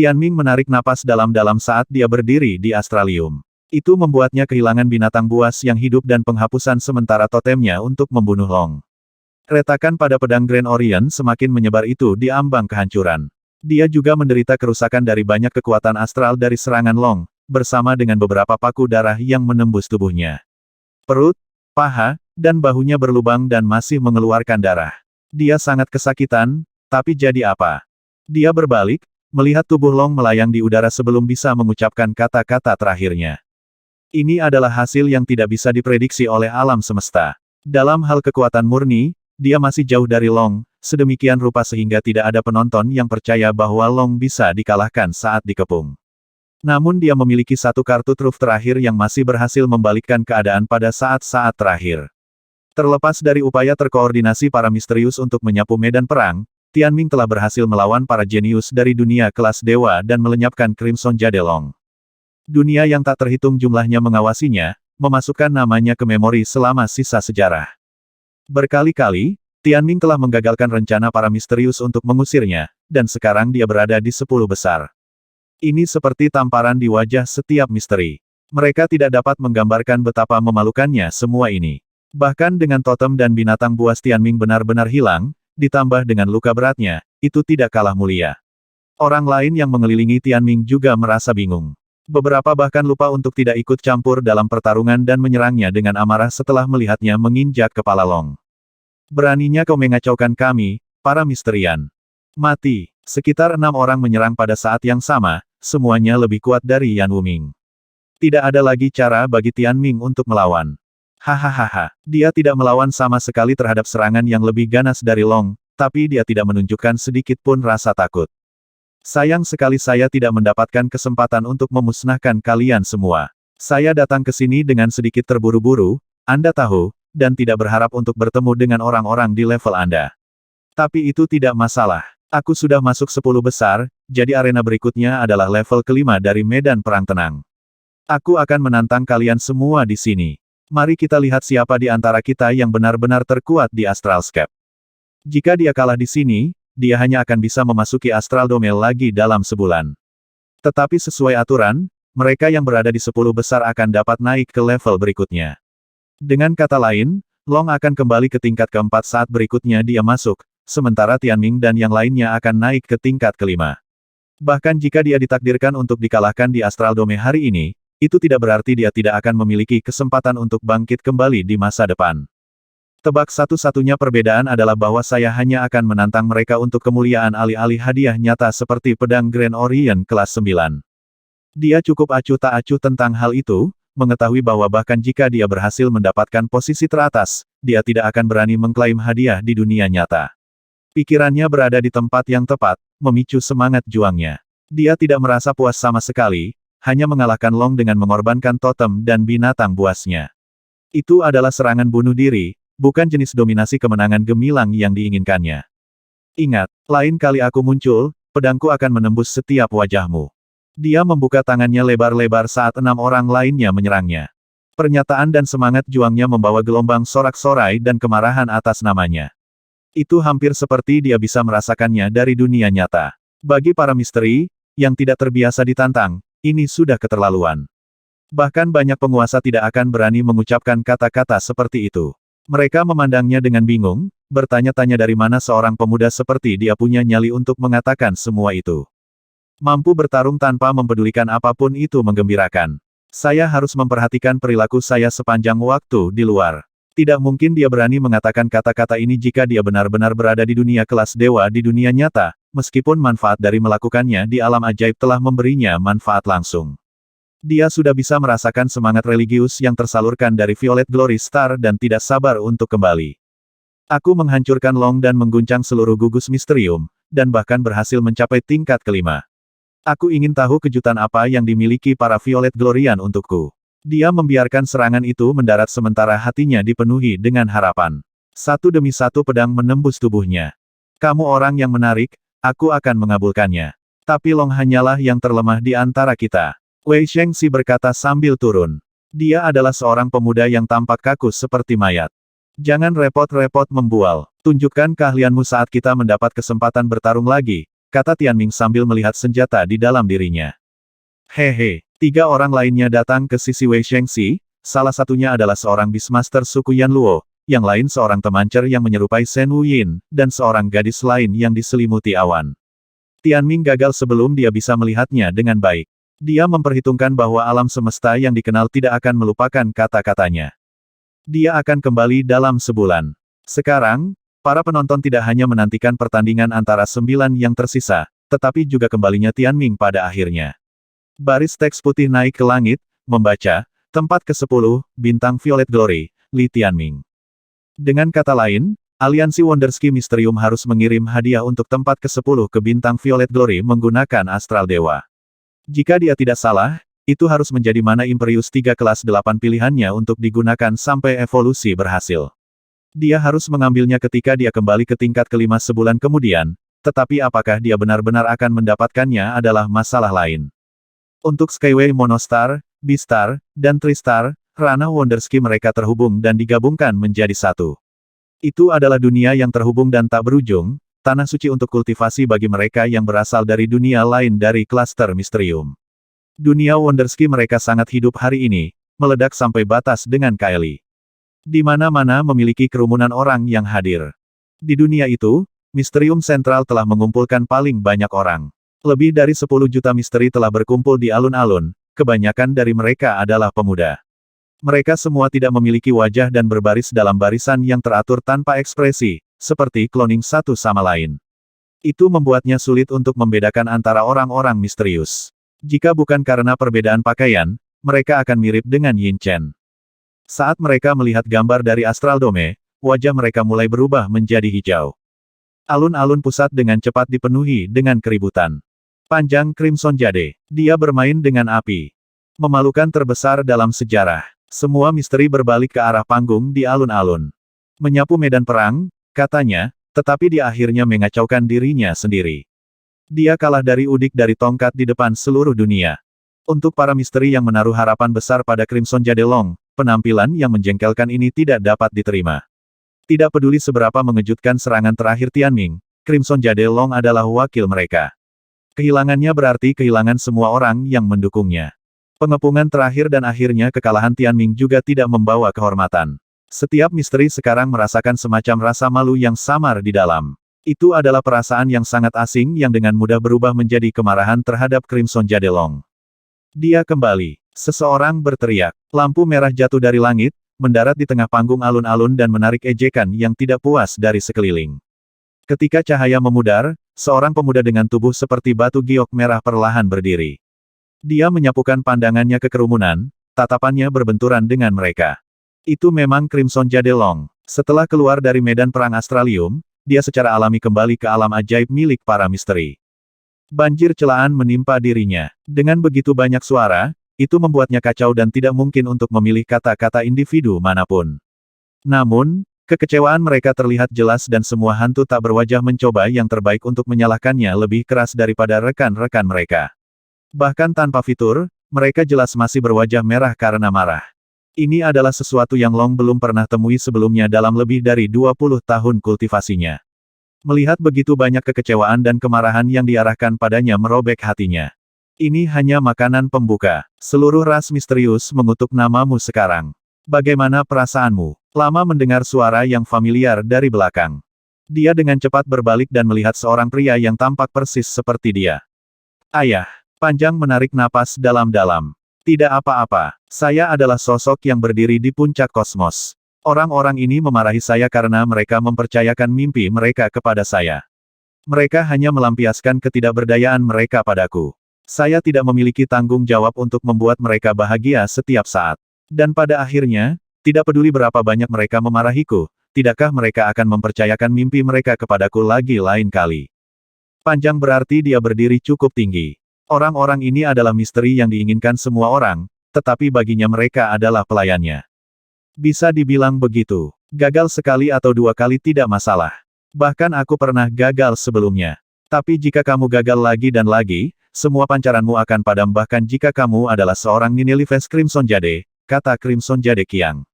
Tianming menarik napas dalam-dalam saat dia berdiri di Astralium. Itu membuatnya kehilangan binatang buas yang hidup dan penghapusan sementara totemnya untuk membunuh Long. Retakan pada pedang Grand Orient semakin menyebar itu di ambang kehancuran. Dia juga menderita kerusakan dari banyak kekuatan astral dari serangan Long, bersama dengan beberapa paku darah yang menembus tubuhnya. Perut, paha, dan bahunya berlubang dan masih mengeluarkan darah. Dia sangat kesakitan, tapi jadi apa? Dia berbalik, melihat tubuh Long melayang di udara sebelum bisa mengucapkan kata-kata terakhirnya. Ini adalah hasil yang tidak bisa diprediksi oleh alam semesta. Dalam hal kekuatan murni, dia masih jauh dari Long, sedemikian rupa sehingga tidak ada penonton yang percaya bahwa Long bisa dikalahkan saat dikepung. Namun dia memiliki satu kartu truf terakhir yang masih berhasil membalikkan keadaan pada saat-saat terakhir. Terlepas dari upaya terkoordinasi para misterius untuk menyapu medan perang, Tianming telah berhasil melawan para jenius dari dunia kelas dewa dan melenyapkan Crimson Jade Long. Dunia yang tak terhitung jumlahnya mengawasinya, memasukkan namanya ke memori selama sisa sejarah. Berkali-kali, Tianming telah menggagalkan rencana para misterius untuk mengusirnya, dan sekarang dia berada di 10 besar. Ini seperti tamparan di wajah setiap misteri. Mereka tidak dapat menggambarkan betapa memalukannya semua ini. Bahkan dengan totem dan binatang buas Tianming benar-benar hilang, ditambah dengan luka beratnya, itu tidak kalah mulia. Orang lain yang mengelilingi Tianming juga merasa bingung. Beberapa bahkan lupa untuk tidak ikut campur dalam pertarungan dan menyerangnya dengan amarah setelah melihatnya menginjak kepala Long. Beraninya kau mengacaukan kami, para misterian. Mati. Sekitar 6 orang menyerang pada saat yang sama, semuanya lebih kuat dari Yan Wuming. Tidak ada lagi cara bagi Tianming untuk melawan. Hahaha, dia tidak melawan sama sekali terhadap serangan yang lebih ganas dari Long, tapi dia tidak menunjukkan sedikit pun rasa takut. Sayang sekali saya tidak mendapatkan kesempatan untuk memusnahkan kalian semua. Saya datang ke sini dengan sedikit terburu-buru, Anda tahu, dan tidak berharap untuk bertemu dengan orang-orang di level Anda. Tapi itu tidak masalah. Aku sudah masuk 10 besar, jadi arena berikutnya adalah level kelima dari medan perang tenang. Aku akan menantang kalian semua di sini. Mari kita lihat siapa di antara kita yang benar-benar terkuat di Astralscape. Jika dia kalah di sini, dia hanya akan bisa memasuki Astral Dome lagi dalam sebulan. Tetapi sesuai aturan, mereka yang berada di 10 besar akan dapat naik ke level berikutnya. Dengan kata lain, Long akan kembali ke tingkat keempat saat berikutnya dia masuk, sementara Tianming dan yang lainnya akan naik ke tingkat kelima. Bahkan jika dia ditakdirkan untuk dikalahkan di Astral Dome hari ini, itu tidak berarti dia tidak akan memiliki kesempatan untuk bangkit kembali di masa depan. Tebak satu-satunya perbedaan adalah bahwa saya hanya akan menantang mereka untuk kemuliaan alih-alih hadiah nyata seperti pedang Grand Orient kelas 9. Dia cukup acuh tak acuh tentang hal itu, mengetahui bahwa bahkan jika dia berhasil mendapatkan posisi teratas, dia tidak akan berani mengklaim hadiah di dunia nyata. Pikirannya berada di tempat yang tepat, memicu semangat juangnya. Dia tidak merasa puas sama sekali, hanya mengalahkan Long dengan mengorbankan totem dan binatang buasnya. Itu adalah serangan bunuh diri, bukan jenis dominasi kemenangan gemilang yang diinginkannya. Ingat, lain kali aku muncul, pedangku akan menembus setiap wajahmu. Dia membuka tangannya lebar-lebar saat 6 orang lainnya menyerangnya. Pernyataan dan semangat juangnya membawa gelombang sorak-sorai dan kemarahan atas namanya. Itu hampir seperti dia bisa merasakannya dari dunia nyata. Bagi para misteri, yang tidak terbiasa ditantang, ini sudah keterlaluan. Bahkan banyak penguasa tidak akan berani mengucapkan kata-kata seperti itu. Mereka memandangnya dengan bingung, bertanya-tanya dari mana seorang pemuda seperti dia punya nyali untuk mengatakan semua itu. Mampu bertarung tanpa mempedulikan apapun itu menggembirakan. Saya harus memperhatikan perilaku saya sepanjang waktu di luar. Tidak mungkin dia berani mengatakan kata-kata ini jika dia benar-benar berada di dunia kelas dewa di dunia nyata, meskipun manfaat dari melakukannya di alam ajaib telah memberinya manfaat langsung. Dia sudah bisa merasakan semangat religius yang tersalurkan dari Violet Glory Star dan tidak sabar untuk kembali. Aku menghancurkan Long dan mengguncang seluruh gugus misterium, dan bahkan berhasil mencapai tingkat kelima. Aku ingin tahu kejutan apa yang dimiliki para Violet Glorian untukku. Dia membiarkan serangan itu mendarat sementara hatinya dipenuhi dengan harapan. Satu demi satu pedang menembus tubuhnya. Kamu orang yang menarik, aku akan mengabulkannya. Tapi Long hanyalah yang terlemah di antara kita. Wei Shengxi berkata sambil turun. Dia adalah seorang pemuda yang tampak kaku seperti mayat. Jangan repot-repot membual. Tunjukkan keahlianmu saat kita mendapat kesempatan bertarung lagi, kata Tianming sambil melihat senjata di dalam dirinya. Hehe, 3 orang lainnya datang ke sisi Wei Shengxi, salah satunya adalah seorang Beastmaster suku Yanluo, yang lain seorang temancer yang menyerupai Shen Wuyin, dan seorang gadis lain yang diselimuti awan. Tianming gagal sebelum dia bisa melihatnya dengan baik. Dia memperhitungkan bahwa alam semesta yang dikenal tidak akan melupakan kata-katanya. Dia akan kembali dalam sebulan. Sekarang, para penonton tidak hanya menantikan pertandingan antara 9 yang tersisa, tetapi juga kembalinya Tianming pada akhirnya. Baris teks putih naik ke langit, membaca, tempat ke-10, Bintang Violet Glory, Li Tianming. Dengan kata lain, Aliansi Wonderski Mysterium harus mengirim hadiah untuk tempat ke-10 ke Bintang Violet Glory menggunakan Astral Dewa. Jika dia tidak salah, itu harus menjadi mana Imperius 3 kelas 8 pilihannya untuk digunakan sampai evolusi berhasil. Dia harus mengambilnya ketika dia kembali ke tingkat kelima sebulan kemudian, tetapi apakah dia benar-benar akan mendapatkannya adalah masalah lain. Untuk Skyway Monostar, Beastar, dan Tristar, ranah Wonderski mereka terhubung dan digabungkan menjadi satu. Itu adalah dunia yang terhubung dan tak berujung, tanah suci untuk kultivasi bagi mereka yang berasal dari dunia lain dari klaster Misterium. Dunia Wonderski mereka sangat hidup hari ini, meledak sampai batas dengan Kylie. Di mana-mana memiliki kerumunan orang yang hadir. Di dunia itu, Misterium Sentral telah mengumpulkan paling banyak orang. Lebih dari 10 juta misteri telah berkumpul di alun-alun, kebanyakan dari mereka adalah pemuda. Mereka semua tidak memiliki wajah dan berbaris dalam barisan yang teratur tanpa ekspresi, seperti cloning satu sama lain. Itu membuatnya sulit untuk membedakan antara orang-orang misterius. Jika bukan karena perbedaan pakaian, mereka akan mirip dengan Yin Chen. Saat mereka melihat gambar dari Astral Dome, wajah mereka mulai berubah menjadi hijau. Alun-alun pusat dengan cepat dipenuhi dengan keributan. Panjang Crimson Jade. Dia bermain dengan api. Memalukan terbesar dalam sejarah. Semua misteri berbalik ke arah panggung di alun-alun. Menyapu medan perang, katanya, tetapi dia akhirnya mengacaukan dirinya sendiri. Dia kalah dari udik dari tongkat di depan seluruh dunia. Untuk para misteri yang menaruh harapan besar pada Crimson Jade Long, penampilan yang menjengkelkan ini tidak dapat diterima. Tidak peduli seberapa mengejutkan serangan terakhir Tianming, Crimson Jade Long adalah wakil mereka. Kehilangannya berarti kehilangan semua orang yang mendukungnya. Pengepungan terakhir dan akhirnya kekalahan Tianming juga tidak membawa kehormatan. Setiap misteri sekarang merasakan semacam rasa malu yang samar di dalam. Itu adalah perasaan yang sangat asing yang dengan mudah berubah menjadi kemarahan terhadap Crimson Jade Long. Dia kembali. Seseorang berteriak. Lampu merah jatuh dari langit, mendarat di tengah panggung alun-alun dan menarik ejekan yang tidak puas dari sekeliling. Ketika cahaya memudar, seorang pemuda dengan tubuh seperti batu giok merah perlahan berdiri. Dia menyapukan pandangannya ke kerumunan, tatapannya berbenturan dengan mereka. Itu memang Crimson Jade Long. Setelah keluar dari medan perang Astralium, dia secara alami kembali ke alam ajaib milik para misteri. Banjir celaan menimpa dirinya. Dengan begitu banyak suara, itu membuatnya kacau dan tidak mungkin untuk memilih kata-kata individu manapun. Namun, kekecewaan mereka terlihat jelas dan semua hantu tak berwajah mencoba yang terbaik untuk menyalahkannya lebih keras daripada rekan-rekan mereka. Bahkan tanpa fitur, mereka jelas masih berwajah merah karena marah. Ini adalah sesuatu yang Long belum pernah temui sebelumnya dalam lebih dari 20 tahun kultivasinya. Melihat begitu banyak kekecewaan dan kemarahan yang diarahkan padanya merobek hatinya. Ini hanya makanan pembuka. Seluruh ras misterius mengutuk namamu sekarang. Bagaimana perasaanmu? Lama mendengar suara yang familiar dari belakang. Dia dengan cepat berbalik dan melihat seorang pria yang tampak persis seperti dia. Ayah. Panjang menarik napas dalam-dalam. Tidak apa-apa. Saya adalah sosok yang berdiri di puncak kosmos. Orang-orang ini memarahi saya karena mereka mempercayakan mimpi mereka kepada saya. Mereka hanya melampiaskan ketidakberdayaan mereka padaku. Saya tidak memiliki tanggung jawab untuk membuat mereka bahagia setiap saat. Dan pada akhirnya, tidak peduli berapa banyak mereka memarahiku, tidakkah mereka akan mempercayakan mimpi mereka kepadaku lagi lain kali? Panjang berarti dia berdiri cukup tinggi. Orang-orang ini adalah misteri yang diinginkan semua orang, tetapi baginya mereka adalah pelayannya. Bisa dibilang begitu. Gagal sekali atau 2 kali tidak masalah. Bahkan aku pernah gagal sebelumnya. Tapi jika kamu gagal lagi dan lagi, semua pancaranmu akan padam bahkan jika kamu adalah seorang Ninilifes Crimson Jade, kata Crimson Jade Qiang.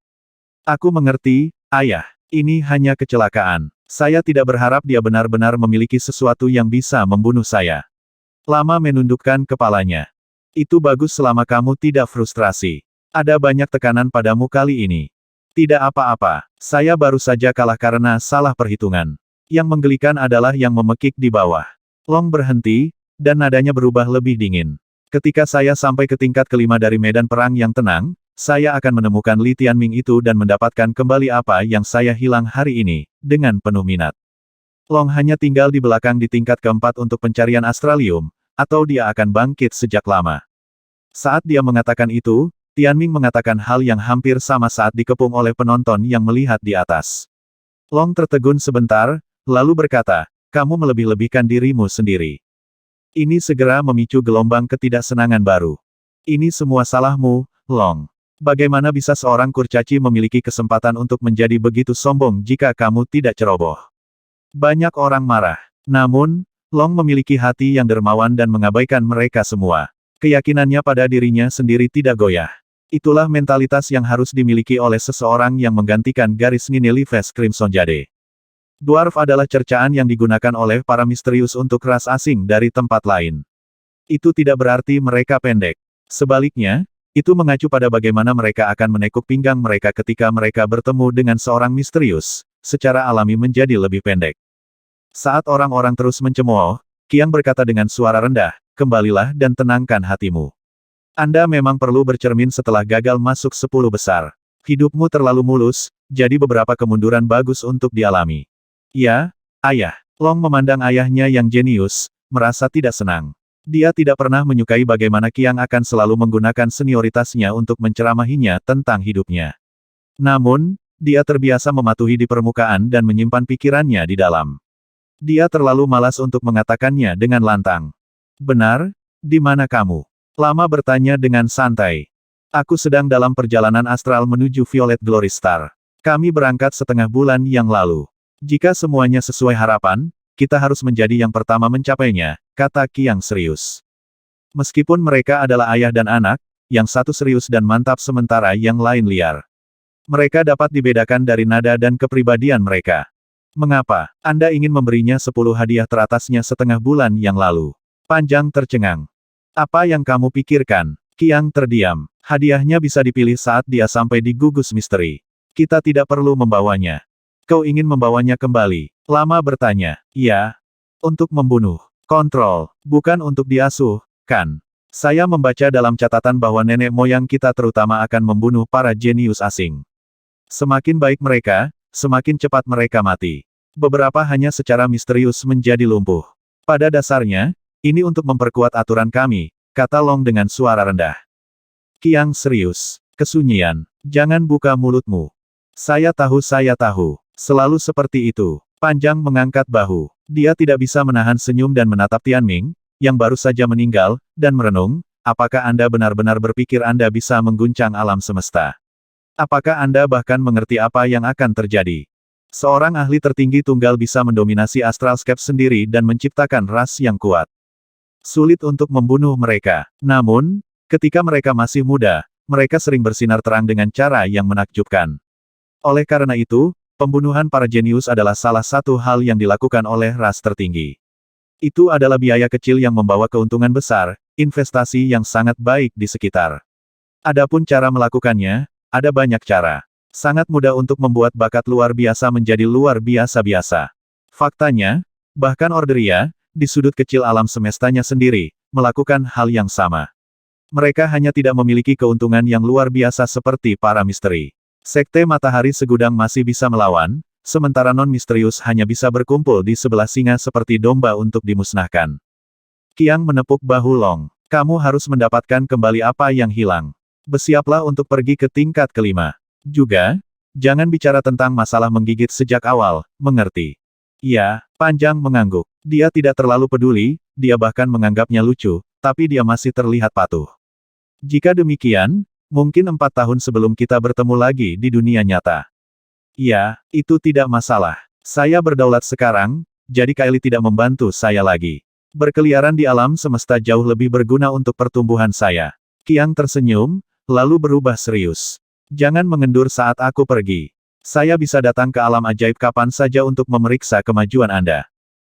Aku mengerti, ayah. Ini hanya kecelakaan. Saya tidak berharap dia benar-benar memiliki sesuatu yang bisa membunuh saya. Lama menundukkan kepalanya. Itu bagus selama kamu tidak frustrasi. Ada banyak tekanan padamu kali ini. Tidak apa-apa, saya baru saja kalah karena salah perhitungan. Yang menggelikan adalah yang memekik di bawah. Long berhenti, dan nadanya berubah lebih dingin. Ketika saya sampai ke tingkat kelima dari medan perang yang tenang, saya akan menemukan Li Tianming itu dan mendapatkan kembali apa yang saya hilang hari ini, dengan penuh minat. Long hanya tinggal di belakang di tingkat keempat untuk pencarian astralium, atau dia akan bangkit sejak lama. Saat dia mengatakan itu, Tianming mengatakan hal yang hampir sama saat dikepung oleh penonton yang melihat di atas. Long tertegun sebentar, lalu berkata, kamu melebih-lebihkan dirimu sendiri. Ini segera memicu gelombang ketidaksenangan baru. Ini semua salahmu, Long. Bagaimana bisa seorang kurcaci memiliki kesempatan untuk menjadi begitu sombong jika kamu tidak ceroboh? Banyak orang marah. Namun, Long memiliki hati yang dermawan dan mengabaikan mereka semua. Keyakinannya pada dirinya sendiri tidak goyah. Itulah mentalitas yang harus dimiliki oleh seseorang yang menggantikan garis Nineveh Crimson Jade. Dwarf adalah cercaan yang digunakan oleh para misterius untuk ras asing dari tempat lain. Itu tidak berarti mereka pendek. Sebaliknya, itu mengacu pada bagaimana mereka akan menekuk pinggang mereka ketika mereka bertemu dengan seorang misterius, secara alami menjadi lebih pendek. Saat orang-orang terus mencemooh, Qiang berkata dengan suara rendah, kembalilah dan tenangkan hatimu. Anda memang perlu bercermin setelah gagal masuk 10 besar. Hidupmu terlalu mulus, jadi beberapa kemunduran bagus untuk dialami. Ya, ayah. Long memandang ayahnya yang jenius, merasa tidak senang. Dia tidak pernah menyukai bagaimana Qiang akan selalu menggunakan senioritasnya untuk menceramahinya tentang hidupnya. Namun, dia terbiasa mematuhi di permukaan dan menyimpan pikirannya di dalam. Dia terlalu malas untuk mengatakannya dengan lantang. Benar, di mana kamu? Lama bertanya dengan santai. Aku sedang dalam perjalanan astral menuju Violet Glory Star. Kami berangkat setengah bulan yang lalu. Jika semuanya sesuai harapan, kita harus menjadi yang pertama mencapainya, kata Qiang serius. Meskipun mereka adalah ayah dan anak, yang satu serius dan mantap sementara yang lain liar. Mereka dapat dibedakan dari nada dan kepribadian mereka. Mengapa Anda ingin memberinya 10 hadiah teratasnya setengah bulan yang lalu? Panjang tercengang. Apa yang kamu pikirkan? Qiang terdiam. Hadiahnya bisa dipilih saat dia sampai di gugus misteri. Kita tidak perlu membawanya. Kau ingin membawanya kembali? Lama bertanya. Ya. Untuk membunuh. Kontrol. Bukan untuk diasuh, kan? Saya membaca dalam catatan bahwa nenek moyang kita terutama akan membunuh para jenius asing. Semakin baik mereka, semakin cepat mereka mati. Beberapa hanya secara misterius menjadi lumpuh. Pada dasarnya, ini untuk memperkuat aturan kami, kata Long dengan suara rendah. Qiang serius. Kesunyian. Jangan buka mulutmu. Saya tahu. Selalu seperti itu. Panjang mengangkat bahu. Dia tidak bisa menahan senyum dan menatap Tianming, yang baru saja meninggal, dan merenung, apakah Anda benar-benar berpikir Anda bisa mengguncang alam semesta? Apakah Anda bahkan mengerti apa yang akan terjadi? Seorang ahli tertinggi tunggal bisa mendominasi astralscape sendiri dan menciptakan ras yang kuat. Sulit untuk membunuh mereka. Namun, ketika mereka masih muda, mereka sering bersinar terang dengan cara yang menakjubkan. Oleh karena itu, pembunuhan para jenius adalah salah satu hal yang dilakukan oleh ras tertinggi. Itu adalah biaya kecil yang membawa keuntungan besar, investasi yang sangat baik di sekitar. Adapun cara melakukannya, ada banyak cara. Sangat mudah untuk membuat bakat luar biasa menjadi luar biasa-biasa. Faktanya, bahkan Orderia, di sudut kecil alam semestanya sendiri, melakukan hal yang sama. Mereka hanya tidak memiliki keuntungan yang luar biasa seperti para misteri. Sekte Matahari Segudang masih bisa melawan, sementara non-misterius hanya bisa berkumpul di sebelah singa seperti domba untuk dimusnahkan. Qiang menepuk bahu Long. Kamu harus mendapatkan kembali apa yang hilang. Bersiaplah untuk pergi ke tingkat kelima. Juga, jangan bicara tentang masalah menggigit sejak awal, mengerti? Iya, Panjang mengangguk. Dia tidak terlalu peduli, dia bahkan menganggapnya lucu, tapi dia masih terlihat patuh. Jika demikian, mungkin 4 tahun sebelum kita bertemu lagi di dunia nyata. Ya, itu tidak masalah. Saya berdaulat sekarang, jadi Kylie tidak membantu saya lagi. Berkeliaran di alam semesta jauh lebih berguna untuk pertumbuhan saya. Qiang tersenyum, lalu berubah serius. Jangan mengendur saat aku pergi. Saya bisa datang ke alam ajaib kapan saja untuk memeriksa kemajuan Anda.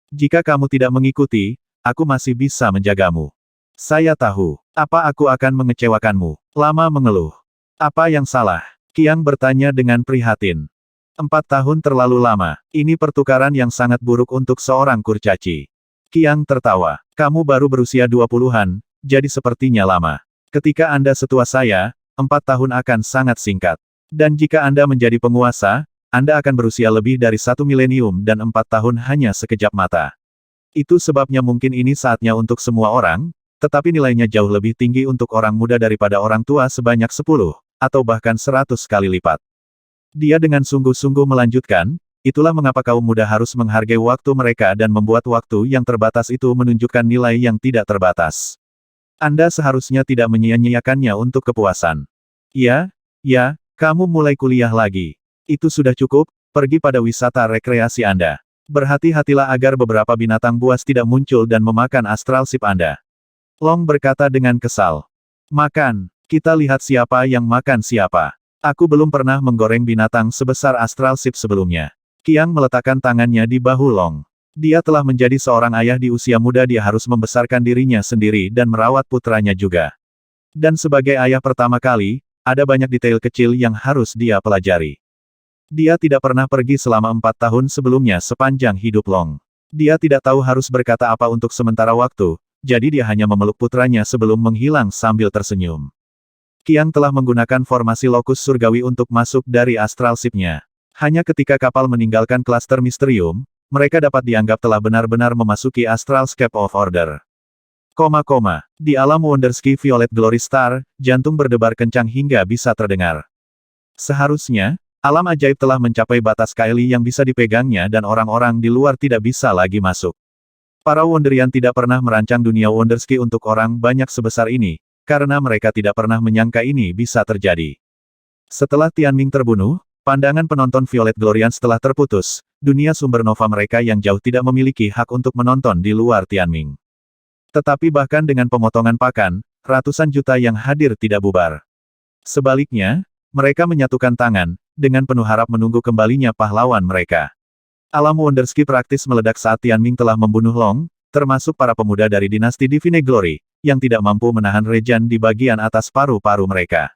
Jika kamu tidak mengikuti, aku masih bisa menjagamu. Saya tahu, apa aku akan mengecewakanmu. Lama mengeluh. Apa yang salah? Qiang bertanya dengan prihatin. 4 tahun terlalu lama. Ini pertukaran yang sangat buruk untuk seorang kurcaci. Qiang tertawa. Kamu baru berusia 20-an, jadi sepertinya lama. Ketika Anda setua saya, 4 tahun akan sangat singkat. Dan jika Anda menjadi penguasa, Anda akan berusia lebih dari 1 milenium dan 4 tahun hanya sekejap mata. Itu sebabnya mungkin ini saatnya untuk semua orang, tetapi nilainya jauh lebih tinggi untuk orang muda daripada orang tua sebanyak 10, atau bahkan 100 kali lipat. Dia dengan sungguh-sungguh melanjutkan, itulah mengapa kaum muda harus menghargai waktu mereka dan membuat waktu yang terbatas itu menunjukkan nilai yang tidak terbatas. Anda seharusnya tidak menyia-nyiakannya untuk kepuasan. Ya, kamu mulai kuliah lagi. Itu sudah cukup, pergi pada wisata rekreasi Anda. Berhati-hatilah agar beberapa binatang buas tidak muncul dan memakan astral ship Anda. Long berkata dengan kesal. Makan, kita lihat siapa yang makan siapa. Aku belum pernah menggoreng binatang sebesar astral ship sebelumnya. Qiang meletakkan tangannya di bahu Long. Dia telah menjadi seorang ayah di usia muda, dia harus membesarkan dirinya sendiri dan merawat putranya juga. Dan sebagai ayah pertama kali, ada banyak detail kecil yang harus dia pelajari. Dia tidak pernah pergi selama 4 tahun sebelumnya sepanjang hidup Long. Dia tidak tahu harus berkata apa untuk sementara waktu, jadi dia hanya memeluk putranya sebelum menghilang sambil tersenyum. Qiang telah menggunakan formasi lokus surgawi untuk masuk dari astral ship-nya. Hanya ketika kapal meninggalkan klaster misterium, mereka dapat dianggap telah benar-benar memasuki astral scape of order. Di alam Wonderski Violet Glory Star, jantung berdebar kencang hingga bisa terdengar. Seharusnya, alam ajaib telah mencapai batas Kylie yang bisa dipegangnya dan orang-orang di luar tidak bisa lagi masuk. Para Wonderian tidak pernah merancang dunia Wonderski untuk orang banyak sebesar ini, karena mereka tidak pernah menyangka ini bisa terjadi. Setelah Tianming terbunuh, pandangan penonton Violet Glorians telah terputus, dunia sumber nova mereka yang jauh tidak memiliki hak untuk menonton di luar Tianming. Tetapi bahkan dengan pemotongan pakan, ratusan juta yang hadir tidak bubar. Sebaliknya, mereka menyatukan tangan, dengan penuh harap menunggu kembalinya pahlawan mereka. Alam Wonderski praktis meledak saat Tianming telah membunuh Long, termasuk para pemuda dari dinasti Divine Glory, yang tidak mampu menahan Rejan di bagian atas paru-paru mereka.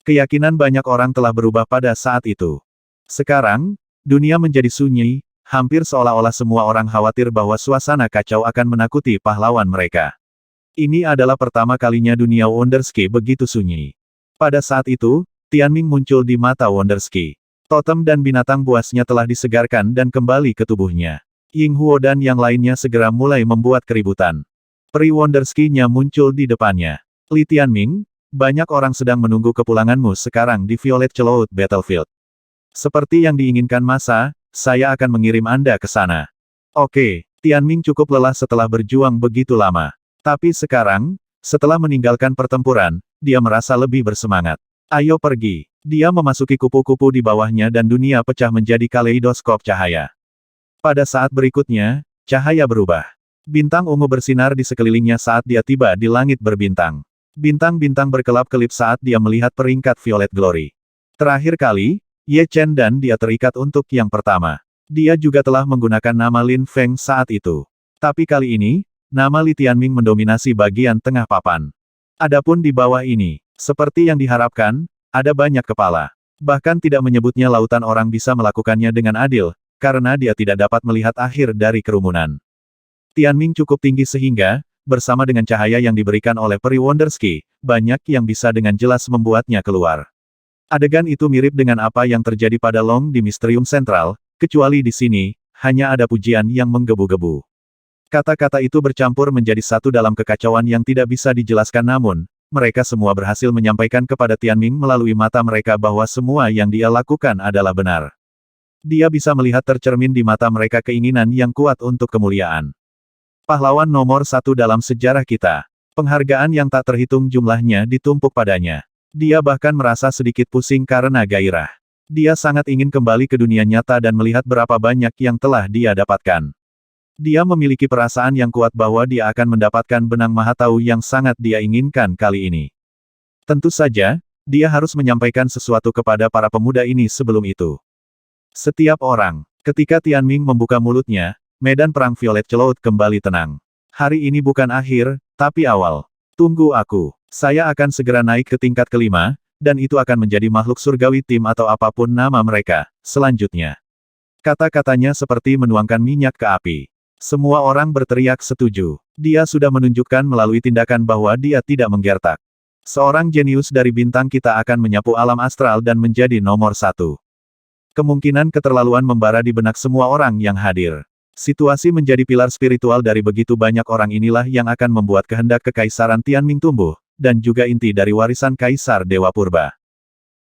Keyakinan banyak orang telah berubah pada saat itu. Sekarang, dunia menjadi sunyi, hampir seolah-olah semua orang khawatir bahwa suasana kacau akan menakuti pahlawan mereka. Ini adalah pertama kalinya dunia Wonderski begitu sunyi. Pada saat itu, Tianming muncul di mata Wonderski. Totem dan binatang buasnya telah disegarkan dan kembali ke tubuhnya. Ying Huo dan yang lainnya segera mulai membuat keributan. Peri Wonderski-nya muncul di depannya. Li Tianming, banyak orang sedang menunggu kepulanganmu sekarang di Violet Cloud Battlefield. Seperti yang diinginkan masa, saya akan mengirim Anda ke sana. Oke, Tianming cukup lelah setelah berjuang begitu lama. Tapi sekarang, setelah meninggalkan pertempuran, dia merasa lebih bersemangat. Ayo pergi. Dia memasuki kupu-kupu di bawahnya dan dunia pecah menjadi kaleidoskop cahaya. Pada saat berikutnya, cahaya berubah. Bintang ungu bersinar di sekelilingnya saat dia tiba di langit berbintang. Bintang-bintang berkelap-kelip saat dia melihat peringkat Violet Glory. Terakhir kali, Ye Chen dan dia terikat untuk yang pertama. Dia juga telah menggunakan nama Lin Feng saat itu. Tapi kali ini, nama Li Tianming mendominasi bagian tengah papan. Adapun di bawah ini, seperti yang diharapkan, ada banyak kepala. Bahkan tidak menyebutnya lautan orang bisa melakukannya dengan adil, karena dia tidak dapat melihat akhir dari kerumunan. Tianming cukup tinggi sehingga, bersama dengan cahaya yang diberikan oleh Peri Wonderski, banyak yang bisa dengan jelas membuatnya keluar. Adegan itu mirip dengan apa yang terjadi pada Long di Misterium Sentral, kecuali di sini, hanya ada pujian yang menggebu-gebu. Kata-kata itu bercampur menjadi satu dalam kekacauan yang tidak bisa dijelaskan, namun, mereka semua berhasil menyampaikan kepada Tianming melalui mata mereka bahwa semua yang dia lakukan adalah benar. Dia bisa melihat tercermin di mata mereka keinginan yang kuat untuk kemuliaan. Pahlawan nomor 1 dalam sejarah kita. Penghargaan yang tak terhitung jumlahnya ditumpuk padanya. Dia bahkan merasa sedikit pusing karena gairah. Dia sangat ingin kembali ke dunia nyata dan melihat berapa banyak yang telah dia dapatkan. Dia memiliki perasaan yang kuat bahwa dia akan mendapatkan benang mahatahu yang sangat dia inginkan kali ini. Tentu saja, dia harus menyampaikan sesuatu kepada para pemuda ini sebelum itu. Setiap orang. Ketika Tianming membuka mulutnya, medan perang violet celaut kembali tenang. Hari ini bukan akhir, tapi awal. Tunggu aku. Saya akan segera naik ke tingkat kelima, dan itu akan menjadi makhluk surgawi tim atau apapun nama mereka, selanjutnya. Kata-katanya seperti menuangkan minyak ke api. Semua orang berteriak setuju. Dia sudah menunjukkan melalui tindakan bahwa dia tidak menggertak. Seorang jenius dari bintang kita akan menyapu alam astral dan menjadi nomor satu. Kemungkinan keterlaluan membara di benak semua orang yang hadir. Situasi menjadi pilar spiritual dari begitu banyak orang inilah yang akan membuat kehendak kekaisaran Tianming tumbuh, dan juga inti dari warisan Kaisar Dewa Purba.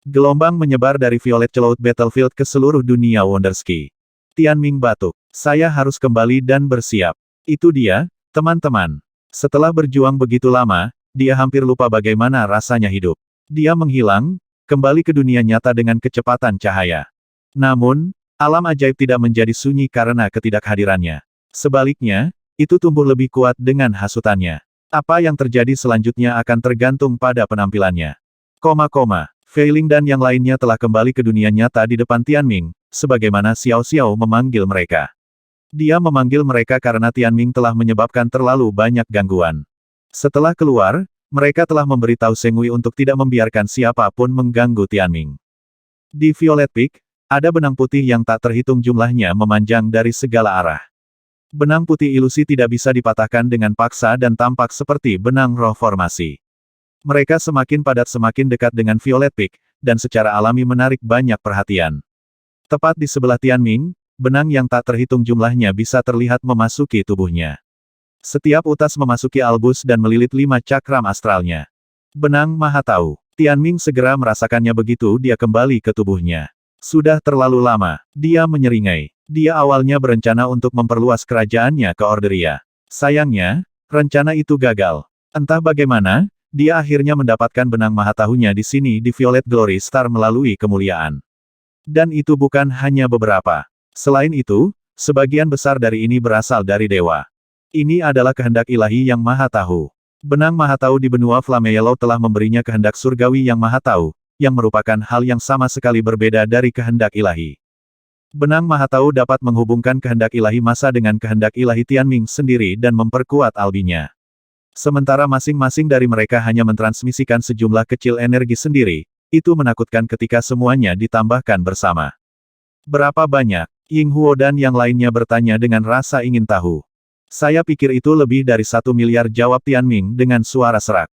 Gelombang menyebar dari Violet Cloud Battlefield ke seluruh dunia Wonderski. Tianming batuk. Saya harus kembali dan bersiap. Itu dia, teman-teman. Setelah berjuang begitu lama, dia hampir lupa bagaimana rasanya hidup. Dia menghilang, kembali ke dunia nyata dengan kecepatan cahaya. Namun, alam ajaib tidak menjadi sunyi karena ketidakhadirannya. Sebaliknya, itu tumbuh lebih kuat dengan hasutannya. Apa yang terjadi selanjutnya akan tergantung pada penampilannya. Fei Ling dan yang lainnya telah kembali ke dunia nyata di depan Tianming, sebagaimana Xiao Xiao memanggil mereka. Dia memanggil mereka karena Tianming telah menyebabkan terlalu banyak gangguan. Setelah keluar, mereka telah memberitahu Zheng Wei untuk tidak membiarkan siapapun mengganggu Tianming. Di Violet Peak, ada benang putih yang tak terhitung jumlahnya memanjang dari segala arah. Benang putih ilusi tidak bisa dipatahkan dengan paksa dan tampak seperti benang roh formasi. Mereka semakin padat semakin dekat dengan Violet Peak, dan secara alami menarik banyak perhatian. Tepat di sebelah Tianming, benang yang tak terhitung jumlahnya bisa terlihat memasuki tubuhnya. Setiap utas memasuki albus dan melilit 5 cakram astralnya. Benang Maha Tahu. Tianming segera merasakannya begitu dia kembali ke tubuhnya. Sudah terlalu lama. Dia menyeringai. Dia awalnya berencana untuk memperluas kerajaannya ke Orderia. Sayangnya, rencana itu gagal. Entah bagaimana, dia akhirnya mendapatkan benang Maha Tahunya di sini di Violet Glory Star melalui kemuliaan. Dan itu bukan hanya beberapa. Selain itu, sebagian besar dari ini berasal dari dewa. Ini adalah kehendak ilahi yang Maha Tahu. Benang Maha Tahu di benua Flame Yellow telah memberinya kehendak surgawi yang Maha Tahu, yang merupakan hal yang sama sekali berbeda dari kehendak ilahi. Benang Maha Tahu dapat menghubungkan kehendak ilahi masa dengan kehendak ilahi Tianming sendiri dan memperkuat albinya. Sementara masing-masing dari mereka hanya mentransmisikan sejumlah kecil energi sendiri, itu menakutkan ketika semuanya ditambahkan bersama. Berapa banyak? Ying Huo dan yang lainnya bertanya dengan rasa ingin tahu. Saya pikir itu lebih dari 1 miliar, jawab Tianming dengan suara serak.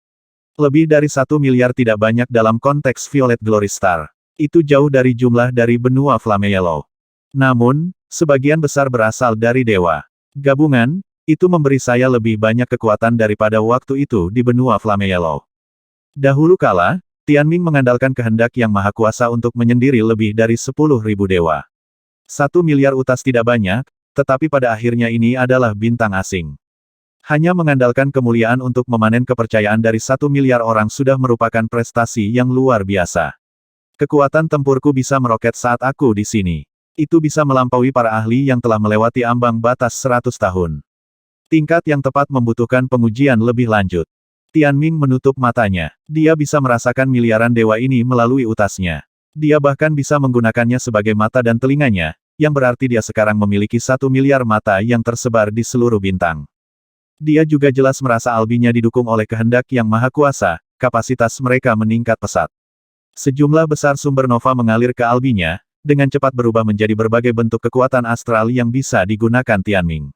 Lebih dari 1 miliar tidak banyak dalam konteks Violet Glory Star. Itu jauh dari jumlah dari benua Flame Yellow. Namun, sebagian besar berasal dari dewa. Gabungan, itu memberi saya lebih banyak kekuatan daripada waktu itu di benua Flame Yellow. Dahulu kala, Tianming mengandalkan kehendak yang maha kuasa untuk menyendiri lebih dari 10.000 dewa. 1 miliar utas tidak banyak, tetapi pada akhirnya ini adalah bintang asing. Hanya mengandalkan kemuliaan untuk memanen kepercayaan dari 1 miliar orang sudah merupakan prestasi yang luar biasa. Kekuatan tempurku bisa meroket saat aku di sini. Itu bisa melampaui para ahli yang telah melewati ambang batas 100 tahun. Tingkat yang tepat membutuhkan pengujian lebih lanjut. Tianming menutup matanya. Dia bisa merasakan miliaran dewa ini melalui utasnya. Dia bahkan bisa menggunakannya sebagai mata dan telinganya, yang berarti dia sekarang memiliki 1 miliar mata yang tersebar di seluruh bintang. Dia juga jelas merasa albinya didukung oleh kehendak yang maha kuasa, kapasitas mereka meningkat pesat. Sejumlah besar sumber nova mengalir ke albinya, dengan cepat berubah menjadi berbagai bentuk kekuatan astral yang bisa digunakan Tianming.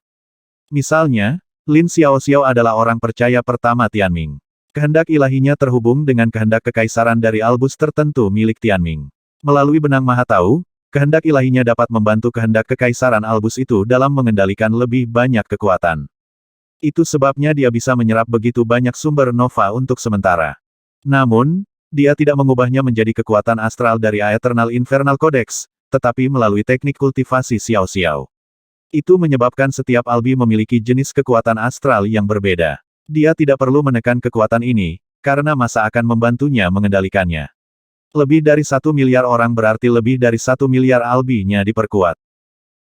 Misalnya, Lin Xiaoxiao adalah orang percaya pertama Tianming. Kehendak ilahinya terhubung dengan kehendak kekaisaran dari albus tertentu milik Tianming. Melalui benang Maha Tahu, kehendak ilahinya dapat membantu kehendak kekaisaran albus itu dalam mengendalikan lebih banyak kekuatan. Itu sebabnya dia bisa menyerap begitu banyak sumber nova untuk sementara. Namun, dia tidak mengubahnya menjadi kekuatan astral dari Aeternal Infernal Codex, tetapi melalui teknik kultivasi Xiao Xiao. Itu menyebabkan setiap albi memiliki jenis kekuatan astral yang berbeda. Dia tidak perlu menekan kekuatan ini, karena masa akan membantunya mengendalikannya. Lebih dari 1 miliar orang berarti lebih dari 1 miliar albinya diperkuat.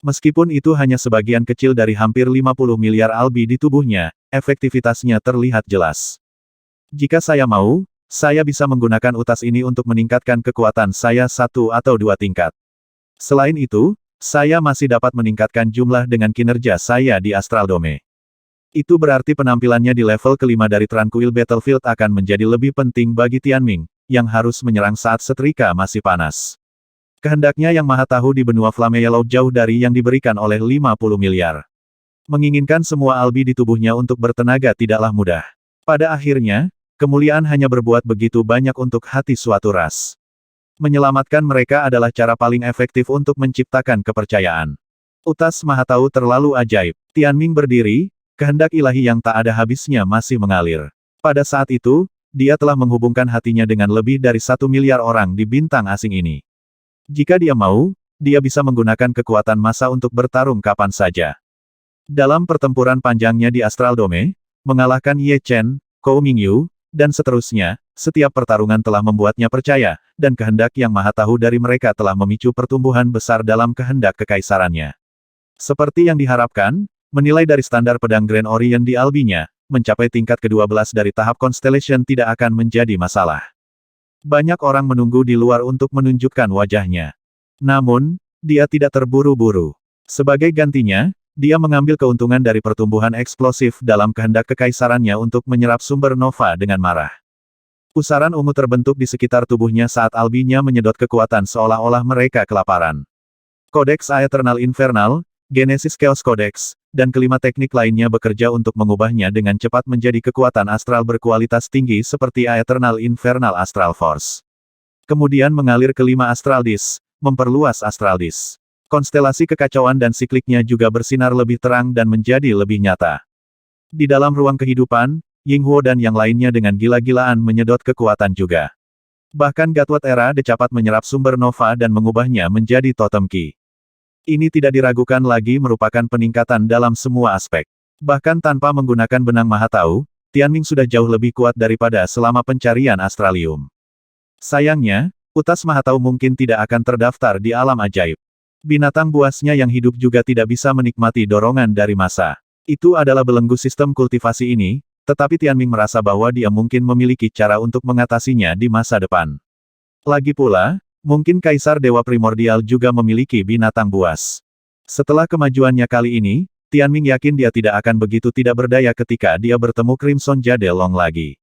Meskipun itu hanya sebagian kecil dari hampir 50 miliar albi di tubuhnya, efektivitasnya terlihat jelas. Jika saya mau, saya bisa menggunakan utas ini untuk meningkatkan kekuatan saya 1 atau 2 tingkat. Selain itu, saya masih dapat meningkatkan jumlah dengan kinerja saya di Astral Dome. Itu berarti penampilannya di level kelima dari Tranquil Battlefield akan menjadi lebih penting bagi Tianming, yang harus menyerang saat setrika masih panas. Kehendaknya Yang Maha Tahu di benua Flame Yellow jauh dari yang diberikan oleh 50 miliar. Menginginkan semua albi di tubuhnya untuk bertenaga tidaklah mudah. Pada akhirnya, kemuliaan hanya berbuat begitu banyak untuk hati suatu ras. Menyelamatkan mereka adalah cara paling efektif untuk menciptakan kepercayaan. Utas Maha Tahu terlalu ajaib. Tianming berdiri, kehendak ilahi yang tak ada habisnya masih mengalir. Pada saat itu, dia telah menghubungkan hatinya dengan lebih dari 1 miliar orang di bintang asing ini. Jika dia mau, dia bisa menggunakan kekuatan massa untuk bertarung kapan saja. Dalam pertempuran panjangnya di Astral Dome, mengalahkan Ye Chen, Kou Mingyu, dan seterusnya, setiap pertarungan telah membuatnya percaya, dan kehendak Yang Maha Tahu dari mereka telah memicu pertumbuhan besar dalam kehendak kekaisarannya. Seperti yang diharapkan, menilai dari standar pedang Grand Orient di albinya, mencapai tingkat ke-12 dari tahap Constellation tidak akan menjadi masalah. Banyak orang menunggu di luar untuk menunjukkan wajahnya. Namun, dia tidak terburu-buru. Sebagai gantinya, dia mengambil keuntungan dari pertumbuhan eksplosif dalam kehendak kekaisarannya untuk menyerap sumber nova dengan marah. Pusaran ungu terbentuk di sekitar tubuhnya saat albinya menyedot kekuatan seolah-olah mereka kelaparan. Codex Aeternal Infernal, Genesis Chaos Codex, dan kelima teknik lainnya bekerja untuk mengubahnya dengan cepat menjadi kekuatan astral berkualitas tinggi seperti Aeternal Infernal Astral Force. Kemudian mengalir ke 5 Astral Disk, memperluas Astral Disk. Konstelasi kekacauan dan sikliknya juga bersinar lebih terang dan menjadi lebih nyata. Di dalam ruang kehidupan, Yinghuo dan yang lainnya dengan gila-gilaan menyedot kekuatan juga. Bahkan Gatwat Era cepat menyerap sumber nova dan mengubahnya menjadi totem ki. Ini tidak diragukan lagi merupakan peningkatan dalam semua aspek. Bahkan tanpa menggunakan benang Maha Tahu, Tianming sudah jauh lebih kuat daripada selama pencarian Astralium. Sayangnya, Utas Maha Tahu mungkin tidak akan terdaftar di alam ajaib. Binatang buasnya yang hidup juga tidak bisa menikmati dorongan dari massa. Itu adalah belenggu sistem kultivasi ini, tetapi Tianming merasa bahwa dia mungkin memiliki cara untuk mengatasinya di masa depan. Lagi pula, mungkin Kaisar Dewa Primordial juga memiliki binatang buas. Setelah kemajuannya kali ini, Tianming yakin dia tidak akan begitu tidak berdaya ketika dia bertemu Crimson Jade Long lagi.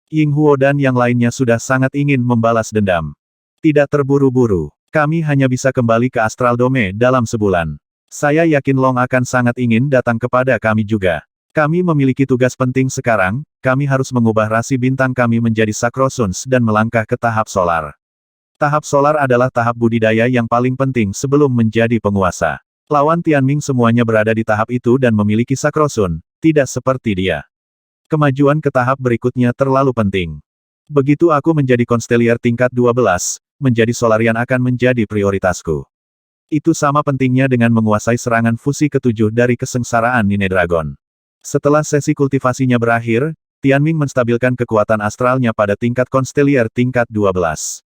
Yinghuo dan yang lainnya sudah sangat ingin membalas dendam. Tidak terburu-buru. Kami hanya bisa kembali ke Astral Dome dalam sebulan. Saya yakin Long akan sangat ingin datang kepada kami juga. Kami memiliki tugas penting sekarang, kami harus mengubah rasi bintang kami menjadi Sacrosuns dan melangkah ke tahap solar. Tahap solar adalah tahap budidaya yang paling penting sebelum menjadi penguasa. Lawan Tianming semuanya berada di tahap itu dan memiliki Sacrosun, tidak seperti dia. Kemajuan ke tahap berikutnya terlalu penting. Begitu aku menjadi Constellier tingkat 12, menjadi Solarian akan menjadi prioritasku. Itu sama pentingnya dengan menguasai serangan fusi ke-7 dari kesengsaraan Nine Dragon. Setelah sesi kultivasinya berakhir, Tianming menstabilkan kekuatan astralnya pada tingkat Constellier tingkat 12.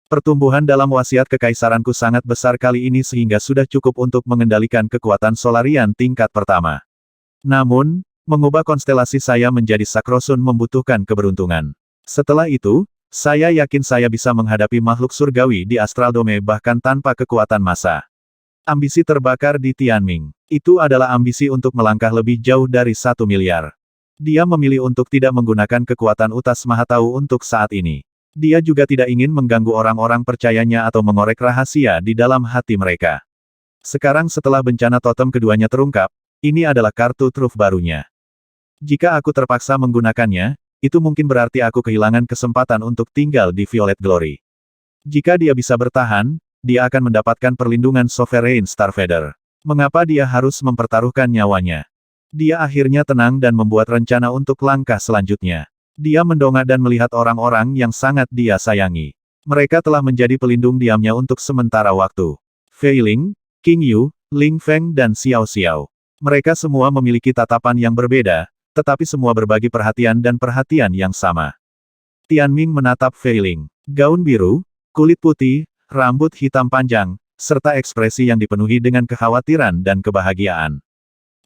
Pertumbuhan dalam wasiat kekaisaranku sangat besar kali ini sehingga sudah cukup untuk mengendalikan kekuatan Solarian tingkat pertama. Namun, mengubah konstelasi saya menjadi Sacrosun membutuhkan keberuntungan. Setelah itu, saya yakin saya bisa menghadapi makhluk surgawi di Astral Dome bahkan tanpa kekuatan massa. Ambisi terbakar di Tianming. Itu adalah ambisi untuk melangkah lebih jauh dari 1 miliar. Dia memilih untuk tidak menggunakan kekuatan Utas Maha Tahu untuk saat ini. Dia juga tidak ingin mengganggu orang-orang percayanya atau mengorek rahasia di dalam hati mereka. Sekarang setelah bencana totem keduanya terungkap, ini adalah kartu truf barunya. Jika aku terpaksa menggunakannya, itu mungkin berarti aku kehilangan kesempatan untuk tinggal di Violet Glory. Jika dia bisa bertahan, dia akan mendapatkan perlindungan Sovereign Starfeather. Mengapa dia harus mempertaruhkan nyawanya? Dia akhirnya tenang dan membuat rencana untuk langkah selanjutnya. Dia mendongak dan melihat orang-orang yang sangat dia sayangi. Mereka telah menjadi pelindung diamnya untuk sementara waktu. Fei Ling, King Yu, Ling Feng dan Xiao Xiao. Mereka semua memiliki tatapan yang berbeda, tetapi semua berbagi perhatian dan perhatian yang sama. Tianming menatap Fei Ling. Gaun biru, kulit putih, rambut hitam panjang, serta ekspresi yang dipenuhi dengan kekhawatiran dan kebahagiaan.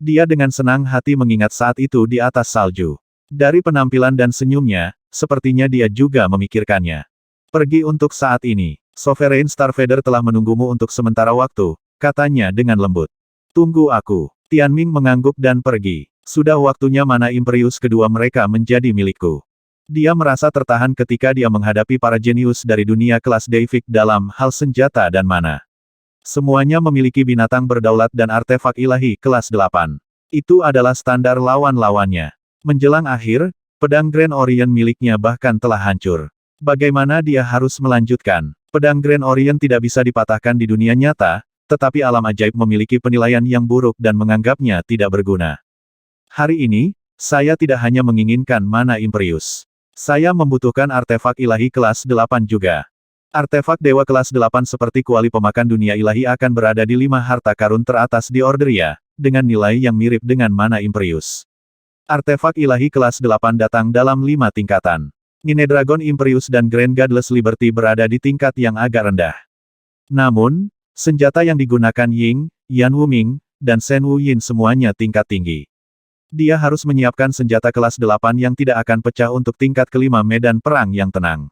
Dia dengan senang hati mengingat saat itu di atas salju. Dari penampilan dan senyumnya, sepertinya dia juga memikirkannya. Pergi untuk saat ini. Sovereign Starvader telah menunggumu untuk sementara waktu, katanya dengan lembut. Tunggu aku. Tianming mengangguk dan pergi. Sudah waktunya mana Imperius kedua mereka menjadi milikku. Dia merasa tertahan ketika dia menghadapi para jenius dari dunia kelas Deivik dalam hal senjata dan mana. Semuanya memiliki binatang berdaulat dan artefak ilahi kelas 8. Itu adalah standar lawan-lawannya. Menjelang akhir, pedang Grand Orient miliknya bahkan telah hancur. Bagaimana dia harus melanjutkan? Pedang Grand Orient tidak bisa dipatahkan di dunia nyata, tetapi alam ajaib memiliki penilaian yang buruk dan menganggapnya tidak berguna. Hari ini, saya tidak hanya menginginkan mana Imperius. Saya membutuhkan artefak ilahi kelas 8 juga. Artefak dewa kelas 8 seperti kuali pemakan dunia ilahi akan berada di 5 harta karun teratas di Orderia, dengan nilai yang mirip dengan mana Imperius. Artefak ilahi kelas 8 datang dalam 5 tingkatan. Nine Dragon Imperius dan Grand Godless Liberty berada di tingkat yang agak rendah. Namun, senjata yang digunakan Ying, Yan Wuming, dan Shen Wuyin semuanya tingkat tinggi. Dia harus menyiapkan senjata kelas 8 yang tidak akan pecah untuk tingkat kelima medan perang yang tenang.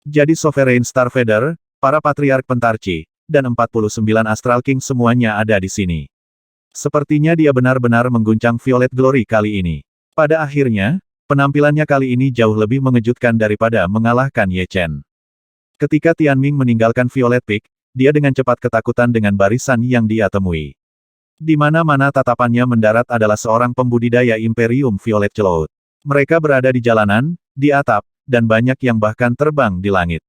Jadi Sovereign Starvader, para Patriark Pentarci, dan 49 Astral King semuanya ada di sini. Sepertinya dia benar-benar mengguncang Violet Glory kali ini. Pada akhirnya, penampilannya kali ini jauh lebih mengejutkan daripada mengalahkan Ye Chen. Ketika Tianming meninggalkan Violet Peak, dia dengan cepat ketakutan dengan barisan yang dia temui. Di mana-mana tatapannya mendarat adalah seorang pembudidaya Imperium Violet Cloud. Mereka berada di jalanan, di atap, dan banyak yang bahkan terbang di langit.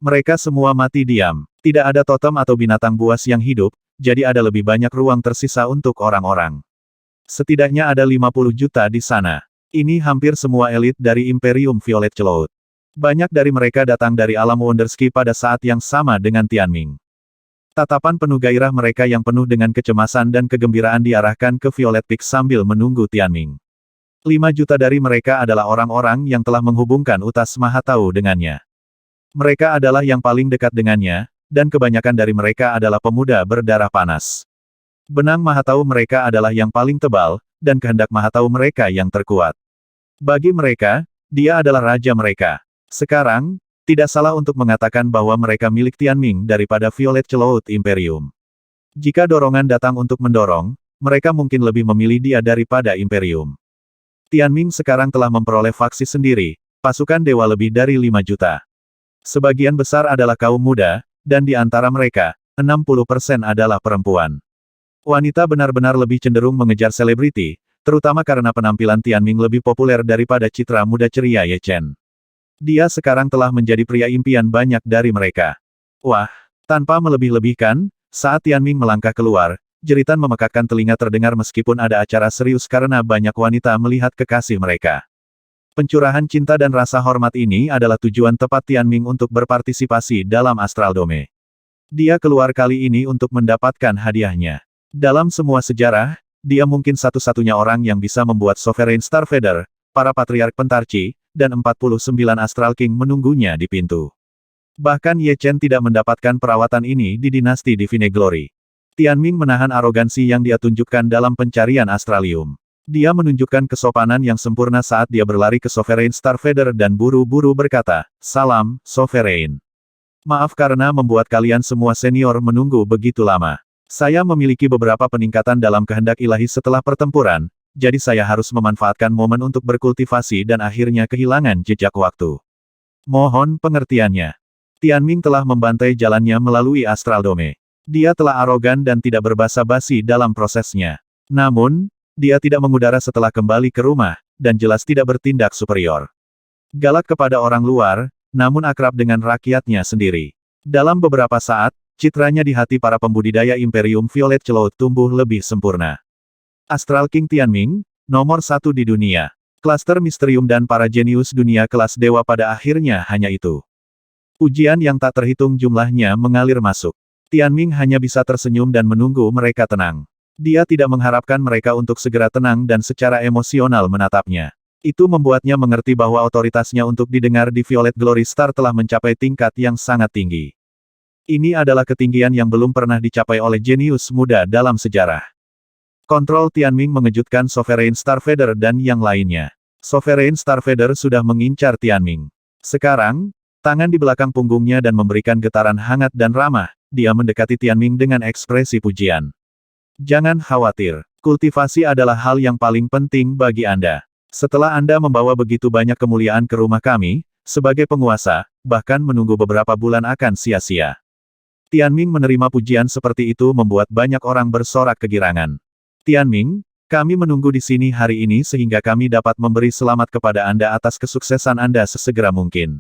Mereka semua mati diam. Tidak ada totem atau binatang buas yang hidup, jadi ada lebih banyak ruang tersisa untuk orang-orang. Setidaknya ada 50 juta di sana. Ini hampir semua elit dari Imperium Violet Cloud. Banyak dari mereka datang dari alam Wonderski pada saat yang sama dengan Tianming. Tatapan penuh gairah mereka yang penuh dengan kecemasan dan kegembiraan diarahkan ke Violet Peak sambil menunggu Tianming. 5 juta dari mereka adalah orang-orang yang telah menghubungkan utas Mahatau dengannya. Mereka adalah yang paling dekat dengannya, dan kebanyakan dari mereka adalah pemuda berdarah panas. Benang Mahatau mereka adalah yang paling tebal, dan kehendak Mahatau mereka yang terkuat. Bagi mereka, dia adalah raja mereka. Sekarang, tidak salah untuk mengatakan bahwa mereka milik Tianming daripada Violet Cloud Imperium. Jika dorongan datang untuk mendorong, mereka mungkin lebih memilih dia daripada Imperium. Tianming sekarang telah memperoleh faksi sendiri, pasukan dewa lebih dari 5 juta. Sebagian besar adalah kaum muda, dan di antara mereka, 60% adalah perempuan. Wanita benar-benar lebih cenderung mengejar selebriti, terutama karena penampilan Tianming lebih populer daripada citra muda ceria Ye Chen. Dia sekarang telah menjadi pria impian banyak dari mereka. Wah, tanpa melebih-lebihkan, saat Tianming melangkah keluar, jeritan memekakkan telinga terdengar meskipun ada acara serius karena banyak wanita melihat kekasih mereka. Pencurahan cinta dan rasa hormat ini adalah tujuan tepat Tianming untuk berpartisipasi dalam Astral Dome. Dia keluar kali ini untuk mendapatkan hadiahnya. Dalam semua sejarah, dia mungkin satu-satunya orang yang bisa membuat Sovereign Starvader, para Patriark Pentarci, dan 49 Astral King menunggunya di pintu. Bahkan Ye Chen tidak mendapatkan perawatan ini di dinasti Divine Glory. Tianming menahan arogansi yang dia tunjukkan dalam pencarian Astralium. Dia menunjukkan kesopanan yang sempurna saat dia berlari ke Sovereign Starvader dan buru-buru berkata, "Salam, Sovereign. Maaf karena membuat kalian semua senior menunggu begitu lama. Saya memiliki beberapa peningkatan dalam kehendak ilahi setelah pertempuran, jadi saya harus memanfaatkan momen untuk berkultivasi dan akhirnya kehilangan jejak waktu. Mohon pengertiannya." Tianming telah membantai jalannya melalui Astral Dome. Dia telah arogan dan tidak berbasa-basi dalam prosesnya. Namun, dia tidak mengudara setelah kembali ke rumah, dan jelas tidak bertindak superior. Galak kepada orang luar, namun akrab dengan rakyatnya sendiri. Dalam beberapa saat, citranya di hati para pembudidaya Imperium Violet Cloud tumbuh lebih sempurna. Astral King Tianming, nomor 1 di dunia. Klaster Misterium dan para jenius dunia kelas dewa pada akhirnya hanya itu. Ujian yang tak terhitung jumlahnya mengalir masuk. Tianming hanya bisa tersenyum dan menunggu mereka tenang. Dia tidak mengharapkan mereka untuk segera tenang dan secara emosional menatapnya. Itu membuatnya mengerti bahwa otoritasnya untuk didengar di Violet Glory Star telah mencapai tingkat yang sangat tinggi. Ini adalah ketinggian yang belum pernah dicapai oleh jenius muda dalam sejarah. Kontrol Tianming mengejutkan Sovereign Starvader dan yang lainnya. Sovereign Starvader sudah mengincar Tianming. Sekarang, Tangan di belakang punggungnya dan memberikan getaran hangat dan ramah, dia mendekati Tianming dengan ekspresi pujian. Jangan khawatir, kultivasi adalah hal yang paling penting bagi Anda. Setelah Anda membawa begitu banyak kemuliaan ke rumah kami, sebagai penguasa, bahkan menunggu beberapa bulan akan sia-sia. Tianming menerima pujian seperti itu membuat banyak orang bersorak kegirangan. Tianming, kami menunggu di sini hari ini sehingga kami dapat memberi selamat kepada Anda atas kesuksesan Anda sesegera mungkin.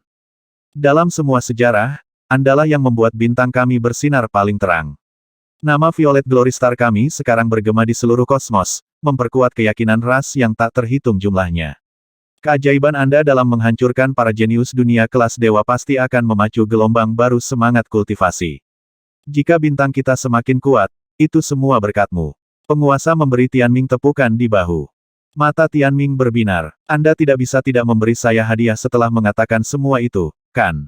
Dalam semua sejarah, Andalah yang membuat bintang kami bersinar paling terang. Nama Violet Glory Star kami sekarang bergema di seluruh kosmos, memperkuat keyakinan ras yang tak terhitung jumlahnya. Keajaiban Anda dalam menghancurkan para jenius dunia kelas dewa pasti akan memacu gelombang baru semangat kultivasi. Jika bintang kita semakin kuat, itu semua berkat-Mu. Penguasa memberi Tianming tepukan di bahu. Mata Tianming berbinar. Anda tidak bisa tidak memberi saya hadiah setelah mengatakan semua itu, kan?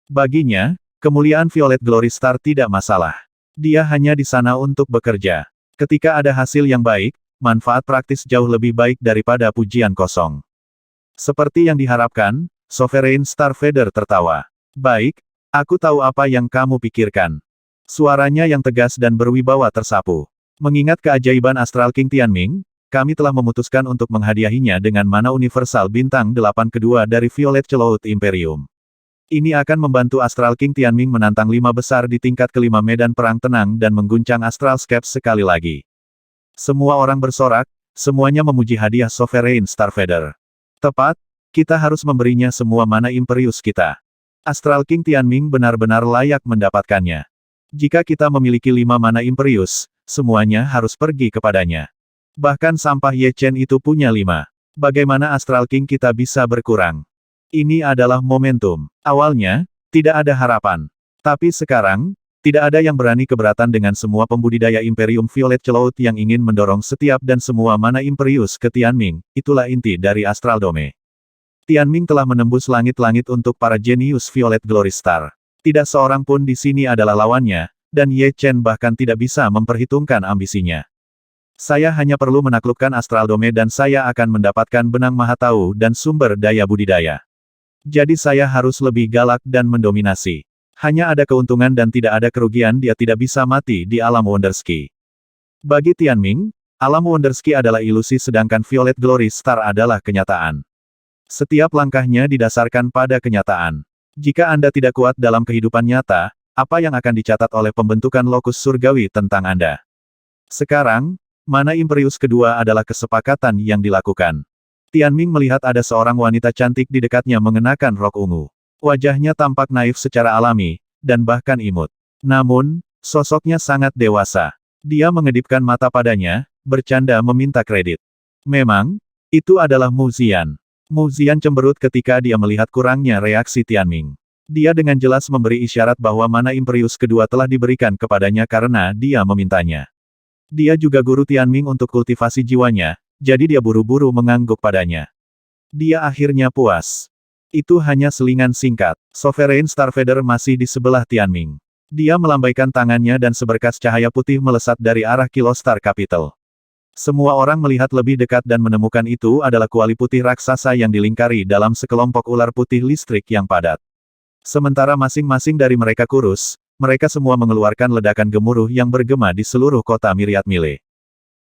Baginya, kemuliaan Violet Glory Star tidak masalah. Dia hanya di sana untuk bekerja. Ketika ada hasil yang baik, manfaat praktis jauh lebih baik daripada pujian kosong. Seperti yang diharapkan, Sovereign Starfeather tertawa. Baik, aku tahu apa yang kamu pikirkan. Suaranya yang tegas dan berwibawa tersapu. Mengingat keajaiban Astral King Tianming, kami telah memutuskan untuk menghadiahinya dengan mana universal bintang 8 kedua dari Violet Cloud Imperium. Ini akan membantu Astral King Tianming menantang 5 besar di tingkat kelima medan perang tenang dan mengguncang Astralscape sekali lagi. Semua orang bersorak, semuanya memuji hadiah Sovereign Starfeather. Tepat, kita harus memberinya semua mana Imperius kita. Astral King Tianming benar-benar layak mendapatkannya. Jika kita memiliki 5 mana Imperius, semuanya harus pergi kepadanya. Bahkan sampah Ye Chen itu punya 5. Bagaimana Astral King kita bisa berkurang? Ini adalah momentum. Awalnya, tidak ada harapan. Tapi sekarang, tidak ada yang berani keberatan dengan semua pembudidaya Imperium Violet Cloud yang ingin mendorong setiap dan semua mana Imperius ke Tianming. Itulah inti dari Astral Dome. Tianming telah menembus langit-langit untuk para jenius Violet Glory Star. Tidak seorang pun di sini adalah lawannya, dan Ye Chen bahkan tidak bisa memperhitungkan ambisinya. Saya hanya perlu menaklukkan Astral Dome dan saya akan mendapatkan benang Mahatahu dan sumber daya budidaya. Jadi saya harus lebih galak dan mendominasi. Hanya ada keuntungan dan tidak ada kerugian, dia tidak bisa mati di alam Wonderski. Bagi Tianming, alam Wonderski adalah ilusi sedangkan Violet Glory Star adalah kenyataan. Setiap langkahnya didasarkan pada kenyataan. Jika Anda tidak kuat dalam kehidupan nyata, apa yang akan dicatat oleh pembentukan lokus surgawi tentang Anda? Sekarang, mana Imperius kedua adalah kesepakatan yang dilakukan. Tianming melihat ada seorang wanita cantik di dekatnya mengenakan rok ungu. Wajahnya tampak naif secara alami, dan bahkan imut. Namun, sosoknya sangat dewasa. Dia mengedipkan mata padanya, bercanda meminta kredit. Memang, itu adalah Mu Ziyan. Mu Ziyan cemberut ketika dia melihat kurangnya reaksi Tianming. Dia dengan jelas memberi isyarat bahwa mana Imperius kedua telah diberikan kepadanya karena dia memintanya. Dia juga guru Tianming untuk kultivasi jiwanya, jadi dia buru-buru mengangguk padanya. Dia akhirnya puas. Itu hanya selingan singkat. Sovereign Starfeather masih di sebelah Tianming. Dia melambaikan tangannya dan seberkas cahaya putih melesat dari arah Kilo Star Capital. Semua orang melihat lebih dekat dan menemukan itu adalah kuali putih raksasa yang dilingkari dalam sekelompok ular putih listrik yang padat. Sementara masing-masing dari mereka kurus, mereka semua mengeluarkan ledakan gemuruh yang bergema di seluruh kota Myriad Mile.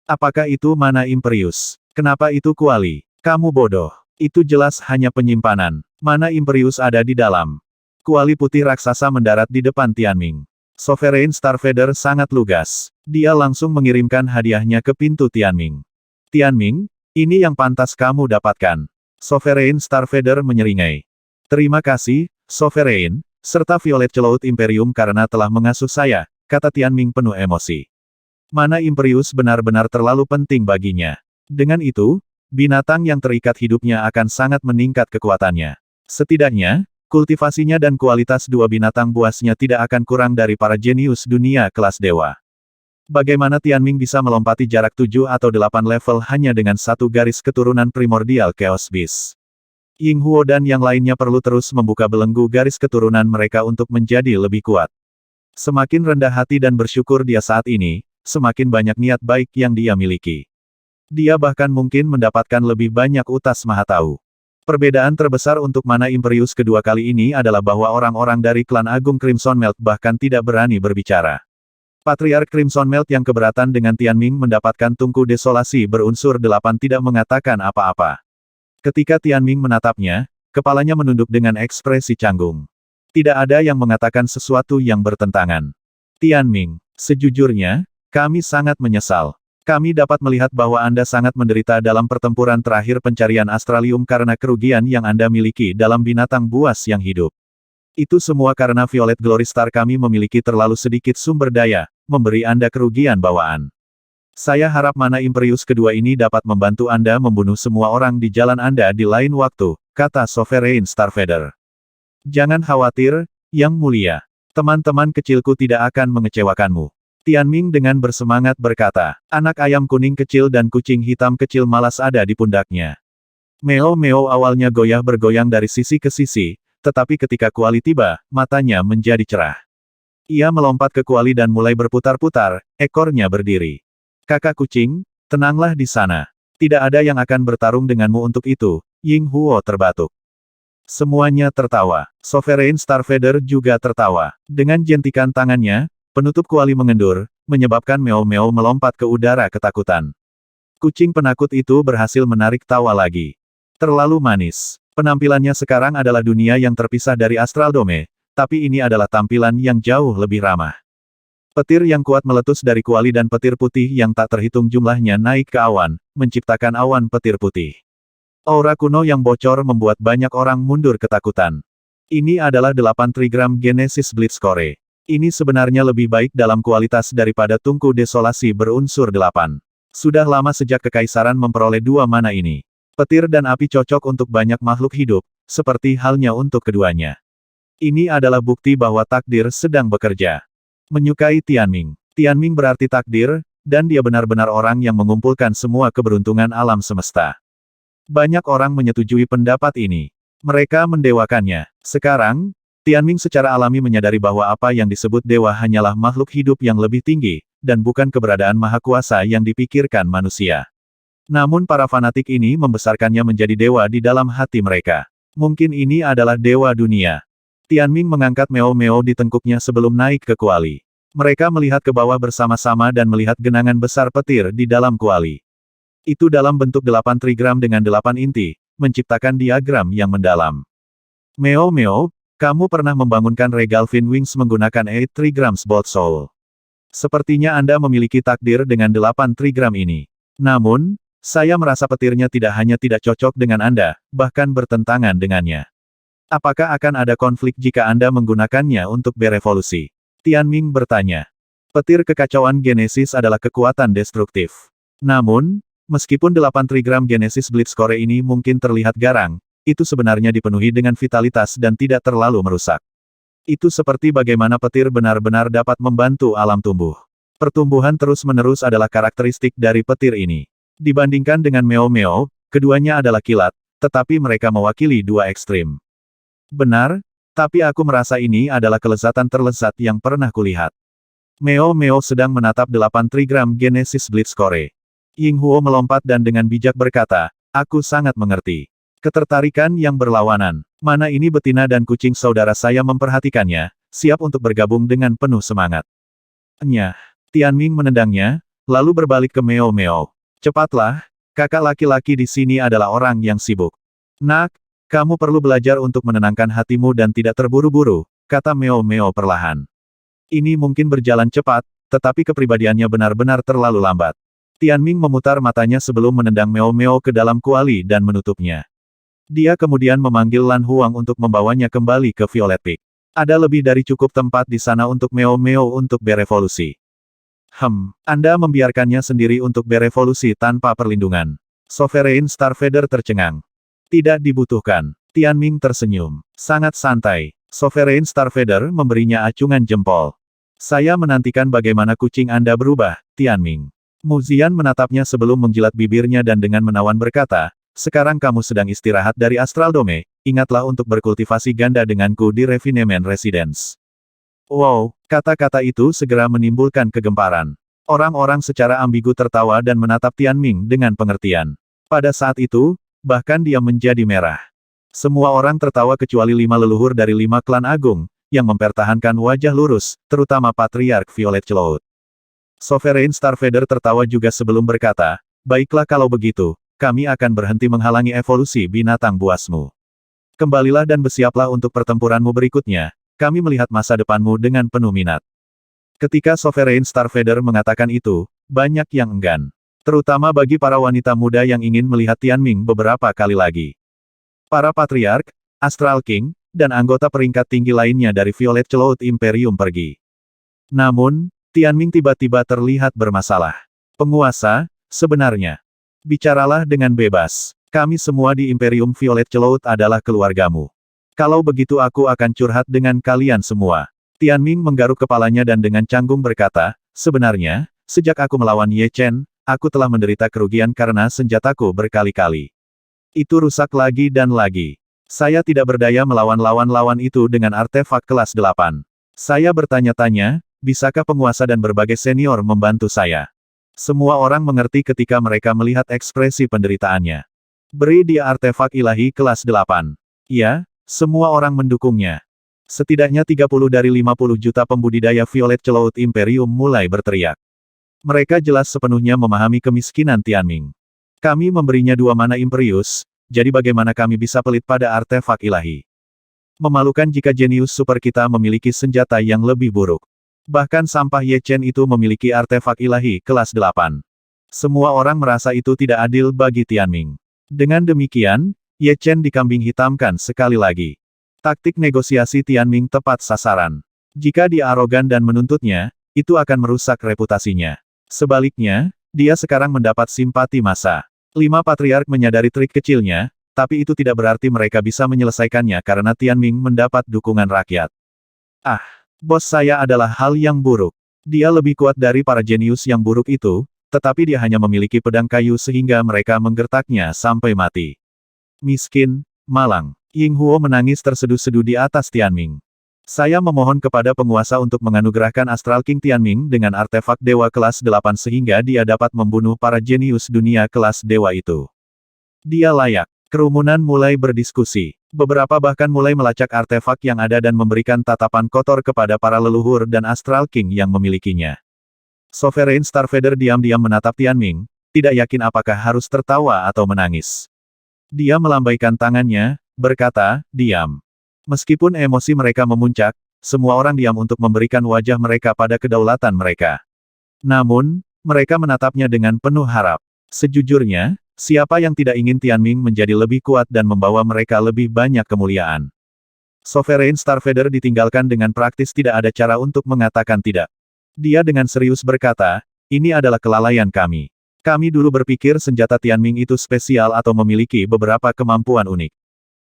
Apakah itu mana Imperius? Kenapa itu kuali? Kamu bodoh. Itu jelas hanya penyimpanan. Mana Imperius ada di dalam? Kuali putih raksasa mendarat di depan Tianming. Sovereign Starfeather sangat lugas. Dia langsung mengirimkan hadiahnya ke pintu Tianming. Tianming, ini yang pantas kamu dapatkan. Sovereign Starfeather menyeringai. Terima kasih, Sovereign, serta Violet Cloud Imperium karena telah mengasuh saya, kata Tianming penuh emosi. Mana Imperius benar-benar terlalu penting baginya. Dengan itu, binatang yang terikat hidupnya akan sangat meningkat kekuatannya. Setidaknya, kultivasinya dan kualitas dua binatang buasnya tidak akan kurang dari para jenius dunia kelas dewa. Bagaimana Tianming bisa melompati jarak 7 atau 8 level hanya dengan satu garis keturunan primordial Chaos Beast? Ying Huo dan yang lainnya perlu terus membuka belenggu garis keturunan mereka untuk menjadi lebih kuat. Semakin rendah hati dan bersyukur dia saat ini, semakin banyak niat baik yang dia miliki. Dia bahkan mungkin mendapatkan lebih banyak utas Mahatahu. Perbedaan terbesar untuk mana Imperius kedua kali ini adalah bahwa orang-orang dari klan Agung Crimson Melt bahkan tidak berani berbicara. Patriark Crimson Melt yang keberatan dengan Tianming mendapatkan tungku desolasi berunsur 8 tidak mengatakan apa-apa. Ketika Tianming menatapnya, kepalanya menunduk dengan ekspresi canggung. Tidak ada yang mengatakan sesuatu yang bertentangan. Tianming, sejujurnya, kami sangat menyesal. Kami dapat melihat bahwa Anda sangat menderita dalam pertempuran terakhir pencarian Astralium karena kerugian yang Anda miliki dalam binatang buas yang hidup. Itu semua karena Violet Glory Star kami memiliki terlalu sedikit sumber daya, memberi Anda kerugian bawaan. Saya harap mana Imperius kedua ini dapat membantu Anda membunuh semua orang di jalan Anda di lain waktu, kata Sovereign Starfeather. Jangan khawatir, Yang Mulia. Teman-teman kecilku tidak akan mengecewakanmu. Tianming dengan bersemangat berkata, anak ayam kuning kecil dan kucing hitam kecil malas ada di pundaknya. Meo-meo awalnya goyah bergoyang dari sisi ke sisi, tetapi ketika Kuali tiba, matanya menjadi cerah. Ia melompat ke Kuali dan mulai berputar-putar, ekornya berdiri. Kakak kucing, tenanglah di sana. Tidak ada yang akan bertarung denganmu untuk itu, Ying Huo terbatuk. Semuanya tertawa. Sovereign Starfeather juga tertawa. Dengan jentikan tangannya, penutup Kuali mengendur, menyebabkan Meo-meo melompat ke udara ketakutan. Kucing penakut itu berhasil menarik tawa lagi. Terlalu manis. Penampilannya sekarang adalah dunia yang terpisah dari Astral Dome, tapi ini adalah tampilan yang jauh lebih ramah. Petir yang kuat meletus dari Kuali dan petir putih yang tak terhitung jumlahnya naik ke awan, menciptakan awan petir putih. Aura kuno yang bocor membuat banyak orang mundur ketakutan. Ini adalah 8 trigram Genesis Blitzcore. Ini sebenarnya lebih baik dalam kualitas daripada tungku desolasi berunsur 8. Sudah lama sejak Kekaisaran memperoleh dua mana ini. Petir dan api cocok untuk banyak makhluk hidup, seperti halnya untuk keduanya. Ini adalah bukti bahwa takdir sedang bekerja. Menyukai Tianming. Tianming berarti takdir, dan dia benar-benar orang yang mengumpulkan semua keberuntungan alam semesta. Banyak orang menyetujui pendapat ini. Mereka mendewakannya. Sekarang, Tianming secara alami menyadari bahwa apa yang disebut dewa hanyalah makhluk hidup yang lebih tinggi, dan bukan keberadaan maha kuasa yang dipikirkan manusia. Namun para fanatik ini membesarkannya menjadi dewa di dalam hati mereka. Mungkin ini adalah dewa dunia. Tianming mengangkat Meo-meo di tengkuknya sebelum naik ke Kuali. Mereka melihat ke bawah bersama-sama dan melihat genangan besar petir di dalam Kuali. Itu dalam bentuk 8 trigram dengan 8 inti, menciptakan diagram yang mendalam. Meo-meo, kamu pernah membangunkan Regal Fin Wings menggunakan 8 trigrams Bolt Soul. Sepertinya Anda memiliki takdir dengan 8 trigram ini. Namun, saya merasa petirnya tidak hanya tidak cocok dengan Anda, bahkan bertentangan dengannya. Apakah akan ada konflik jika Anda menggunakannya untuk berevolusi? Tianming bertanya. Petir kekacauan Genesis adalah kekuatan destruktif. Namun, meskipun 8 trigram Genesis Blitzcore ini mungkin terlihat garang, itu sebenarnya dipenuhi dengan vitalitas dan tidak terlalu merusak. Itu seperti bagaimana petir benar-benar dapat membantu alam tumbuh. Pertumbuhan terus-menerus adalah karakteristik dari petir ini. Dibandingkan dengan Meo-meo, keduanya adalah kilat, tetapi mereka mewakili dua ekstrim. Benar, tapi aku merasa ini adalah kelezatan terlezat yang pernah kulihat. Meo-meo sedang menatap 8 trigram Genesis Blitzcore. Ying Huo melompat dan dengan bijak berkata, aku sangat mengerti. Ketertarikan yang berlawanan. Mana ini betina dan kucing saudara saya memperhatikannya, siap untuk bergabung dengan penuh semangat. Nyah. Tianming menendangnya, lalu berbalik ke Meo-meo. Cepatlah, kakak laki-laki di sini adalah orang yang sibuk. Nak, kamu perlu belajar untuk menenangkan hatimu dan tidak terburu-buru, kata Meo-meo perlahan. Ini mungkin berjalan cepat, tetapi kepribadiannya benar-benar terlalu lambat. Tianming memutar matanya sebelum menendang Meo-meo ke dalam kuali dan menutupnya. Dia kemudian memanggil Lan Huang untuk membawanya kembali ke Violet Peak. Ada lebih dari cukup tempat di sana untuk Meo-meo untuk berevolusi. Anda membiarkannya sendiri untuk berevolusi tanpa perlindungan. Sovereign Starfeather tercengang. Tidak dibutuhkan. Tianming tersenyum. Sangat santai. Sovereign Starfeather memberinya acungan jempol. Saya menantikan bagaimana kucing Anda berubah, Tianming. Mu Zian menatapnya sebelum menjilat bibirnya dan dengan menawan berkata, sekarang kamu sedang istirahat dari Astral Dome, ingatlah untuk berkultivasi ganda denganku di Refinement Residence. Wow, kata-kata itu segera menimbulkan kegemparan. Orang-orang secara ambigu tertawa dan menatap Tianming dengan pengertian. Pada saat itu, bahkan dia menjadi merah. Semua orang tertawa kecuali 5 leluhur dari 5 klan agung, yang mempertahankan wajah lurus, terutama Patriark Violet Cloud. Sovereign Starvader tertawa juga sebelum berkata, baiklah kalau begitu, kami akan berhenti menghalangi evolusi binatang buasmu. Kembalilah dan bersiaplah untuk pertempuranmu berikutnya, kami melihat masa depanmu dengan penuh minat. Ketika Sovereign Starvader mengatakan itu, banyak yang enggan. Terutama bagi para wanita muda yang ingin melihat Tianming beberapa kali lagi. Para Patriark, Astral King, dan anggota peringkat tinggi lainnya dari Violet Cloud Imperium pergi. Namun, Tianming tiba-tiba terlihat bermasalah. Penguasa, sebenarnya. Bicaralah dengan bebas. Kami semua di Imperium Violet Cloud adalah keluargamu. Kalau begitu aku akan curhat dengan kalian semua. Tianming menggaruk kepalanya dan dengan canggung berkata, sebenarnya, sejak aku melawan Ye Chen, aku telah menderita kerugian karena senjataku berkali-kali. Itu rusak lagi dan lagi. Saya tidak berdaya melawan lawan-lawan itu dengan artefak kelas 8. Saya bertanya-tanya, bisakah penguasa dan berbagai senior membantu saya? Semua orang mengerti ketika mereka melihat ekspresi penderitaannya. Beri dia artefak ilahi kelas 8. Ya, semua orang mendukungnya. Setidaknya 30 dari 50 juta pembudidaya Violet Cloud Imperium mulai berteriak. Mereka jelas sepenuhnya memahami kemiskinan Tianming. Kami memberinya 2 mana Imperius, jadi bagaimana kami bisa pelit pada artefak ilahi? Memalukan jika jenius super kita memiliki senjata yang lebih buruk. Bahkan sampah Ye Chen itu memiliki artefak ilahi kelas 8. Semua orang merasa itu tidak adil bagi Tianming. Dengan demikian, Ye Chen dikambing hitamkan sekali lagi. Taktik negosiasi Tianming tepat sasaran. Jika dia arogan dan menuntutnya, itu akan merusak reputasinya. Sebaliknya, dia sekarang mendapat simpati massa. 5 patriark menyadari trik kecilnya, tapi itu tidak berarti mereka bisa menyelesaikannya karena Tianming mendapat dukungan rakyat. Ah, bos saya adalah hal yang buruk. Dia lebih kuat dari para jenius yang buruk itu, tetapi dia hanya memiliki pedang kayu sehingga mereka menggertaknya sampai mati. Miskin, malang. Ying Huo menangis terseduh-seduh di atas Tianming. Saya memohon kepada penguasa untuk menganugerahkan Astral King Tianming dengan artefak dewa kelas 8 sehingga dia dapat membunuh para jenius dunia kelas dewa itu. Dia layak. Kerumunan mulai berdiskusi. Beberapa bahkan mulai melacak artefak yang ada dan memberikan tatapan kotor kepada para leluhur dan Astral King yang memilikinya. Sovereign Starvader diam-diam menatap Tianming, tidak yakin apakah harus tertawa atau menangis. Dia melambaikan tangannya, berkata, diam. Meskipun emosi mereka memuncak, semua orang diam untuk memberikan wajah mereka pada kedaulatan mereka. Namun, mereka menatapnya dengan penuh harap. Sejujurnya, siapa yang tidak ingin Tianming menjadi lebih kuat dan membawa mereka lebih banyak kemuliaan? Sovereign Starvader ditinggalkan dengan praktis tidak ada cara untuk mengatakan tidak. Dia dengan serius berkata, ini adalah kelalaian kami. Kami dulu berpikir senjata Tianming itu spesial atau memiliki beberapa kemampuan unik.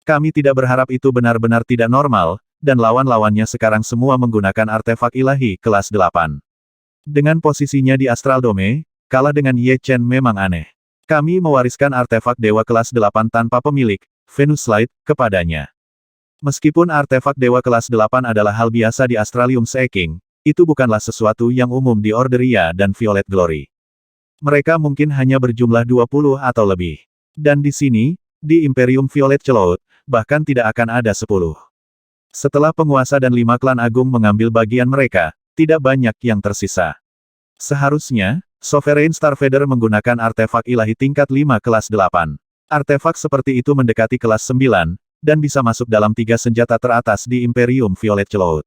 Kami tidak berharap itu benar-benar tidak normal, dan lawan-lawannya sekarang semua menggunakan artefak ilahi kelas 8. Dengan posisinya di Astral Dome, kalah dengan Ye Chen memang aneh. Kami mewariskan artefak dewa kelas 8 tanpa pemilik, Venus Light, kepadanya. Meskipun artefak dewa kelas 8 adalah hal biasa di Astralium Seeking, itu bukanlah sesuatu yang umum di Orderia dan Violet Glory. Mereka mungkin hanya berjumlah 20 atau lebih. Dan di sini, di Imperium Violet Cloud, bahkan tidak akan ada 10. Setelah penguasa dan 5 klan agung mengambil bagian mereka, tidak banyak yang tersisa. Seharusnya, Sovereign Starvader menggunakan artefak ilahi tingkat 5 kelas 8. Artefak seperti itu mendekati kelas 9, dan bisa masuk dalam 3 senjata teratas di Imperium Violet Cloud.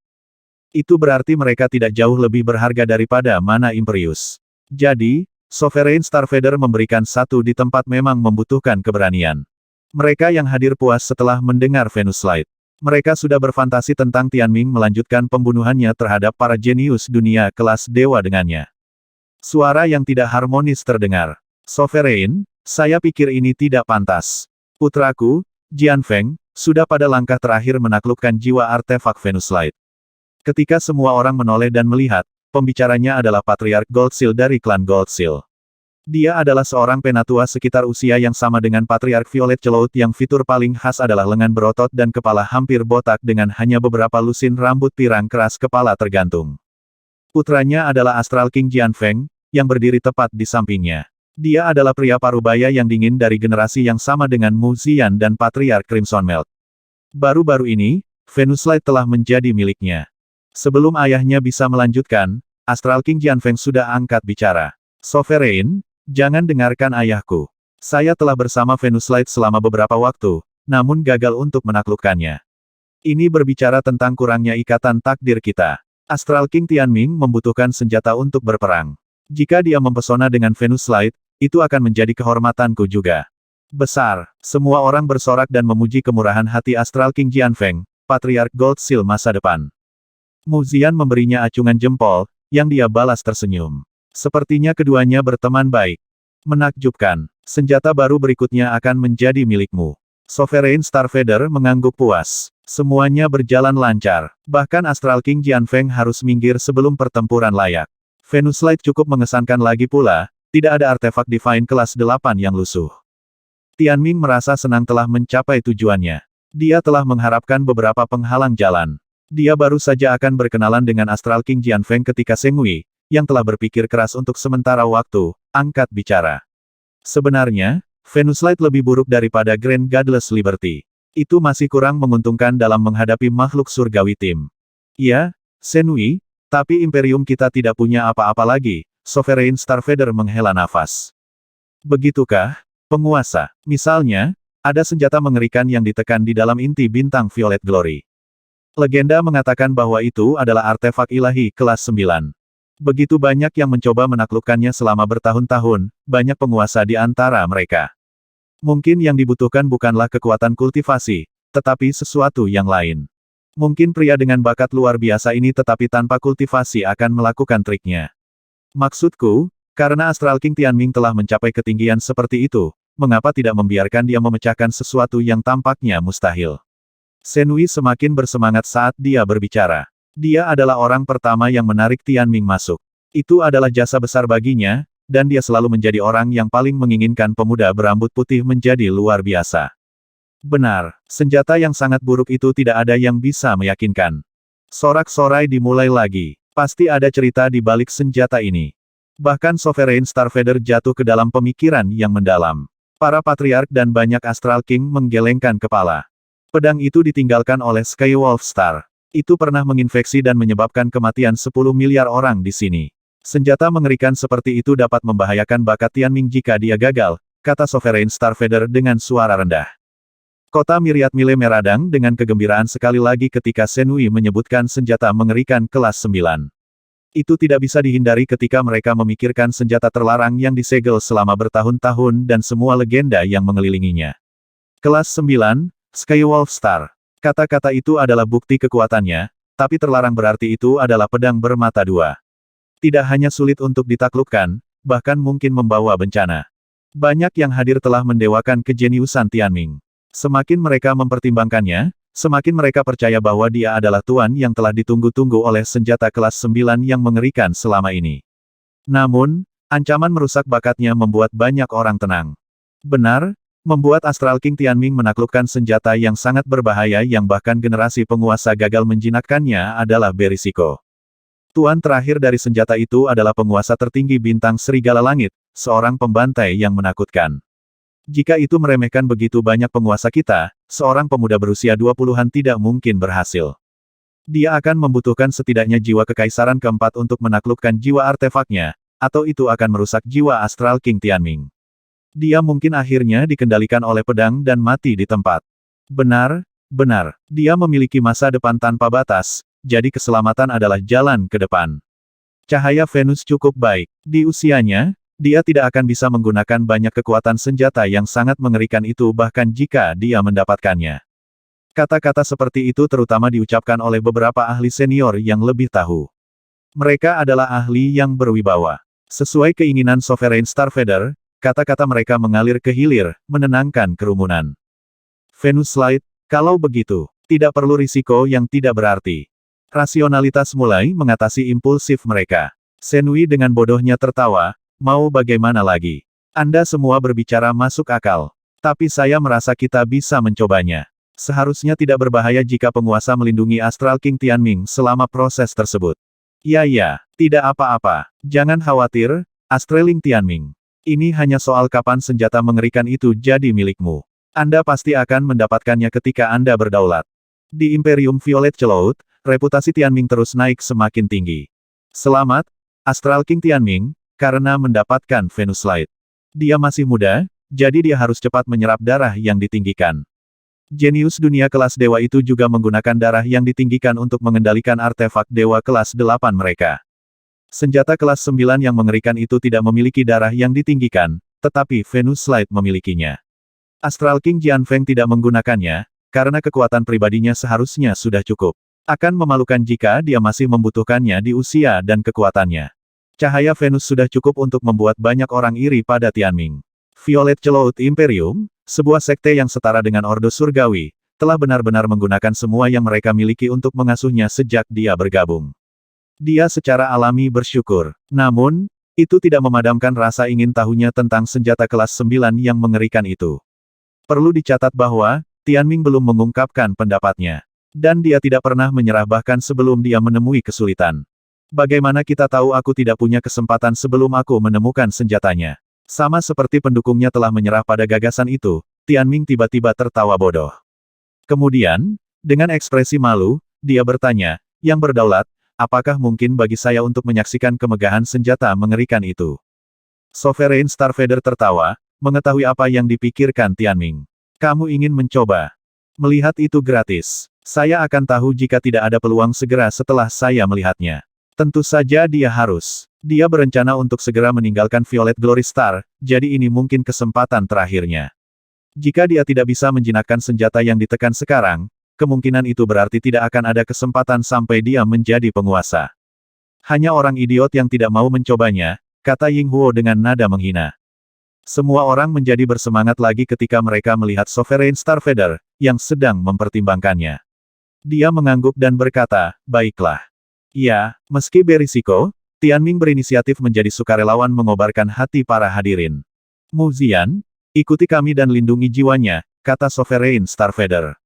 Itu berarti mereka tidak jauh lebih berharga daripada mana Imperius. Jadi, Sovereign Starvader memberikan satu di tempat memang membutuhkan keberanian. Mereka yang hadir puas setelah mendengar Venus Light. Mereka sudah berfantasi tentang Tianming melanjutkan pembunuhannya terhadap para jenius dunia kelas dewa dengannya. Suara yang tidak harmonis terdengar. Sovereign, saya pikir ini tidak pantas. Putraku, Jian Feng, sudah pada langkah terakhir menaklukkan jiwa artefak Venus Light. Ketika semua orang menoleh dan melihat, pembicaranya adalah Patriark Goldseal dari klan Goldseal. Dia adalah seorang penatua sekitar usia yang sama dengan Patriark Violet Cloud yang fitur paling khas adalah lengan berotot dan kepala hampir botak dengan hanya beberapa lusin rambut pirang keras kepala tergantung. Putranya adalah Astral King Jian Feng, yang berdiri tepat di sampingnya. Dia adalah pria parubaya yang dingin dari generasi yang sama dengan Mu Ziyan dan Patriark Crimson Melt. Baru-baru ini, Venus Light telah menjadi miliknya. Sebelum ayahnya bisa melanjutkan, Astral King Jianfeng sudah angkat bicara. Sovereign, jangan dengarkan ayahku. Saya telah bersama Venus Light selama beberapa waktu, namun gagal untuk menaklukkannya. Ini berbicara tentang kurangnya ikatan takdir kita. Astral King Tianming membutuhkan senjata untuk berperang. Jika dia mempesona dengan Venus Light, itu akan menjadi kehormatanku juga. Besar, semua orang bersorak dan memuji kemurahan hati Astral King Jianfeng, Patriark Gold Seal masa depan. Mu Ziyan memberinya acungan jempol, yang dia balas tersenyum. Sepertinya keduanya berteman baik. Menakjubkan, senjata baru berikutnya akan menjadi milikmu. Sovereign Starfeather mengangguk puas. Semuanya berjalan lancar, bahkan Astral King Jianfeng harus minggir sebelum pertempuran layak. Venus Light cukup mengesankan lagi pula, tidak ada artefak Divine kelas 8 yang lusuh. Tianming merasa senang telah mencapai tujuannya. Dia telah mengharapkan beberapa penghalang jalan. Dia baru saja akan berkenalan dengan Astral King Jianfeng ketika Seng Wei, yang telah berpikir keras untuk sementara waktu, angkat bicara. Sebenarnya, Venus Light lebih buruk daripada Grand Godless Liberty. Itu masih kurang menguntungkan dalam menghadapi makhluk surgawi tim. Ya, Seng Wei, tapi Imperium kita tidak punya apa-apa lagi. Sovereign Starfeather menghela nafas. Begitukah, penguasa? Misalnya, ada senjata mengerikan yang ditekan di dalam inti bintang Violet Glory. Legenda mengatakan bahwa itu adalah artefak ilahi kelas 9. Begitu banyak yang mencoba menaklukkannya selama bertahun-tahun, banyak penguasa di antara mereka. Mungkin yang dibutuhkan bukanlah kekuatan kultivasi, tetapi sesuatu yang lain. Mungkin pria dengan bakat luar biasa ini tetapi tanpa kultivasi akan melakukan triknya. Maksudku, karena Astral King Tianming telah mencapai ketinggian seperti itu, mengapa tidak membiarkan dia memecahkan sesuatu yang tampaknya mustahil? Seng Wei semakin bersemangat saat dia berbicara. Dia adalah orang pertama yang menarik Tianming masuk. Itu adalah jasa besar baginya, dan dia selalu menjadi orang yang paling menginginkan pemuda berambut putih menjadi luar biasa. Benar, senjata yang sangat buruk itu tidak ada yang bisa meyakinkan. Sorak-sorai dimulai lagi. Pasti ada cerita di balik senjata ini. Bahkan Sovereign Starfeather jatuh ke dalam pemikiran yang mendalam. Para patriark dan banyak Astral King menggelengkan kepala. Pedang itu ditinggalkan oleh Skywolf Star. Itu pernah menginfeksi dan menyebabkan kematian 10 miliar orang di sini. Senjata mengerikan seperti itu dapat membahayakan bakat Tianming jika dia gagal, kata Sovereign Starfeather dengan suara rendah. Kota Myriad Mile meradang dengan kegembiraan sekali lagi ketika Seng Wei menyebutkan senjata mengerikan kelas 9. Itu tidak bisa dihindari ketika mereka memikirkan senjata terlarang yang disegel selama bertahun-tahun dan semua legenda yang mengelilinginya. Kelas 9, Skywolf Star. Kata-kata itu adalah bukti kekuatannya, tapi terlarang berarti itu adalah pedang bermata dua. Tidak hanya sulit untuk ditaklukkan, bahkan mungkin membawa bencana. Banyak yang hadir telah mendewakan kejeniusan Tianming. Semakin mereka mempertimbangkannya, semakin mereka percaya bahwa dia adalah tuan yang telah ditunggu-tunggu oleh senjata kelas 9 yang mengerikan selama ini. Namun, ancaman merusak bakatnya membuat banyak orang tenang. Benar, membuat Astral King Tianming menaklukkan senjata yang sangat berbahaya yang bahkan generasi penguasa gagal menjinakkannya adalah berisiko. Tuan terakhir dari senjata itu adalah penguasa tertinggi bintang Serigala Langit, seorang pembantai yang menakutkan. Jika itu meremehkan begitu banyak penguasa kita, seorang pemuda berusia 20-an tidak mungkin berhasil. Dia akan membutuhkan setidaknya jiwa kekaisaran keempat untuk menaklukkan jiwa artefaknya, atau itu akan merusak jiwa Astral King Tianming. Dia mungkin akhirnya dikendalikan oleh pedang dan mati di tempat. Benar, benar, dia memiliki masa depan tanpa batas, jadi keselamatan adalah jalan ke depan. Cahaya Venus cukup baik. Di usianya, dia tidak akan bisa menggunakan banyak kekuatan senjata yang sangat mengerikan itu bahkan jika dia mendapatkannya. Kata-kata seperti itu terutama diucapkan oleh beberapa ahli senior yang lebih tahu. Mereka adalah ahli yang berwibawa. Sesuai keinginan Sovereign Starfeather, kata-kata mereka mengalir ke hilir, menenangkan kerumunan. Venus Light, kalau begitu, tidak perlu risiko yang tidak berarti. Rasionalitas mulai mengatasi impulsif mereka. Seng Wei dengan bodohnya tertawa, mau bagaimana lagi? Anda semua berbicara masuk akal. Tapi saya merasa kita bisa mencobanya. Seharusnya tidak berbahaya jika penguasa melindungi Astral King Tianming selama proses tersebut. Ya, tidak apa-apa. Jangan khawatir, Astral King Tianming. Ini hanya soal kapan senjata mengerikan itu jadi milikmu. Anda pasti akan mendapatkannya ketika Anda berdaulat. Di Imperium Violet Cloud, reputasi Tianming terus naik semakin tinggi. Selamat, Astral King Tianming, karena mendapatkan Venus Light. Dia masih muda, jadi dia harus cepat menyerap darah yang ditinggikan. Jenius dunia kelas dewa itu juga menggunakan darah yang ditinggikan untuk mengendalikan artefak dewa kelas 8 mereka. Senjata kelas 9 yang mengerikan itu tidak memiliki darah yang ditinggikan, tetapi Venus Light memilikinya. Astral King Jianfeng tidak menggunakannya, karena kekuatan pribadinya seharusnya sudah cukup. Akan memalukan jika dia masih membutuhkannya di usia dan kekuatannya. Cahaya Venus sudah cukup untuk membuat banyak orang iri pada Tianming. Violet Cloud Imperium, sebuah sekte yang setara dengan Ordo Surgawi, telah benar-benar menggunakan semua yang mereka miliki untuk mengasuhnya sejak dia bergabung. Dia secara alami bersyukur. Namun, itu tidak memadamkan rasa ingin tahunya tentang senjata kelas 9 yang mengerikan itu. Perlu dicatat bahwa, Tianming belum mengungkapkan pendapatnya. Dan dia tidak pernah menyerah bahkan sebelum dia menemui kesulitan. Bagaimana kita tahu aku tidak punya kesempatan sebelum aku menemukan senjatanya? Sama seperti pendukungnya telah menyerah pada gagasan itu, Tianming tiba-tiba tertawa bodoh. Kemudian, dengan ekspresi malu, dia bertanya, yang berdaulat, apakah mungkin bagi saya untuk menyaksikan kemegahan senjata mengerikan itu? Sovereign Starfader tertawa, mengetahui apa yang dipikirkan Tianming. Kamu ingin mencoba? Melihat itu gratis. Saya akan tahu jika tidak ada peluang segera setelah saya melihatnya. Tentu saja dia harus. Dia berencana untuk segera meninggalkan Violet Glory Star, jadi ini mungkin kesempatan terakhirnya. Jika dia tidak bisa menjinakkan senjata yang ditekan sekarang, kemungkinan itu berarti tidak akan ada kesempatan sampai dia menjadi penguasa. Hanya orang idiot yang tidak mau mencobanya, kata Ying Huo dengan nada menghina. Semua orang menjadi bersemangat lagi ketika mereka melihat Sovereign Starfader, yang sedang mempertimbangkannya. Dia mengangguk dan berkata, baiklah. Ya, meski berisiko, Tianming berinisiatif menjadi sukarelawan mengobarkan hati para hadirin. Mu Zian, ikuti kami dan lindungi jiwanya, kata Sovereign Starfader.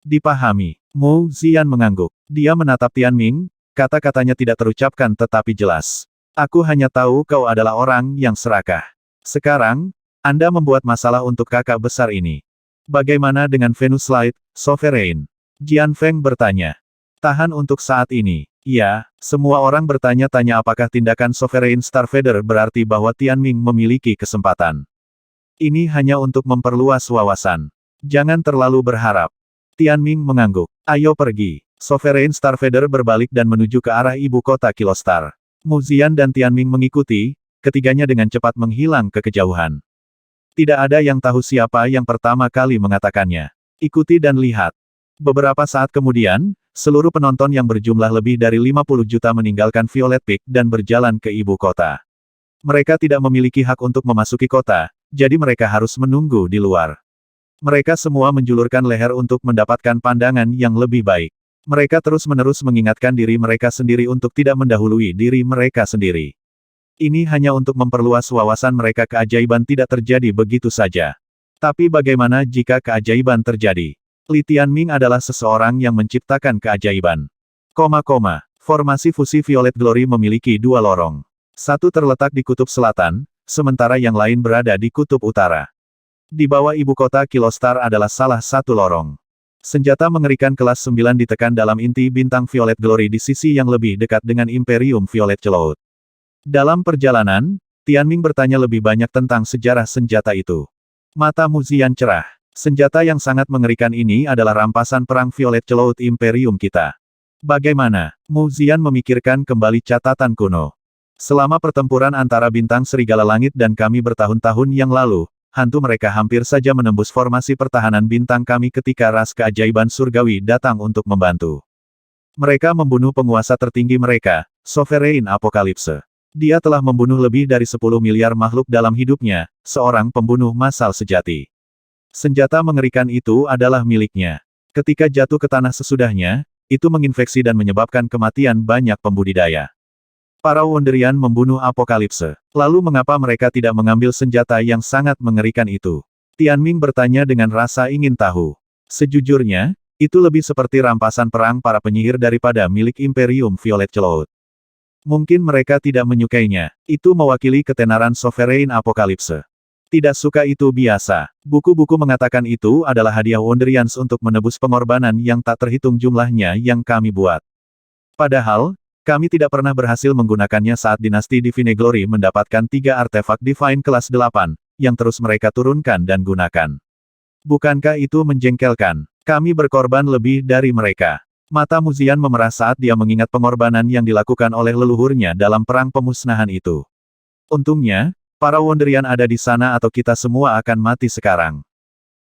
Dipahami. Mu Zian mengangguk. Dia menatap Tianming, kata-katanya tidak terucapkan tetapi jelas. Aku hanya tahu kau adalah orang yang serakah. Sekarang, Anda membuat masalah untuk kakak besar ini. Bagaimana dengan Venus Light, Sovereign? Jianfeng bertanya. Tahan untuk saat ini. Ya, semua orang bertanya-tanya apakah tindakan Sovereign Starfader berarti bahwa Tianming memiliki kesempatan. Ini hanya untuk memperluas wawasan. Jangan terlalu berharap. Tianming mengangguk. Ayo pergi. Sovereign Starfader berbalik dan menuju ke arah ibu kota Kilostar. Mu Zian dan Tianming mengikuti, ketiganya dengan cepat menghilang ke kejauhan. Tidak ada yang tahu siapa yang pertama kali mengatakannya. Ikuti dan lihat. Beberapa saat kemudian, seluruh penonton yang berjumlah lebih dari 50 juta meninggalkan Violet Peak dan berjalan ke ibu kota. Mereka tidak memiliki hak untuk memasuki kota, jadi mereka harus menunggu di luar. Mereka semua menjulurkan leher untuk mendapatkan pandangan yang lebih baik. Mereka terus-menerus mengingatkan diri mereka sendiri untuk tidak mendahului diri mereka sendiri. Ini hanya untuk memperluas wawasan mereka. Keajaiban tidak terjadi begitu saja. Tapi bagaimana jika keajaiban terjadi? Li Tianming adalah seseorang yang menciptakan keajaiban. Formasi fusi Violet Glory memiliki dua lorong. Satu terletak di kutub selatan, sementara yang lain berada di kutub utara. Di bawah ibu kota Kilostar adalah salah satu lorong. Senjata mengerikan kelas 9 ditekan dalam inti bintang Violet Glory di sisi yang lebih dekat dengan Imperium Violet Cloud. Dalam perjalanan, Tianming bertanya lebih banyak tentang sejarah senjata itu. Mata Mu Zian cerah. Senjata yang sangat mengerikan ini adalah rampasan perang Violet Cloud Imperium kita. Bagaimana? Mu Zian memikirkan kembali catatan kuno. Selama pertempuran antara bintang serigala langit dan kami bertahun-tahun yang lalu, hantu mereka hampir saja menembus formasi pertahanan bintang kami ketika ras keajaiban surgawi datang untuk membantu. Mereka membunuh penguasa tertinggi mereka, Sovereign Apocalypse. Dia telah membunuh lebih dari 10 miliar makhluk dalam hidupnya, seorang pembunuh massal sejati. Senjata mengerikan itu adalah miliknya. Ketika jatuh ke tanah sesudahnya, itu menginfeksi dan menyebabkan kematian banyak pembudidaya. Para Wonderian membunuh Apokalipse. Lalu mengapa mereka tidak mengambil senjata yang sangat mengerikan itu? Tianming bertanya dengan rasa ingin tahu. Sejujurnya, itu lebih seperti rampasan perang para penyihir daripada milik Imperium Violet Cloud. Mungkin mereka tidak menyukainya. Itu mewakili ketenaran Sovereign Apocalypse. Tidak suka itu biasa. Buku-buku mengatakan itu adalah hadiah Wonderians untuk menebus pengorbanan yang tak terhitung jumlahnya yang kami buat. Padahal, kami tidak pernah berhasil menggunakannya saat dinasti Divine Glory mendapatkan 3 artefak Divine kelas 8, yang terus mereka turunkan dan gunakan. Bukankah itu menjengkelkan? Kami berkorban lebih dari mereka. Mata Muzian memerah saat dia mengingat pengorbanan yang dilakukan oleh leluhurnya dalam perang pemusnahan itu. Untungnya, para Wonderian ada di sana atau kita semua akan mati sekarang.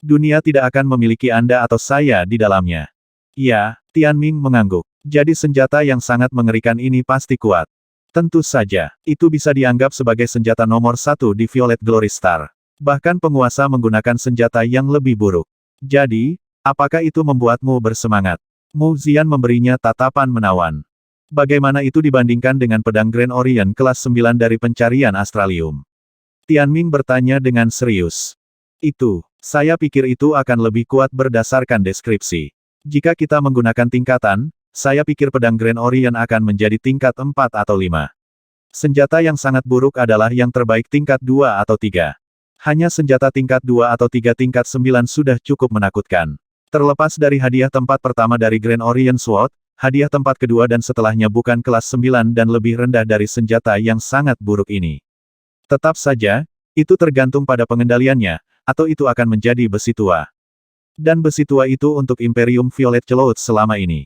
Dunia tidak akan memiliki Anda atau saya di dalamnya. Ya, Tianming mengangguk. Jadi senjata yang sangat mengerikan ini pasti kuat. Tentu saja, itu bisa dianggap sebagai senjata nomor 1 di Violet Glory Star. Bahkan penguasa menggunakan senjata yang lebih buruk. Jadi, apakah itu membuatmu bersemangat? Mu Zian memberinya tatapan menawan. Bagaimana itu dibandingkan dengan pedang Grand Orient kelas 9 dari pencarian Astralium? Tianming bertanya dengan serius. Saya pikir itu akan lebih kuat berdasarkan deskripsi. Jika kita menggunakan tingkatan, saya pikir pedang Grand Orient akan menjadi tingkat 4 atau 5. Senjata yang sangat buruk adalah yang terbaik tingkat 2 atau 3. Hanya senjata tingkat 2 atau 3 tingkat 9 sudah cukup menakutkan. Terlepas dari hadiah tempat pertama dari Grand Orient Sword, hadiah tempat kedua dan setelahnya bukan kelas 9 dan lebih rendah dari senjata yang sangat buruk ini. Tetap saja, itu tergantung pada pengendaliannya, atau itu akan menjadi besi tua. Dan besi tua itu untuk Imperium Violet Cloud selama ini.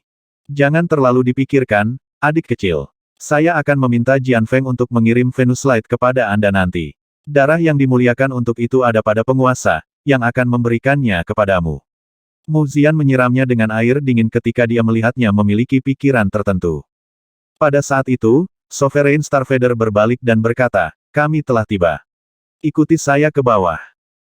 Jangan terlalu dipikirkan, adik kecil. Saya akan meminta Jian Feng untuk mengirim Venus Light kepada Anda nanti. Darah yang dimuliakan untuk itu ada pada penguasa, yang akan memberikannya kepadamu. Mu Zian menyiramnya dengan air dingin ketika dia melihatnya memiliki pikiran tertentu. Pada saat itu, Sovereign Starfader berbalik dan berkata, kami telah tiba. Ikuti saya ke bawah.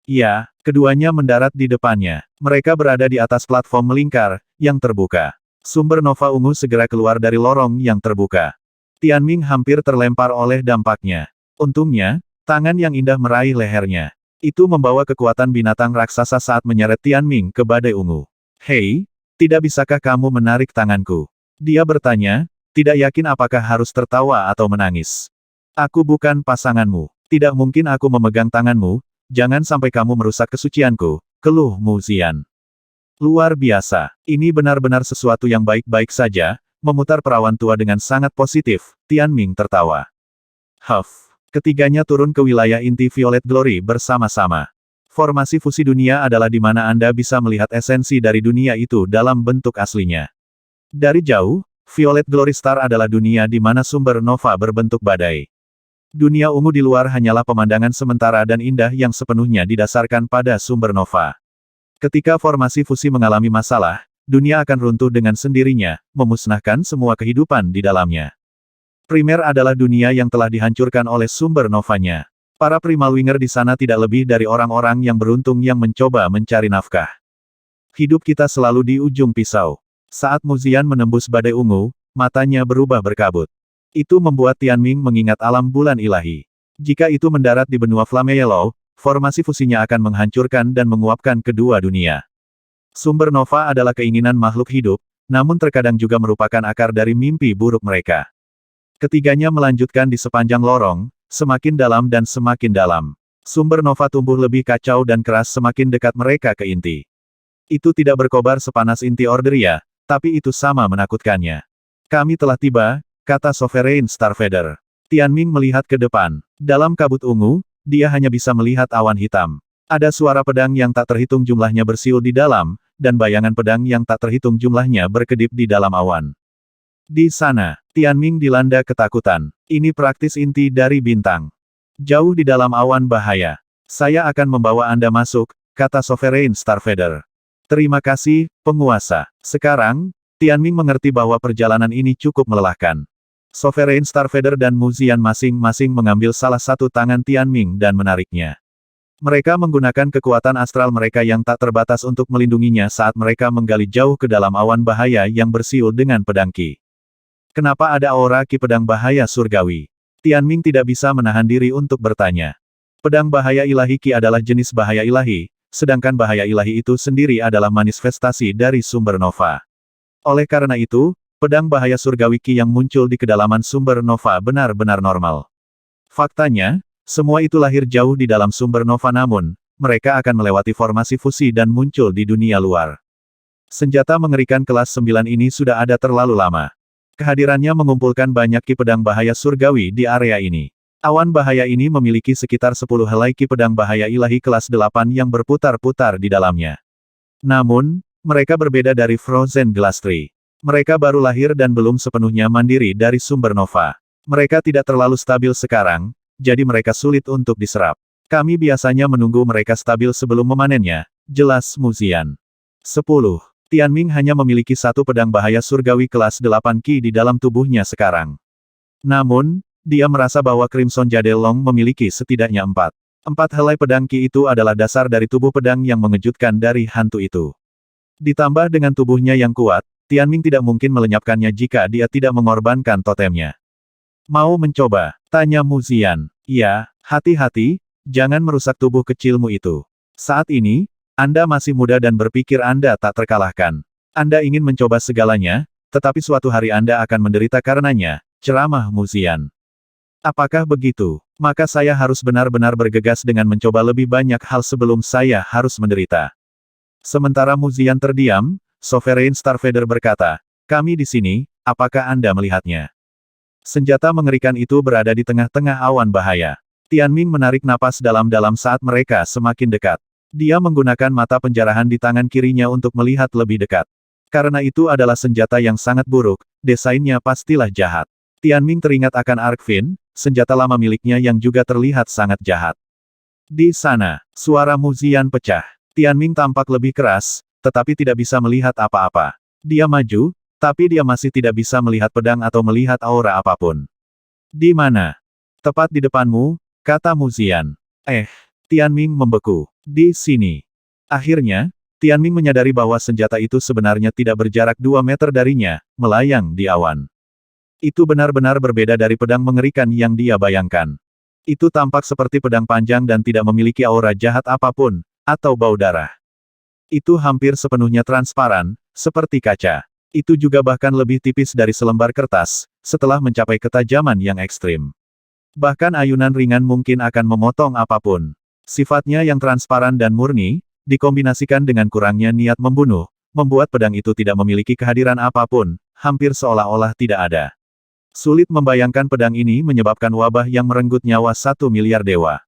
Ya, keduanya mendarat di depannya. Mereka berada di atas platform melingkar, yang terbuka. Sumber nova ungu segera keluar dari lorong yang terbuka. Tianming hampir terlempar oleh dampaknya. Untungnya, tangan yang indah meraih lehernya. Itu membawa kekuatan binatang raksasa saat menyeret Tianming ke badai ungu. Hei, tidak bisakah kamu menarik tanganku? Dia bertanya, tidak yakin apakah harus tertawa atau menangis. Aku bukan pasanganmu. Tidak mungkin aku memegang tanganmu, jangan sampai kamu merusak kesucianku, keluh Mu Zian. Luar biasa, ini benar-benar sesuatu yang baik-baik saja, memutar perawan tua dengan sangat positif, Tianming tertawa. Huff. Ketiganya turun ke wilayah inti Violet Glory bersama-sama. Formasi fusi dunia adalah di mana Anda bisa melihat esensi dari dunia itu dalam bentuk aslinya. Dari jauh, Violet Glory Star adalah dunia di mana sumber nova berbentuk badai. Dunia ungu di luar hanyalah pemandangan sementara dan indah yang sepenuhnya didasarkan pada sumber nova. Ketika formasi fusi mengalami masalah, dunia akan runtuh dengan sendirinya, memusnahkan semua kehidupan di dalamnya. Primer adalah dunia yang telah dihancurkan oleh sumber novanya. Para Primalwinger di sana tidak lebih dari orang-orang yang beruntung yang mencoba mencari nafkah. Hidup kita selalu di ujung pisau. Saat Mu Zian menembus badai ungu, matanya berubah berkabut. Itu membuat Tianming mengingat alam bulan ilahi. Jika itu mendarat di benua Flame Yellow, formasi fusinya akan menghancurkan dan menguapkan kedua dunia. Sumber nova adalah keinginan makhluk hidup, namun terkadang juga merupakan akar dari mimpi buruk mereka. Ketiganya melanjutkan di sepanjang lorong, semakin dalam dan semakin dalam. Sumber nova tumbuh lebih kacau dan keras semakin dekat mereka ke inti. Itu tidak berkobar sepanas inti Orderia, tapi itu sama menakutkannya. Kami telah tiba, kata Sovereign Starfader. Tianming melihat ke depan. Dalam kabut ungu, dia hanya bisa melihat awan hitam. Ada suara pedang yang tak terhitung jumlahnya bersiul di dalam, dan bayangan pedang yang tak terhitung jumlahnya berkedip di dalam awan. Di sana, Tianming dilanda ketakutan. Ini praktis inti dari bintang. Jauh di dalam awan bahaya. Saya akan membawa Anda masuk, kata Sovereign Starfader. Terima kasih, penguasa. Sekarang, Tianming mengerti bahwa perjalanan ini cukup melelahkan. Sovereign Starfader dan Mu Zian masing-masing mengambil salah satu tangan Tianming dan menariknya. Mereka menggunakan kekuatan astral mereka yang tak terbatas untuk melindunginya saat mereka menggali jauh ke dalam awan bahaya yang bersiul dengan pedang Qi. Kenapa ada aura Qi pedang bahaya surgawi? Tianming tidak bisa menahan diri untuk bertanya. Pedang bahaya ilahi Qi adalah jenis bahaya ilahi, sedangkan bahaya ilahi itu sendiri adalah manifestasi dari sumber nova. Oleh karena itu, pedang bahaya surgawi Qi yang muncul di kedalaman sumber nova benar-benar normal. Faktanya, semua itu lahir jauh di dalam sumber nova namun, mereka akan melewati formasi fusi dan muncul di dunia luar. Senjata mengerikan kelas 9 ini sudah ada terlalu lama. Kehadirannya mengumpulkan banyak Qi pedang bahaya surgawi di area ini. Awan bahaya ini memiliki sekitar 10 helai Qi pedang bahaya ilahi kelas 8 yang berputar-putar di dalamnya. Namun, mereka berbeda dari Frozen Glass Tree. Mereka baru lahir dan belum sepenuhnya mandiri dari sumber nova. Mereka tidak terlalu stabil sekarang, jadi mereka sulit untuk diserap. Kami biasanya menunggu mereka stabil sebelum memanennya, jelas Mu Ziyan. 10. Tianming hanya memiliki satu pedang bahaya surgawi kelas 8 Qi di dalam tubuhnya sekarang. Namun, dia merasa bahwa Crimson Jade Long memiliki setidaknya 4 helai pedang Qi itu adalah dasar dari tubuh pedang yang mengejutkan dari hantu itu. Ditambah dengan tubuhnya yang kuat, Tianming tidak mungkin melenyapkannya jika dia tidak mengorbankan totemnya. Mau mencoba? Tanya Mu Ziyan. Ya, hati-hati, jangan merusak tubuh kecilmu itu. Saat ini, Anda masih muda dan berpikir Anda tak terkalahkan. Anda ingin mencoba segalanya, tetapi suatu hari Anda akan menderita karenanya, ceramah Mu Ziyan. Apakah begitu? Maka saya harus benar-benar bergegas dengan mencoba lebih banyak hal sebelum saya harus menderita. Sementara Mu Ziyan terdiam, Sovereign Starfader berkata, kami di sini, apakah Anda melihatnya? Senjata mengerikan itu berada di tengah-tengah awan bahaya. Tianming menarik napas dalam-dalam saat mereka semakin dekat. Dia menggunakan mata penjarahan di tangan kirinya untuk melihat lebih dekat. Karena itu adalah senjata yang sangat buruk, desainnya pastilah jahat. Tianming teringat akan Arc Fin, senjata lama miliknya yang juga terlihat sangat jahat. Di sana, suara Mu Ziyan pecah. Tianming tampak lebih keras, tetapi tidak bisa melihat apa-apa. Dia maju, tapi dia masih tidak bisa melihat pedang atau melihat aura apapun. Di mana? Tepat di depanmu, kata Mu Ziyan. Tianming membeku. Di sini. Akhirnya, Tianming menyadari bahwa senjata itu sebenarnya tidak berjarak 2 meter darinya, melayang di awan. Itu benar-benar berbeda dari pedang mengerikan yang dia bayangkan. Itu tampak seperti pedang panjang dan tidak memiliki aura jahat apapun, atau bau darah. Itu hampir sepenuhnya transparan, seperti kaca. Itu juga bahkan lebih tipis dari selembar kertas, setelah mencapai ketajaman yang ekstrim. Bahkan ayunan ringan mungkin akan memotong apapun. Sifatnya yang transparan dan murni, dikombinasikan dengan kurangnya niat membunuh, membuat pedang itu tidak memiliki kehadiran apapun, hampir seolah-olah tidak ada. Sulit membayangkan pedang ini menyebabkan wabah yang merenggut nyawa 1 miliar dewa.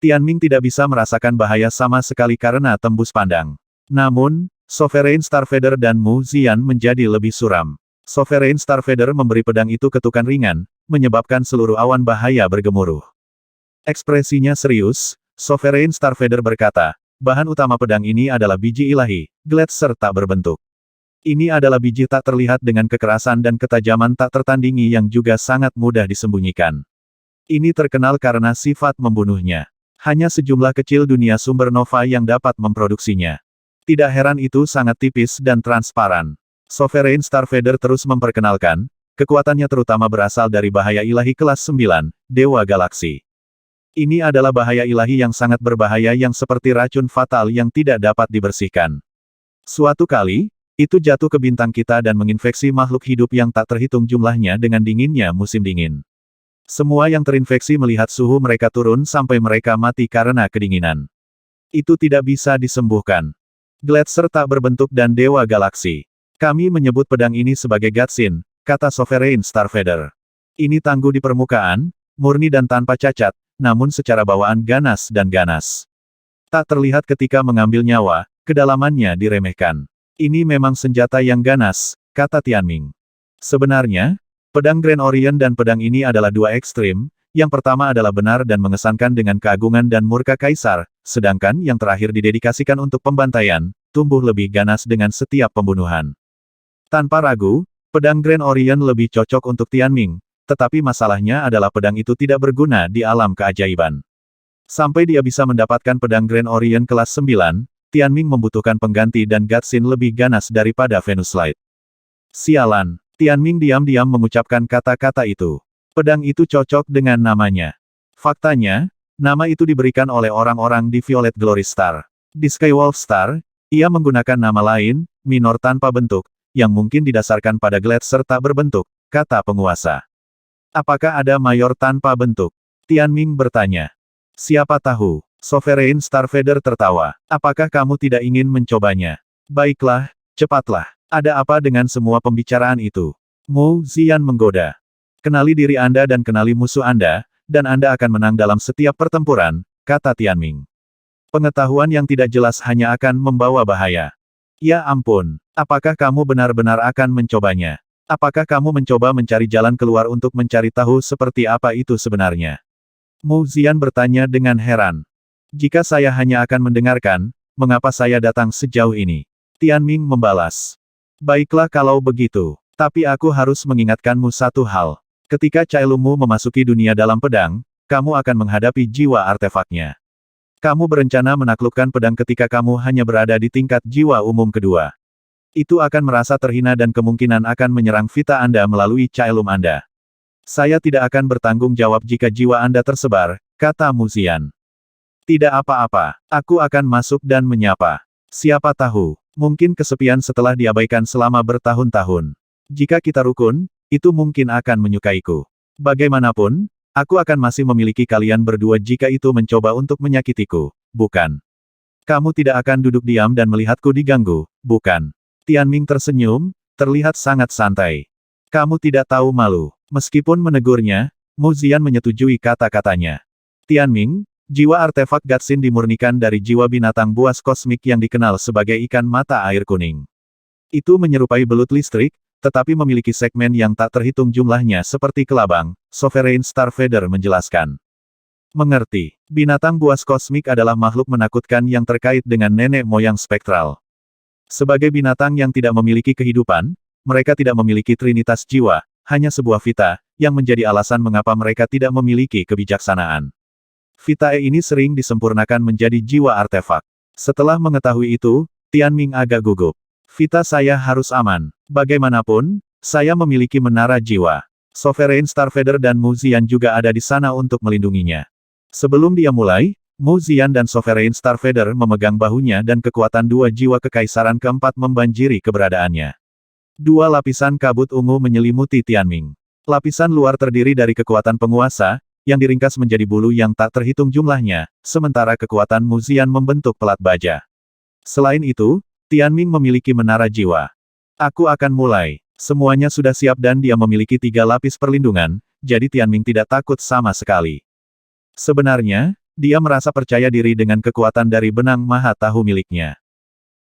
Tianming tidak bisa merasakan bahaya sama sekali karena tembus pandang. Namun, Sovereign Starfader dan Mu Ziyan menjadi lebih suram. Sovereign Starfader memberi pedang itu ketukan ringan, menyebabkan seluruh awan bahaya bergemuruh. Ekspresinya serius, Sovereign Starfader berkata, bahan utama pedang ini adalah biji ilahi, Gletser tak berbentuk. Ini adalah biji tak terlihat dengan kekerasan dan ketajaman tak tertandingi yang juga sangat mudah disembunyikan. Ini terkenal karena sifat membunuhnya. Hanya sejumlah kecil dunia sumber nova yang dapat memproduksinya. Tidak heran itu sangat tipis dan transparan. Sovereign Starfader terus memperkenalkan, kekuatannya terutama berasal dari bahaya ilahi kelas 9, Dewa Galaksi. Ini adalah bahaya ilahi yang sangat berbahaya yang seperti racun fatal yang tidak dapat dibersihkan. Suatu kali, itu jatuh ke bintang kita dan menginfeksi makhluk hidup yang tak terhitung jumlahnya dengan dinginnya musim dingin. Semua yang terinfeksi melihat suhu mereka turun sampai mereka mati karena kedinginan. Itu tidak bisa disembuhkan. Gletser tak berbentuk dan Dewa Galaksi. Kami menyebut pedang ini sebagai Gatsin, kata Sovereign Starfader. Ini tangguh di permukaan, murni dan tanpa cacat, namun secara bawaan ganas dan ganas. Tak terlihat ketika mengambil nyawa, kedalamannya diremehkan. Ini memang senjata yang ganas, kata Tianming. Sebenarnya, pedang Grand Orient dan pedang ini adalah dua ekstrim, yang pertama adalah benar dan mengesankan dengan keagungan dan murka kaisar, sedangkan yang terakhir didedikasikan untuk pembantaian, tumbuh lebih ganas dengan setiap pembunuhan. Tanpa ragu, pedang Grand Orient lebih cocok untuk Tianming, tetapi masalahnya adalah pedang itu tidak berguna di alam keajaiban. Sampai dia bisa mendapatkan pedang Grand Orient kelas 9, Tianming membutuhkan pengganti dan Gatsin lebih ganas daripada Venus Light. Sialan, Tianming diam-diam mengucapkan kata-kata itu. Pedang itu cocok dengan namanya. Faktanya, nama itu diberikan oleh orang-orang di Violet Glory Star. Di Skywolf Star, ia menggunakan nama lain, Minor tanpa bentuk, yang mungkin didasarkan pada gletser tak berbentuk, kata penguasa. Apakah ada mayor tanpa bentuk? Tianming bertanya. Siapa tahu? Sovereign Starfader tertawa. Apakah kamu tidak ingin mencobanya? Baiklah, cepatlah. Ada apa dengan semua pembicaraan itu? Mu Ziyan menggoda. Kenali diri Anda dan kenali musuh Anda, dan Anda akan menang dalam setiap pertempuran, kata Tianming. Pengetahuan yang tidak jelas hanya akan membawa bahaya. Ya ampun, apakah kamu benar-benar akan mencobanya? Apakah kamu mencoba mencari jalan keluar untuk mencari tahu seperti apa itu sebenarnya? Mu Ziyan bertanya dengan heran. Jika saya hanya akan mendengarkan, mengapa saya datang sejauh ini? Tianming membalas. Baiklah kalau begitu, tapi aku harus mengingatkanmu satu hal. Ketika Cailumu memasuki dunia dalam pedang, kamu akan menghadapi jiwa artefaknya. Kamu berencana menaklukkan pedang ketika kamu hanya berada di tingkat jiwa umum kedua. Itu akan merasa terhina dan kemungkinan akan menyerang Vita Anda melalui Cailum Anda. Saya tidak akan bertanggung jawab jika jiwa Anda tersebar, kata Mu Ziyan. Tidak apa-apa, aku akan masuk dan menyapa. Siapa tahu, mungkin kesepian setelah diabaikan selama bertahun-tahun. Jika kita rukun, itu mungkin akan menyukaiku. Bagaimanapun, aku akan masih memiliki kalian berdua jika itu mencoba untuk menyakitiku, bukan? Kamu tidak akan duduk diam dan melihatku diganggu, bukan? Tianming tersenyum, terlihat sangat santai. Kamu tidak tahu malu. Meskipun menegurnya, Mu Ziyan menyetujui kata-katanya. Tianming, jiwa artefak Gatsin dimurnikan dari jiwa binatang buas kosmik yang dikenal sebagai ikan mata air kuning. Itu menyerupai belut listrik, tetapi memiliki segmen yang tak terhitung jumlahnya seperti kelabang, Sovereign Starfader menjelaskan. Mengerti, binatang buas kosmik adalah makhluk menakutkan yang terkait dengan nenek moyang spektral. Sebagai binatang yang tidak memiliki kehidupan, mereka tidak memiliki trinitas jiwa, hanya sebuah vita, yang menjadi alasan mengapa mereka tidak memiliki kebijaksanaan. Vitae ini sering disempurnakan menjadi jiwa artefak. Setelah mengetahui itu, Tianming agak gugup. Vita saya harus aman. Bagaimanapun, saya memiliki menara jiwa. Sovereign Starfader dan Mu Ziyan juga ada di sana untuk melindunginya. Sebelum dia mulai, Mu Ziyan dan Sovereign Starfader memegang bahunya dan kekuatan dua jiwa kekaisaran keempat membanjiri keberadaannya. Dua lapisan kabut ungu menyelimuti Tianming. Lapisan luar terdiri dari kekuatan penguasa, yang diringkas menjadi bulu yang tak terhitung jumlahnya, sementara kekuatan Mu Ziyan membentuk pelat baja. Selain itu, Tianming memiliki menara jiwa. Aku akan mulai. Semuanya sudah siap dan dia memiliki 3 lapis perlindungan, jadi Tianming tidak takut sama sekali. Sebenarnya, dia merasa percaya diri dengan kekuatan dari benang maha tahu miliknya.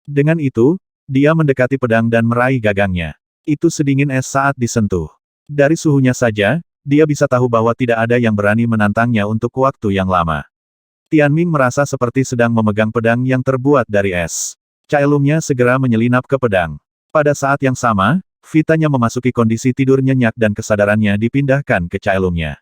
Dengan itu, dia mendekati pedang dan meraih gagangnya. Itu sedingin es saat disentuh. Dari suhunya saja, dia bisa tahu bahwa tidak ada yang berani menantangnya untuk waktu yang lama. Tianming merasa seperti sedang memegang pedang yang terbuat dari es. Cailumnya segera menyelinap ke pedang. Pada saat yang sama, Vitanya memasuki kondisi tidur nyenyak dan kesadarannya dipindahkan ke Cailumnya.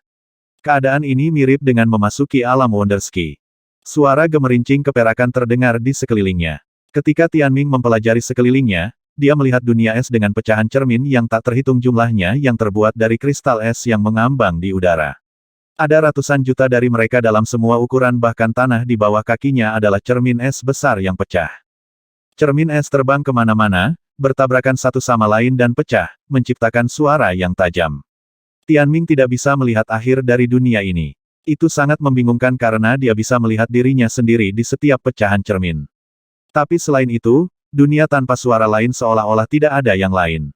Keadaan ini mirip dengan memasuki alam Wonderski. Suara gemerincing keperakan terdengar di sekelilingnya. Ketika Tianming mempelajari sekelilingnya, dia melihat dunia es dengan pecahan cermin yang tak terhitung jumlahnya yang terbuat dari kristal es yang mengambang di udara. Ada ratusan juta dari mereka dalam semua ukuran, bahkan tanah di bawah kakinya adalah cermin es besar yang pecah. Cermin es terbang kemana-mana, bertabrakan satu sama lain dan pecah, menciptakan suara yang tajam. Tianming tidak bisa melihat akhir dari dunia ini. Itu sangat membingungkan karena dia bisa melihat dirinya sendiri di setiap pecahan cermin. Tapi selain itu, dunia tanpa suara lain seolah-olah tidak ada yang lain.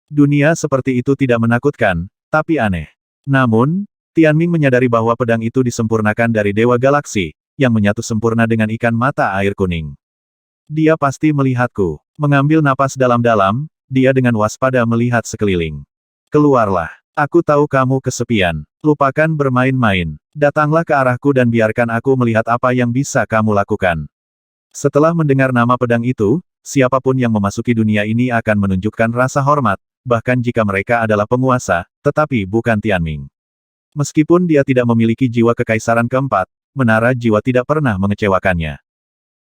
Dunia seperti itu tidak menakutkan, tapi aneh. Namun, Tianming menyadari bahwa pedang itu disempurnakan dari Dewa Galaksi, yang menyatu sempurna dengan ikan mata air kuning. Dia pasti melihatku. Mengambil napas dalam-dalam, dia dengan waspada melihat sekeliling. Keluarlah. Aku tahu kamu kesepian. Lupakan bermain-main. Datanglah ke arahku dan biarkan aku melihat apa yang bisa kamu lakukan. Setelah mendengar nama pedang itu, siapapun yang memasuki dunia ini akan menunjukkan rasa hormat, bahkan jika mereka adalah penguasa, tetapi bukan Tianming. Meskipun dia tidak memiliki jiwa kekaisaran keempat, menara jiwa tidak pernah mengecewakannya.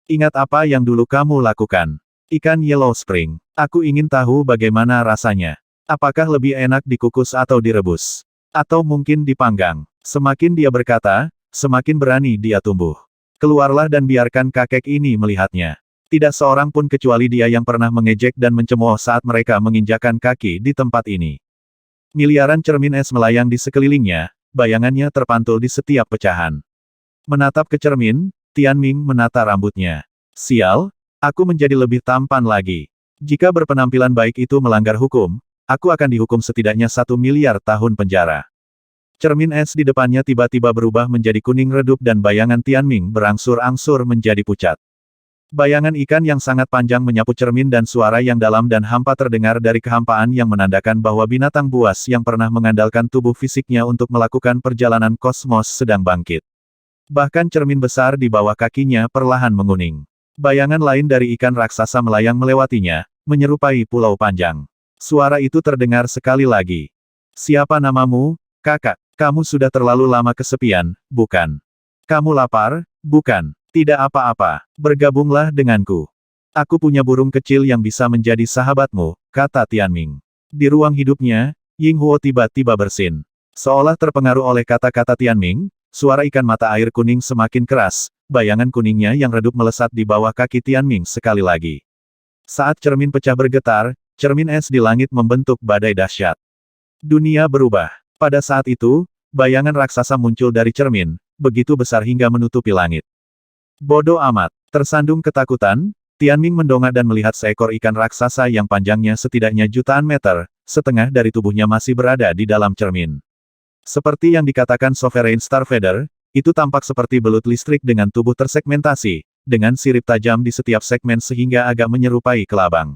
Ingat apa yang dulu kamu lakukan. Ikan Yellow Spring. Aku ingin tahu bagaimana rasanya. Apakah lebih enak dikukus atau direbus? Atau mungkin dipanggang? Semakin dia berkata, semakin berani dia tumbuh. Keluarlah dan biarkan kakek ini melihatnya. Tidak seorang pun kecuali dia yang pernah mengejek dan mencemooh saat mereka menginjakan kaki di tempat ini. Miliaran cermin es melayang di sekelilingnya, bayangannya terpantul di setiap pecahan. Menatap ke cermin, Tianming menata rambutnya. Sial, aku menjadi lebih tampan lagi. Jika berpenampilan baik itu melanggar hukum, aku akan dihukum setidaknya 1 miliar tahun penjara. Cermin es di depannya tiba-tiba berubah menjadi kuning redup dan bayangan Tianming berangsur-angsur menjadi pucat. Bayangan ikan yang sangat panjang menyapu cermin dan suara yang dalam dan hampa terdengar dari kehampaan yang menandakan bahwa binatang buas yang pernah mengandalkan tubuh fisiknya untuk melakukan perjalanan kosmos sedang bangkit. Bahkan cermin besar di bawah kakinya perlahan menguning. Bayangan lain dari ikan raksasa melayang melewatinya, menyerupai pulau panjang. Suara itu terdengar sekali lagi. Siapa namamu, kakak? Kamu sudah terlalu lama kesepian, bukan? Kamu lapar, bukan? Tidak apa-apa, bergabunglah denganku. Aku punya burung kecil yang bisa menjadi sahabatmu, kata Tianming. Di ruang hidupnya, Ying Huo tiba-tiba bersin. Seolah terpengaruh oleh kata-kata Tianming, suara ikan mata air kuning semakin keras, bayangan kuningnya yang redup melesat di bawah kaki Tianming sekali lagi. Saat cermin pecah bergetar, cermin es di langit membentuk badai dahsyat. Dunia berubah. Pada saat itu, bayangan raksasa muncul dari cermin, begitu besar hingga menutupi langit. Bodoh amat. Tersandung ketakutan, Tianming mendongak dan melihat seekor ikan raksasa yang panjangnya setidaknya jutaan meter, setengah dari tubuhnya masih berada di dalam cermin. Seperti yang dikatakan Sovereign Starfeather, itu tampak seperti belut listrik dengan tubuh tersegmentasi, dengan sirip tajam di setiap segmen sehingga agak menyerupai kelabang.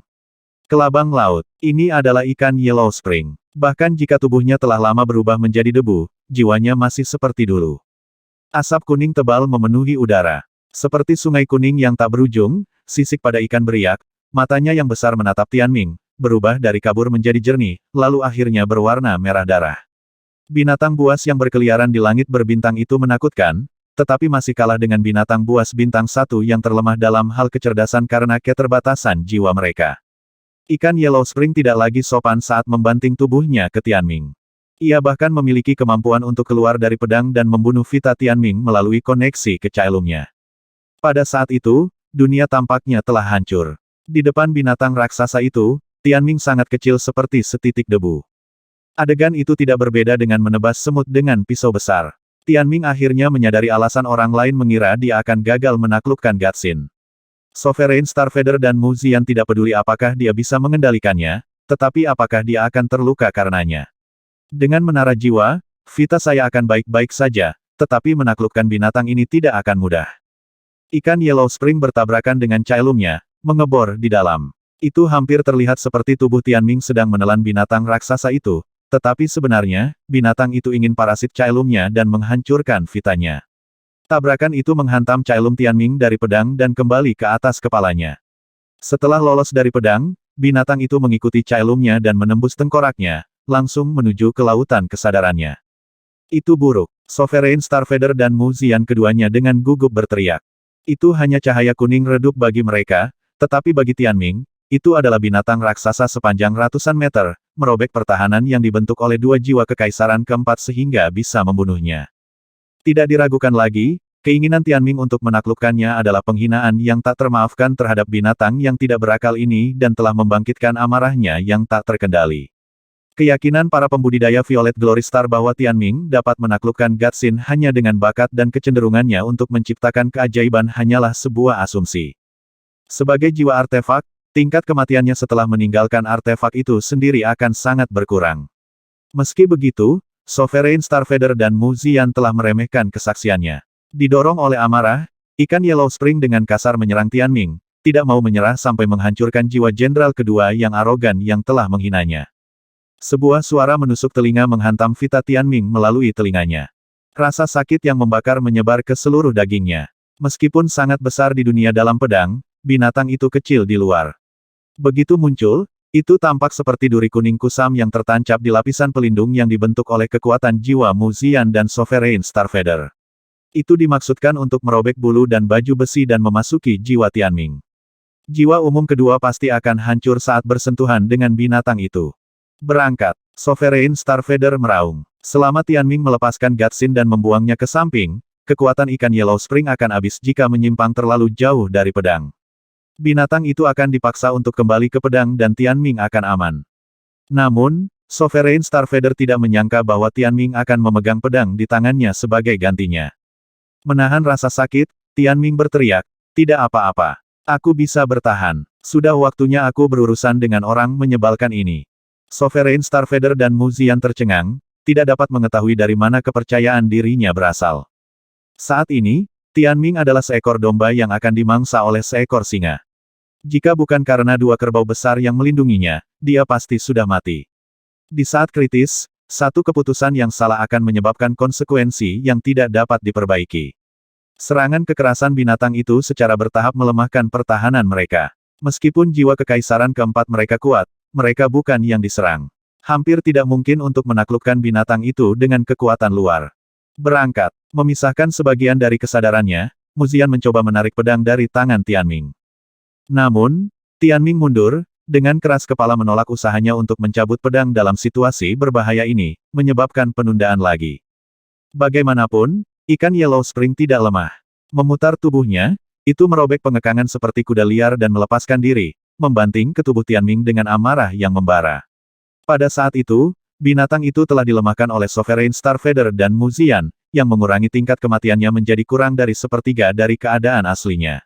Kelabang laut. Ini adalah ikan Yellow Spring. Bahkan jika tubuhnya telah lama berubah menjadi debu, jiwanya masih seperti dulu. Asap kuning tebal memenuhi udara. Seperti sungai kuning yang tak berujung, sisik pada ikan beriak, matanya yang besar menatap Tianming, berubah dari kabur menjadi jernih, lalu akhirnya berwarna merah darah. Binatang buas yang berkeliaran di langit berbintang itu menakutkan, tetapi masih kalah dengan binatang buas bintang 1 yang terlemah dalam hal kecerdasan karena keterbatasan jiwa mereka. Ikan Yellow Spring tidak lagi sopan saat membanting tubuhnya ke Tianming. Ia bahkan memiliki kemampuan untuk keluar dari pedang dan membunuh Vita Tianming melalui koneksi ke cailumnya. Pada saat itu, dunia tampaknya telah hancur. Di depan binatang raksasa itu, Tianming sangat kecil seperti setitik debu. Adegan itu tidak berbeda dengan menebas semut dengan pisau besar. Tianming akhirnya menyadari alasan orang lain mengira dia akan gagal menaklukkan Gatsin. Sovereign Starfeather dan Mu Ziyan tidak peduli apakah dia bisa mengendalikannya, tetapi apakah dia akan terluka karenanya. Dengan menara jiwa, Vita saya akan baik-baik saja, tetapi menaklukkan binatang ini tidak akan mudah. Ikan Yellow Spring bertabrakan dengan cailumnya, mengebor di dalam. Itu hampir terlihat seperti tubuh Tianming sedang menelan binatang raksasa itu, tetapi sebenarnya, binatang itu ingin parasit cailumnya dan menghancurkan Vitanya. Tabrakan itu menghantam cailum Tianming dari pedang dan kembali ke atas kepalanya. Setelah lolos dari pedang, binatang itu mengikuti cailumnya dan menembus tengkoraknya, langsung menuju ke lautan kesadarannya. Itu buruk. Sovereign Starfeather dan Mu Ziyan keduanya dengan gugup berteriak. Itu hanya cahaya kuning redup bagi mereka, tetapi bagi Tianming, itu adalah binatang raksasa sepanjang ratusan meter, merobek pertahanan yang dibentuk oleh 2 jiwa kekaisaran keempat sehingga bisa membunuhnya. Tidak diragukan lagi, keinginan Tianming untuk menaklukkannya adalah penghinaan yang tak termaafkan terhadap binatang yang tidak berakal ini dan telah membangkitkan amarahnya yang tak terkendali. Keyakinan para pembudidaya Violet Glory Star bahwa Tianming dapat menaklukkan Gatsin hanya dengan bakat dan kecenderungannya untuk menciptakan keajaiban hanyalah sebuah asumsi. Sebagai jiwa artefak, tingkat kematiannya setelah meninggalkan artefak itu sendiri akan sangat berkurang. Meski begitu, Sovereign Starfeather dan Mu Ziyan telah meremehkan kesaksiannya. Didorong oleh amarah, ikan Yellow Spring dengan kasar menyerang Tianming, tidak mau menyerah sampai menghancurkan jiwa jenderal kedua yang arogan yang telah menghinanya. Sebuah suara menusuk telinga menghantam Vita Tianming melalui telinganya. Rasa sakit yang membakar menyebar ke seluruh dagingnya. Meskipun sangat besar di dunia dalam pedang, binatang itu kecil di luar. Begitu muncul, itu tampak seperti duri kuning kusam yang tertancap di lapisan pelindung yang dibentuk oleh kekuatan jiwa Mu Ziyan dan Sovereign Starfeather. Itu dimaksudkan untuk merobek bulu dan baju besi dan memasuki jiwa Tianming. Jiwa umum kedua pasti akan hancur saat bersentuhan dengan binatang itu. Berangkat. Sovereign Starfeather meraung. Selama Tianming melepaskan Gatsin dan membuangnya ke samping, kekuatan ikan Yellow Spring akan habis jika menyimpang terlalu jauh dari pedang. Binatang itu akan dipaksa untuk kembali ke pedang dan Tianming akan aman. Namun, Sovereign Starfader tidak menyangka bahwa Tianming akan memegang pedang di tangannya sebagai gantinya. Menahan rasa sakit, Tianming berteriak, "Tidak apa-apa. Aku bisa bertahan. Sudah waktunya aku berurusan dengan orang menyebalkan ini." Sovereign Starfader dan Mu Ziyan tercengang, tidak dapat mengetahui dari mana kepercayaan dirinya berasal. Saat ini, Tianming adalah seekor domba yang akan dimangsa oleh seekor singa. Jika bukan karena dua kerbau besar yang melindunginya, dia pasti sudah mati. Di saat kritis, satu keputusan yang salah akan menyebabkan konsekuensi yang tidak dapat diperbaiki. Serangan kekerasan binatang itu secara bertahap melemahkan pertahanan mereka. Meskipun jiwa kekaisaran keempat mereka kuat, mereka bukan yang diserang. Hampir tidak mungkin untuk menaklukkan binatang itu dengan kekuatan luar. Berangkat, memisahkan sebagian dari kesadarannya, Mu Ziyan mencoba menarik pedang dari tangan Tianming. Namun, Tianming mundur, dengan keras kepala menolak usahanya untuk mencabut pedang dalam situasi berbahaya ini, menyebabkan penundaan lagi. Bagaimanapun, ikan Yellow Spring tidak lemah. Memutar tubuhnya, itu merobek pengekangan seperti kuda liar dan melepaskan diri, membanting ke tubuh Tianming dengan amarah yang membara. Pada saat itu, binatang itu telah dilemahkan oleh Sovereign Starfader dan Mu Ziyan, yang mengurangi tingkat kematiannya menjadi kurang dari sepertiga dari keadaan aslinya.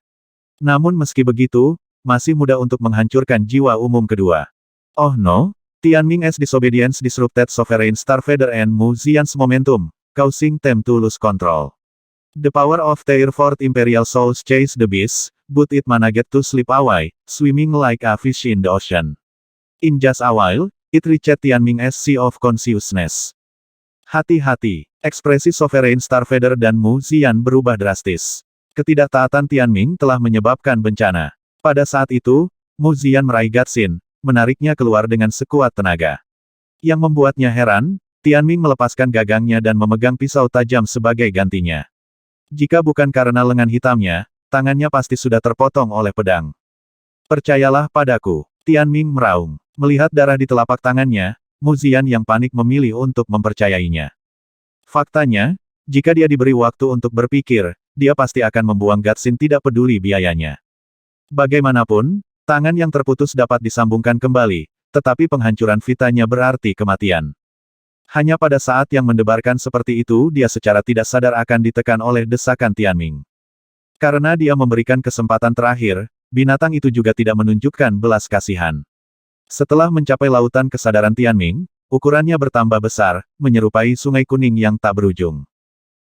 Namun meski begitu, masih mudah untuk menghancurkan jiwa umum kedua. Oh no, Tianming's disobedience disrupted Sovereign Starfader and Mu Ziyan's momentum, causing them to lose control. The power of their fourth imperial souls chased the beast, but it managed to slip away, swimming like a fish in the ocean. In just a while, it reached Tianming's sea of consciousness. Hati-hati, ekspresi Sovereign Starfader dan Mu Ziyan berubah drastis. Ketidaktaatan Tianming telah menyebabkan bencana. Pada saat itu, Mu Ziyan meraih Gatsin, menariknya keluar dengan sekuat tenaga. Yang membuatnya heran, Tianming melepaskan gagangnya dan memegang pisau tajam sebagai gantinya. Jika bukan karena lengan hitamnya, tangannya pasti sudah terpotong oleh pedang. "Percayalah padaku," Tianming meraung. Melihat darah di telapak tangannya, Mu Ziyan yang panik memilih untuk mempercayainya. Faktanya, jika dia diberi waktu untuk berpikir, dia pasti akan membuang Gatsin tidak peduli biayanya. Bagaimanapun, tangan yang terputus dapat disambungkan kembali, tetapi penghancuran vitanya berarti kematian. Hanya pada saat yang mendebarkan seperti itu dia secara tidak sadar akan ditekan oleh desakan Tianming. Karena dia memberikan kesempatan terakhir, binatang itu juga tidak menunjukkan belas kasihan. Setelah mencapai lautan kesadaran Tianming, ukurannya bertambah besar, menyerupai sungai kuning yang tak berujung.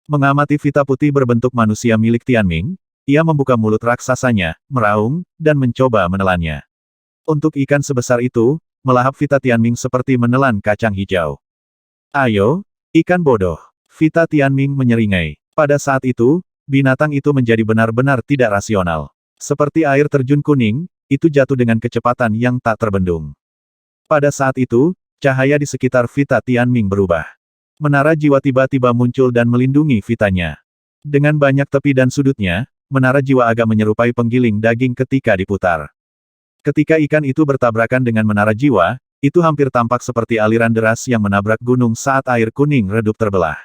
Mengamati vita putih berbentuk manusia milik Tianming, ia membuka mulut raksasanya, meraung, dan mencoba menelannya. Untuk ikan sebesar itu, melahap vita Tianming seperti menelan kacang hijau. "Ayo, ikan bodoh!" Vita Tianming menyeringai. Pada saat itu, binatang itu menjadi benar-benar tidak rasional. Seperti air terjun kuning, itu jatuh dengan kecepatan yang tak terbendung. Pada saat itu, cahaya di sekitar vita Tianming berubah. Menara jiwa tiba-tiba muncul dan melindungi vitanya. Dengan banyak tepi dan sudutnya, menara jiwa agak menyerupai penggiling daging ketika diputar. Ketika ikan itu bertabrakan dengan menara jiwa, itu hampir tampak seperti aliran deras yang menabrak gunung saat air kuning redup terbelah.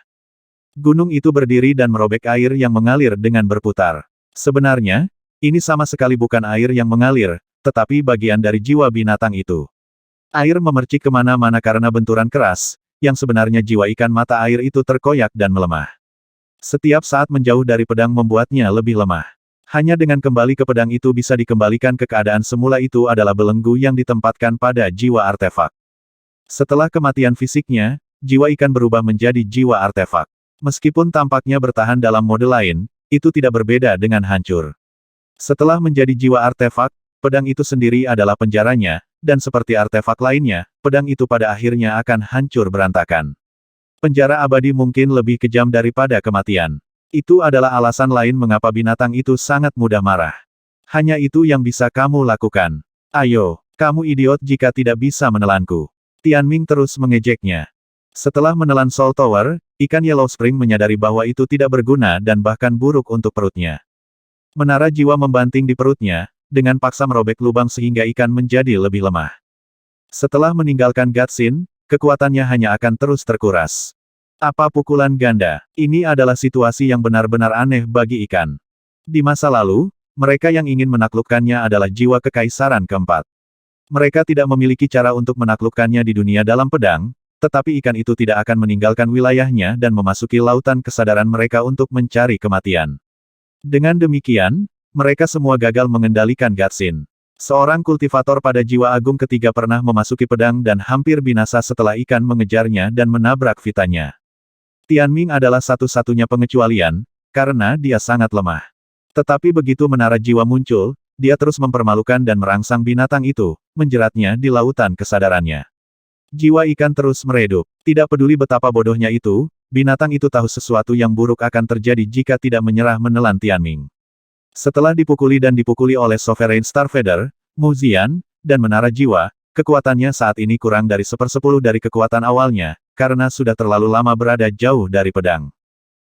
Gunung itu berdiri dan merobek air yang mengalir dengan berputar. Sebenarnya, ini sama sekali bukan air yang mengalir, tetapi bagian dari jiwa binatang itu. Air memercik kemana-mana karena benturan keras, yang sebenarnya jiwa ikan mata air itu terkoyak dan melemah. Setiap saat menjauh dari pedang membuatnya lebih lemah. Hanya dengan kembali ke pedang itu bisa dikembalikan ke keadaan semula itu adalah belenggu yang ditempatkan pada jiwa artefak. Setelah kematian fisiknya, jiwa ikan berubah menjadi jiwa artefak. Meskipun tampaknya bertahan dalam mode lain, itu tidak berbeda dengan hancur. Setelah menjadi jiwa artefak, pedang itu sendiri adalah penjaranya, dan seperti artefak lainnya, pedang itu pada akhirnya akan hancur berantakan. Penjara abadi mungkin lebih kejam daripada kematian. Itu adalah alasan lain mengapa binatang itu sangat mudah marah. Hanya itu yang bisa kamu lakukan. Ayo, kamu idiot jika tidak bisa menelanku. Tianming terus mengejeknya. Setelah menelan Soul Tower, ikan Yellow Spring menyadari bahwa itu tidak berguna dan bahkan buruk untuk perutnya. Menara jiwa membanting di perutnya, dengan paksa merobek lubang sehingga ikan menjadi lebih lemah. Setelah meninggalkan Gatsin, kekuatannya hanya akan terus terkuras. Apa pukulan ganda? Ini adalah situasi yang benar-benar aneh bagi ikan. Di masa lalu, mereka yang ingin menaklukkannya adalah jiwa kekaisaran keempat. Mereka tidak memiliki cara untuk menaklukkannya di dunia dalam pedang, tetapi ikan itu tidak akan meninggalkan wilayahnya dan memasuki lautan kesadaran mereka untuk mencari kematian. Dengan demikian, mereka semua gagal mengendalikan Gatsin. Seorang kultivator pada jiwa agung ketiga pernah memasuki pedang dan hampir binasa setelah ikan mengejarnya dan menabrak vitanya. Tianming adalah satu-satunya pengecualian, karena dia sangat lemah. Tetapi begitu menara jiwa muncul, dia terus mempermalukan dan merangsang binatang itu, menjeratnya di lautan kesadarannya. Jiwa ikan terus meredup. Tidak peduli betapa bodohnya itu, binatang itu tahu sesuatu yang buruk akan terjadi jika tidak menyerah menelan Tianming. Setelah dipukuli dan dipukuli oleh Sovereign Starfeather, Mu Ziyan, dan menara jiwa, kekuatannya saat ini kurang dari 1/10 dari kekuatan awalnya, karena sudah terlalu lama berada jauh dari pedang.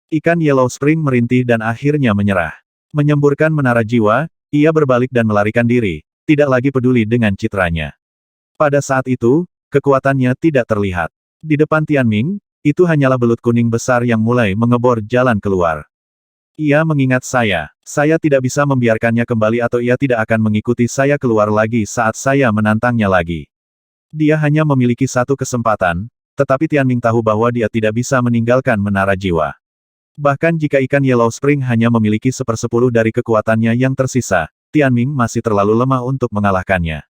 Ikan Yellow Spring merintih dan akhirnya menyerah. Menyemburkan menara jiwa, ia berbalik dan melarikan diri, tidak lagi peduli dengan citranya. Pada saat itu, kekuatannya tidak terlihat. Di depan Tianming, itu hanyalah belut kuning besar yang mulai mengebor jalan keluar. Ia mengingat saya tidak bisa membiarkannya kembali atau ia tidak akan mengikuti saya keluar lagi saat saya menantangnya lagi. Dia hanya memiliki satu kesempatan, tetapi Tianming tahu bahwa dia tidak bisa meninggalkan menara jiwa. Bahkan jika ikan Yellow Spring hanya memiliki 1/10 dari kekuatannya yang tersisa, Tianming masih terlalu lemah untuk mengalahkannya.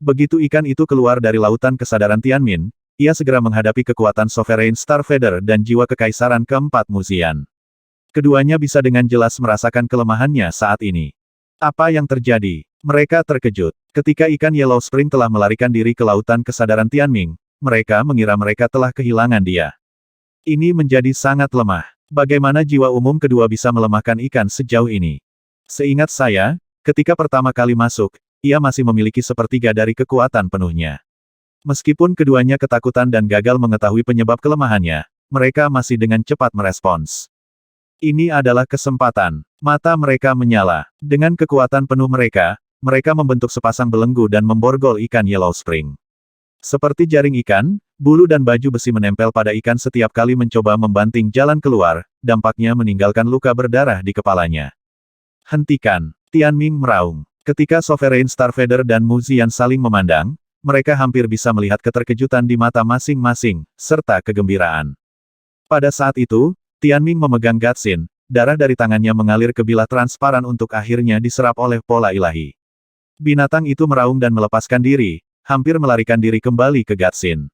Begitu ikan itu keluar dari lautan kesadaran Tianming, ia segera menghadapi kekuatan Sovereign Starfeather dan jiwa kekaisaran keempat Mu Ziyan. Keduanya bisa dengan jelas merasakan kelemahannya saat ini. Apa yang terjadi? Mereka terkejut. Ketika ikan Yellow Spring telah melarikan diri ke lautan kesadaran Tianming, mereka mengira mereka telah kehilangan dia. Ini menjadi sangat lemah. Bagaimana jiwa umum kedua bisa melemahkan ikan sejauh ini? Seingat saya, ketika pertama kali masuk, ia masih memiliki 1/3 dari kekuatan penuhnya. Meskipun keduanya ketakutan dan gagal mengetahui penyebab kelemahannya, mereka masih dengan cepat merespons. Ini adalah kesempatan. Mata mereka menyala. Dengan kekuatan penuh mereka membentuk sepasang belenggu dan memborgol ikan Yellow Spring. Seperti jaring ikan, bulu dan baju besi menempel pada ikan setiap kali mencoba membanting jalan keluar, dampaknya meninggalkan luka berdarah di kepalanya. Hentikan! Tianming meraung. Ketika Sovereign Starfeather dan Mu Ziyan saling memandang, mereka hampir bisa melihat keterkejutan di mata masing-masing, serta kegembiraan. Pada saat itu, Tianming memegang Gatsin, darah dari tangannya mengalir ke bilah transparan untuk akhirnya diserap oleh pola ilahi. Binatang itu meraung dan melepaskan diri, hampir melarikan diri kembali ke Gatsin.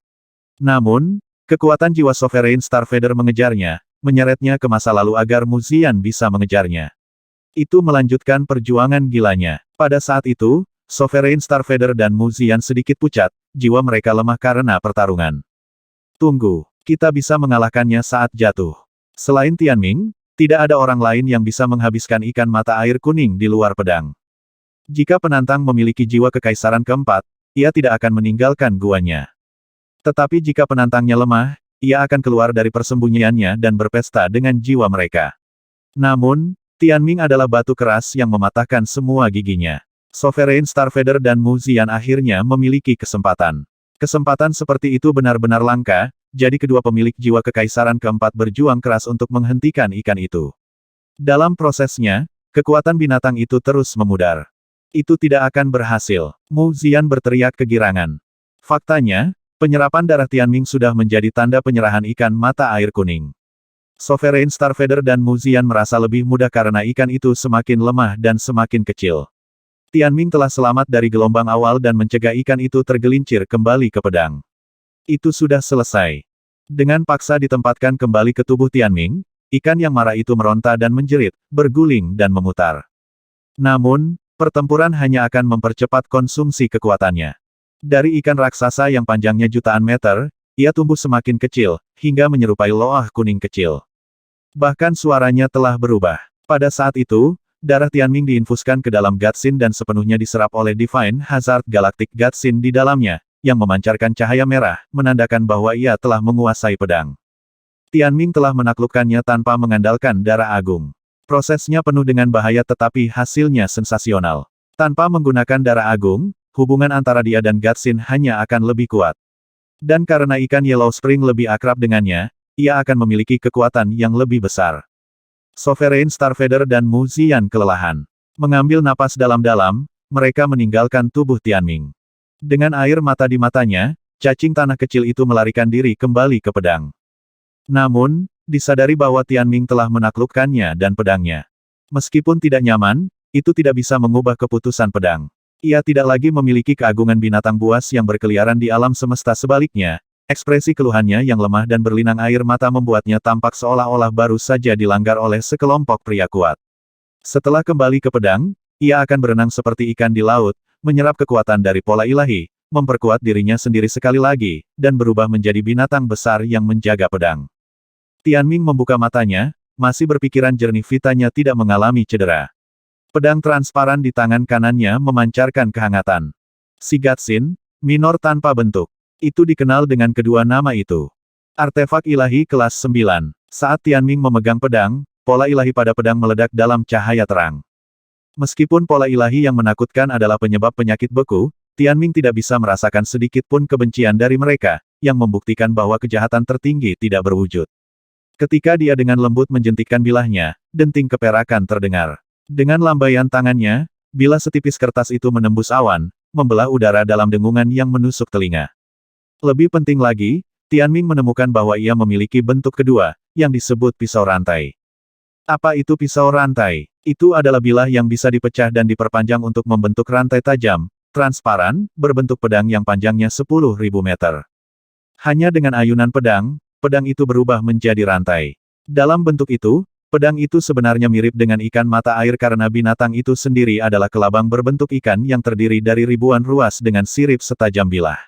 Namun, kekuatan jiwa Sovereign Starfeather mengejarnya, menyeretnya ke masa lalu agar Mu Ziyan bisa mengejarnya. Itu melanjutkan perjuangan gilanya. Pada saat itu, Sovereign Starfeather dan Mu Ziyan sedikit pucat, jiwa mereka lemah karena pertarungan. Tunggu, kita bisa mengalahkannya saat jatuh. Selain Tianming, tidak ada orang lain yang bisa menghabiskan ikan mata air kuning di luar pedang. Jika penantang memiliki jiwa kekaisaran keempat, ia tidak akan meninggalkan guanya. Tetapi jika penantangnya lemah, ia akan keluar dari persembunyiannya dan berpesta dengan jiwa mereka. Namun, Tianming adalah batu keras yang mematahkan semua giginya. Sovereign Starfeather dan Mu Ziyan akhirnya memiliki kesempatan. Kesempatan seperti itu benar-benar langka, jadi kedua pemilik jiwa kekaisaran keempat berjuang keras untuk menghentikan ikan itu. Dalam prosesnya, kekuatan binatang itu terus memudar. Itu tidak akan berhasil. Mu Ziyan berteriak kegirangan. Faktanya, penyerapan darah Tianming sudah menjadi tanda penyerahan ikan mata air kuning. Sovereign Starfeather dan Mu Ziyan merasa lebih mudah karena ikan itu semakin lemah dan semakin kecil. Tianming telah selamat dari gelombang awal dan mencegah ikan itu tergelincir kembali ke pedang. Itu sudah selesai. Dengan paksa ditempatkan kembali ke tubuh Tianming, ikan yang marah itu meronta dan menjerit, berguling dan memutar. Namun, pertempuran hanya akan mempercepat konsumsi kekuatannya. Dari ikan raksasa yang panjangnya jutaan meter, ia tumbuh semakin kecil, hingga menyerupai loah kuning kecil. Bahkan suaranya telah berubah. Pada saat itu, darah Tianming diinfuskan ke dalam Gatsin dan sepenuhnya diserap oleh Divine Hazard Galactic Gatsin di dalamnya, yang memancarkan cahaya merah, menandakan bahwa ia telah menguasai pedang. Tianming telah menaklukkannya tanpa mengandalkan darah agung. Prosesnya penuh dengan bahaya tetapi hasilnya sensasional. Tanpa menggunakan darah agung, hubungan antara dia dan Gatsin hanya akan lebih kuat. Dan karena ikan Yellow Spring lebih akrab dengannya, ia akan memiliki kekuatan yang lebih besar. Sovereign Starfeather dan Mu Ziyan kelelahan. Mengambil napas dalam-dalam, mereka meninggalkan tubuh Tianming. Dengan air mata di matanya, cacing tanah kecil itu melarikan diri kembali ke pedang. Namun, disadari bahwa Tianming telah menaklukkannya dan pedangnya. Meskipun tidak nyaman, itu tidak bisa mengubah keputusan pedang. Ia tidak lagi memiliki keagungan binatang buas yang berkeliaran di alam semesta. Sebaliknya, ekspresi keluhannya yang lemah dan berlinang air mata membuatnya tampak seolah-olah baru saja dilanggar oleh sekelompok pria kuat. Setelah kembali ke pedang, ia akan berenang seperti ikan di laut, menyerap kekuatan dari pola ilahi, memperkuat dirinya sendiri sekali lagi, dan berubah menjadi binatang besar yang menjaga pedang. Tianming membuka matanya, masih berpikiran jernih. Vitanya tidak mengalami cedera. Pedang transparan di tangan kanannya memancarkan kehangatan. Shigatsin, minor tanpa bentuk. Itu dikenal dengan kedua nama itu. Artefak ilahi kelas 9. Saat Tianming memegang pedang, pola ilahi pada pedang meledak dalam cahaya terang. Meskipun pola ilahi yang menakutkan adalah penyebab penyakit beku, Tianming tidak bisa merasakan sedikit pun kebencian dari mereka, yang membuktikan bahwa kejahatan tertinggi tidak berwujud. Ketika dia dengan lembut menjentikkan bilahnya, denting keperakan terdengar. Dengan lambaian tangannya, bilah setipis kertas itu menembus awan, membelah udara dalam dengungan yang menusuk telinga. Lebih penting lagi, Tianming menemukan bahwa ia memiliki bentuk kedua, yang disebut pisau rantai. Apa itu pisau rantai? Itu adalah bilah yang bisa dipecah dan diperpanjang untuk membentuk rantai tajam, transparan, berbentuk pedang yang panjangnya 10.000 meter. Hanya dengan ayunan pedang, pedang itu berubah menjadi rantai. Dalam bentuk itu, pedang itu sebenarnya mirip dengan ikan mata air karena binatang itu sendiri adalah kelabang berbentuk ikan yang terdiri dari ribuan ruas dengan sirip setajam bilah.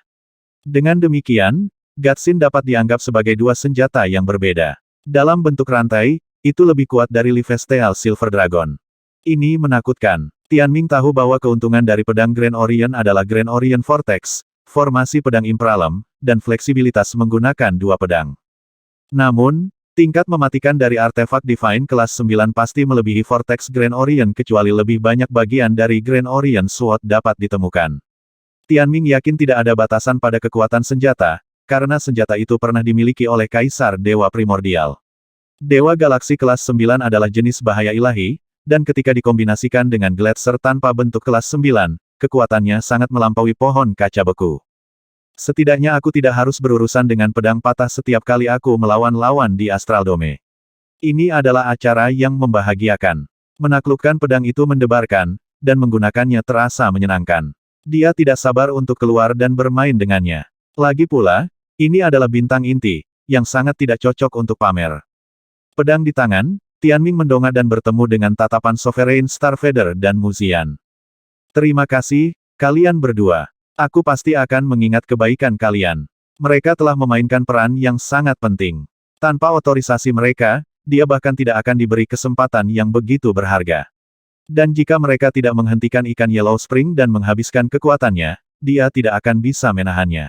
Dengan demikian, Gatsin dapat dianggap sebagai dua senjata yang berbeda. Dalam bentuk rantai, itu lebih kuat dari Lifesteal Silver Dragon. Ini menakutkan. Tianming tahu bahwa keuntungan dari pedang Grand Orient adalah Grand Orient Vortex, formasi pedang Impralem, dan fleksibilitas menggunakan dua pedang. Namun, tingkat mematikan dari artefak Divine kelas 9 pasti melebihi Vortex Grand Orient kecuali lebih banyak bagian dari Grand Orient Sword dapat ditemukan. Tianming yakin tidak ada batasan pada kekuatan senjata, karena senjata itu pernah dimiliki oleh Kaisar Dewa Primordial. Dewa Galaksi kelas 9 adalah jenis bahaya ilahi, dan ketika dikombinasikan dengan Gletser tanpa bentuk kelas 9, kekuatannya sangat melampaui pohon kaca beku. Setidaknya aku tidak harus berurusan dengan pedang patah setiap kali aku melawan lawan di Astral Dome. Ini adalah acara yang membahagiakan. Menaklukkan pedang itu mendebarkan, dan menggunakannya terasa menyenangkan. Dia tidak sabar untuk keluar dan bermain dengannya. Lagi pula, ini adalah bintang inti, yang sangat tidak cocok untuk pamer. Pedang di tangan, Tianming mendongak dan bertemu dengan tatapan Sovereign Starfeather dan Muzian. Terima kasih, kalian berdua. Aku pasti akan mengingat kebaikan kalian. Mereka telah memainkan peran yang sangat penting. Tanpa otorisasi mereka, dia bahkan tidak akan diberi kesempatan yang begitu berharga. Dan jika mereka tidak menghentikan ikan Yellow Spring dan menghabiskan kekuatannya, dia tidak akan bisa menahannya.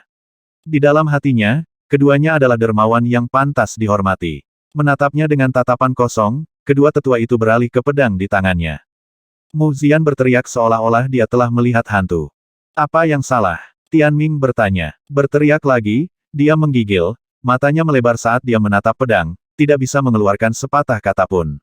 Di dalam hatinya, keduanya adalah dermawan yang pantas dihormati. Menatapnya dengan tatapan kosong, kedua tetua itu beralih ke pedang di tangannya. Muzian berteriak seolah-olah dia telah melihat hantu. Apa yang salah? Tianming bertanya. Berteriak lagi, dia menggigil, matanya melebar saat dia menatap pedang, tidak bisa mengeluarkan sepatah kata pun.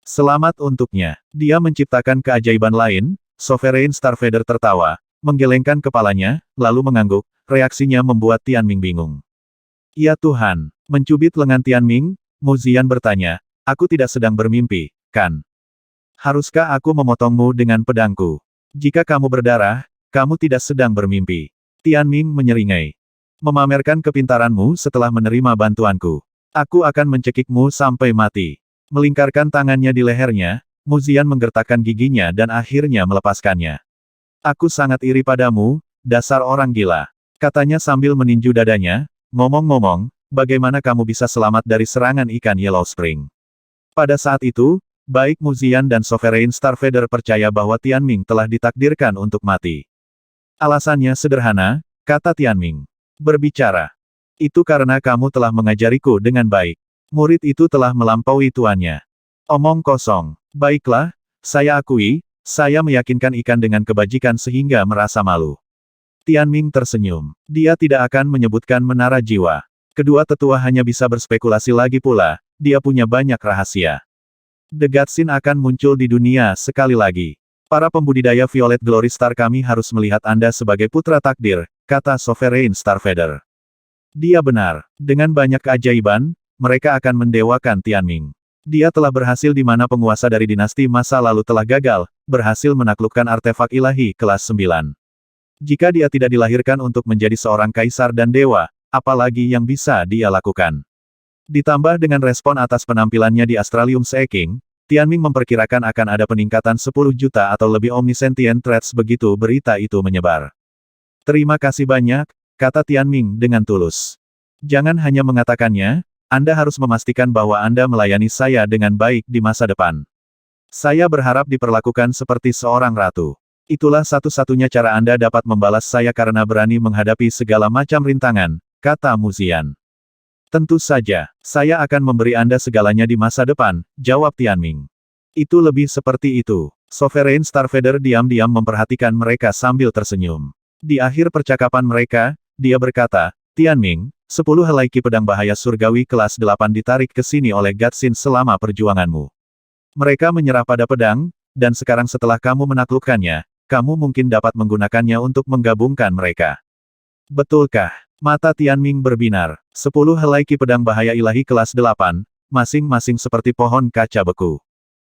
Selamat untuknya. Dia menciptakan keajaiban lain. Sovereign Starfeather tertawa, menggelengkan kepalanya, lalu mengangguk, reaksinya membuat Tianming bingung. Ya Tuhan, mencubit lengan Tianming, Muzian bertanya, aku tidak sedang bermimpi, kan? Haruskah aku memotongmu dengan pedangku? Jika kamu berdarah, kamu tidak sedang bermimpi. Tianming menyeringai. Memamerkan kepintaranmu setelah menerima bantuanku. Aku akan mencekikmu sampai mati. Melingkarkan tangannya di lehernya, Muzian menggertakkan giginya dan akhirnya melepaskannya. Aku sangat iri padamu, dasar orang gila. Katanya sambil meninju dadanya, ngomong-ngomong, bagaimana kamu bisa selamat dari serangan ikan Yellow Spring? Pada saat itu, baik Muzian dan Sovereign Starfeather percaya bahwa Tianming telah ditakdirkan untuk mati. Alasannya sederhana, kata Tianming. Berbicara. Itu karena kamu telah mengajariku dengan baik. Murid itu telah melampaui tuannya. Omong kosong. Baiklah, saya akui, saya meyakinkan ikan dengan kebajikan sehingga merasa malu. Tianming tersenyum. Dia tidak akan menyebutkan menara jiwa. Kedua tetua hanya bisa berspekulasi lagi pula, dia punya banyak rahasia. The Gatsin akan muncul di dunia sekali lagi. Para pembudidaya Violet Glory Star kami harus melihat Anda sebagai putra takdir, kata Sovereign Starfader. Dia benar. Dengan banyak keajaiban, mereka akan mendewakan Tianming. Dia telah berhasil di mana penguasa dari dinasti masa lalu telah gagal, berhasil menaklukkan artefak ilahi kelas 9. Jika dia tidak dilahirkan untuk menjadi seorang kaisar dan dewa, apalagi yang bisa dia lakukan? Ditambah dengan respon atas penampilannya di Astralium Seeking, Tianming memperkirakan akan ada peningkatan 10 juta atau lebih omnisentient threats begitu berita itu menyebar. Terima kasih banyak, kata Tianming dengan tulus. Jangan hanya mengatakannya, Anda harus memastikan bahwa Anda melayani saya dengan baik di masa depan. Saya berharap diperlakukan seperti seorang ratu. Itulah satu-satunya cara Anda dapat membalas saya karena berani menghadapi segala macam rintangan, kata Muzian. Tentu saja, saya akan memberi Anda segalanya di masa depan, jawab Tianming. Itu lebih seperti itu. Sovereign Starfader diam-diam memperhatikan mereka sambil tersenyum. Di akhir percakapan mereka, dia berkata, Tianming, 10 helai ki pedang bahaya surgawi kelas 8 ditarik ke sini oleh Gatsin selama perjuanganmu. Mereka menyerah pada pedang, dan sekarang setelah kamu menaklukkannya, kamu mungkin dapat menggunakannya untuk menggabungkan mereka. Betulkah? Mata Tianming berbinar. 10 helai ki pedang bahaya ilahi kelas 8, masing-masing seperti pohon kaca beku.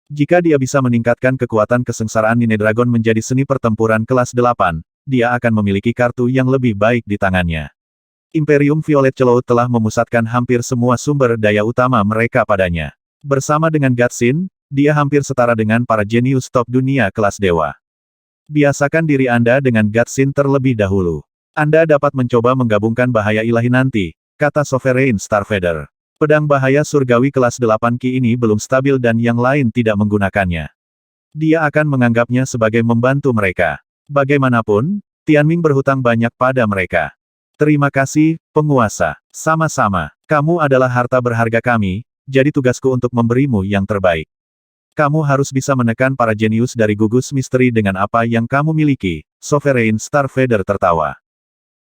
Jika dia bisa meningkatkan kekuatan kesengsaraan Nine Dragon menjadi seni pertempuran kelas 8, dia akan memiliki kartu yang lebih baik di tangannya. Imperium Violet Cloud telah memusatkan hampir semua sumber daya utama mereka padanya. Bersama dengan Gatsin, dia hampir setara dengan para jenius top dunia kelas dewa. Biasakan diri Anda dengan Gatsin terlebih dahulu. Anda dapat mencoba menggabungkan bahaya ilahi nanti, kata Sovereign Starfader. Pedang bahaya surgawi kelas 8 ki ini belum stabil dan yang lain tidak menggunakannya. Dia akan menganggapnya sebagai membantu mereka. Bagaimanapun, Tianming berhutang banyak pada mereka. Terima kasih, penguasa. Sama-sama. Kamu adalah harta berharga kami, jadi tugasku untuk memberimu yang terbaik. Kamu harus bisa menekan para jenius dari gugus misteri dengan apa yang kamu miliki, Sovereign Starfader tertawa.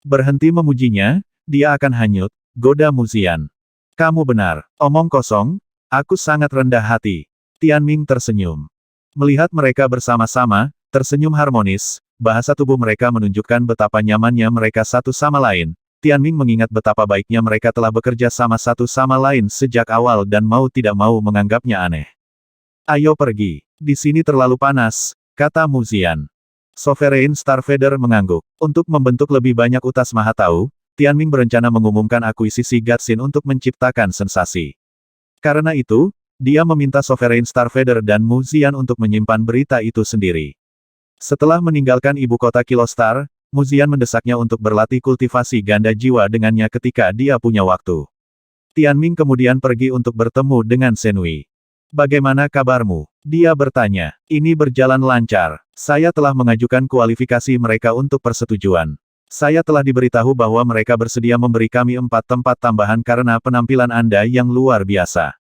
Berhenti memujinya, dia akan hanyut, goda Muzian. Kamu benar, omong kosong, aku sangat rendah hati. Tianming tersenyum. Melihat mereka bersama-sama, tersenyum harmonis, bahasa tubuh mereka menunjukkan betapa nyamannya mereka satu sama lain. Tianming mengingat betapa baiknya mereka telah bekerja sama satu sama lain sejak awal dan mau tidak mau menganggapnya aneh. Ayo pergi, di sini terlalu panas, kata Muzian. Sovereign Starfader mengangguk. Untuk membentuk lebih banyak utas maha tahu, Tianming berencana mengumumkan akuisisi Gatsin untuk menciptakan sensasi. Karena itu, dia meminta Sovereign Starfader dan Muzian untuk menyimpan berita itu sendiri. Setelah meninggalkan ibu kota Kilostar, Muzian mendesaknya untuk berlatih kultivasi ganda jiwa dengannya ketika dia punya waktu. Tianming kemudian pergi untuk bertemu dengan Shenhui. Bagaimana kabarmu? Dia bertanya. Ini berjalan lancar. Saya telah mengajukan kualifikasi mereka untuk persetujuan. Saya telah diberitahu bahwa mereka bersedia memberi kami 4 tempat tambahan karena penampilan Anda yang luar biasa.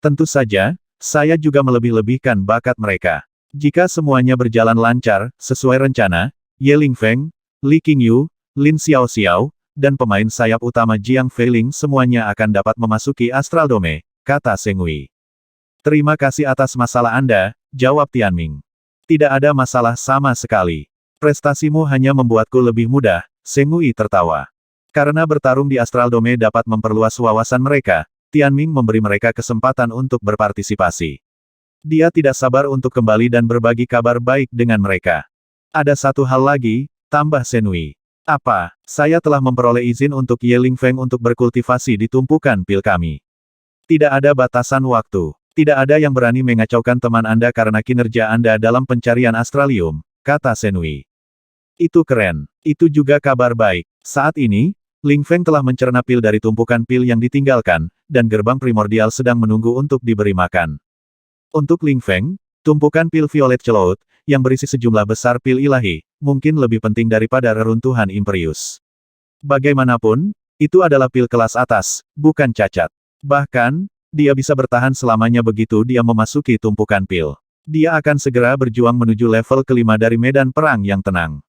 Tentu saja, saya juga melebih-lebihkan bakat mereka. Jika semuanya berjalan lancar, sesuai rencana, Ye Lingfeng, Li Qingyu, Lin Xiaoxiao, dan pemain sayap utama Jiang Feiling semuanya akan dapat memasuki Astral Dome, kata Shenhui. Terima kasih atas masalah Anda, jawab Tianming. Tidak ada masalah sama sekali. Prestasimu hanya membuatku lebih mudah, Shenhui tertawa. Karena bertarung di Astral Dome dapat memperluas wawasan mereka, Tianming memberi mereka kesempatan untuk berpartisipasi. Dia tidak sabar untuk kembali dan berbagi kabar baik dengan mereka. Ada satu hal lagi, tambah Shenhui. Apa? Saya telah memperoleh izin untuk Ye Lingfeng untuk berkultivasi di tumpukan pil kami. Tidak ada batasan waktu. Tidak ada yang berani mengacaukan teman Anda karena kinerja Anda dalam pencarian Astralium, kata Shenhui. Itu keren. Itu juga kabar baik. Saat ini, Lingfeng telah mencerna pil dari tumpukan pil yang ditinggalkan, dan gerbang primordial sedang menunggu untuk diberi makan. Untuk Lingfeng, tumpukan pil Violet Cloud, yang berisi sejumlah besar pil ilahi, mungkin lebih penting daripada reruntuhan Imperius. Bagaimanapun, itu adalah pil kelas atas, bukan cacat. Bahkan, dia bisa bertahan selamanya begitu dia memasuki tumpukan pil. Dia akan segera berjuang menuju level kelima dari medan perang yang tenang.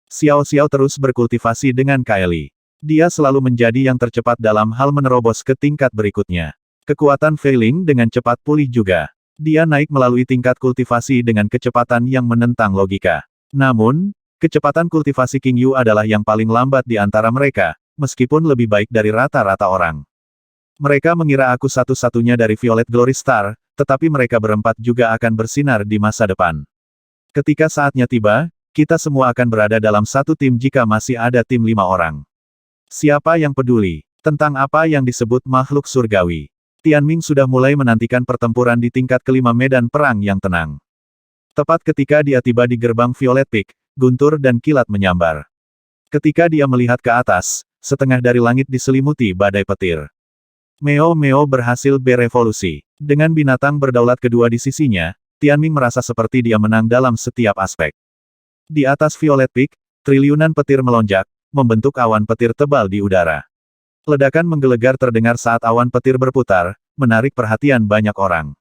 Xiao Xiao terus berkultivasi dengan Kaeli. Dia selalu menjadi yang tercepat dalam hal menerobos ke tingkat berikutnya. Kekuatan Feiling dengan cepat pulih juga. Dia naik melalui tingkat kultivasi dengan kecepatan yang menentang logika. Namun, kecepatan kultivasi King Yu adalah yang paling lambat di antara mereka, meskipun lebih baik dari rata-rata orang. Mereka mengira aku satu-satunya dari Violet Glory Star, tetapi mereka berempat juga akan bersinar di masa depan. Ketika saatnya tiba, kita semua akan berada dalam satu tim jika masih ada tim 5 orang. Siapa yang peduli tentang apa yang disebut makhluk surgawi? Tianming sudah mulai menantikan pertempuran di tingkat kelima medan perang yang tenang. Tepat ketika dia tiba di gerbang Violet Peak, guntur dan kilat menyambar. Ketika dia melihat ke atas, setengah dari langit diselimuti badai petir. Meo berhasil berevolusi. Dengan binatang berdaulat kedua di sisinya, Tianming merasa seperti dia menang dalam setiap aspek. Di atas Violet Peak, triliunan petir melonjak, membentuk awan petir tebal di udara. Ledakan menggelegar terdengar saat awan petir berputar, menarik perhatian banyak orang.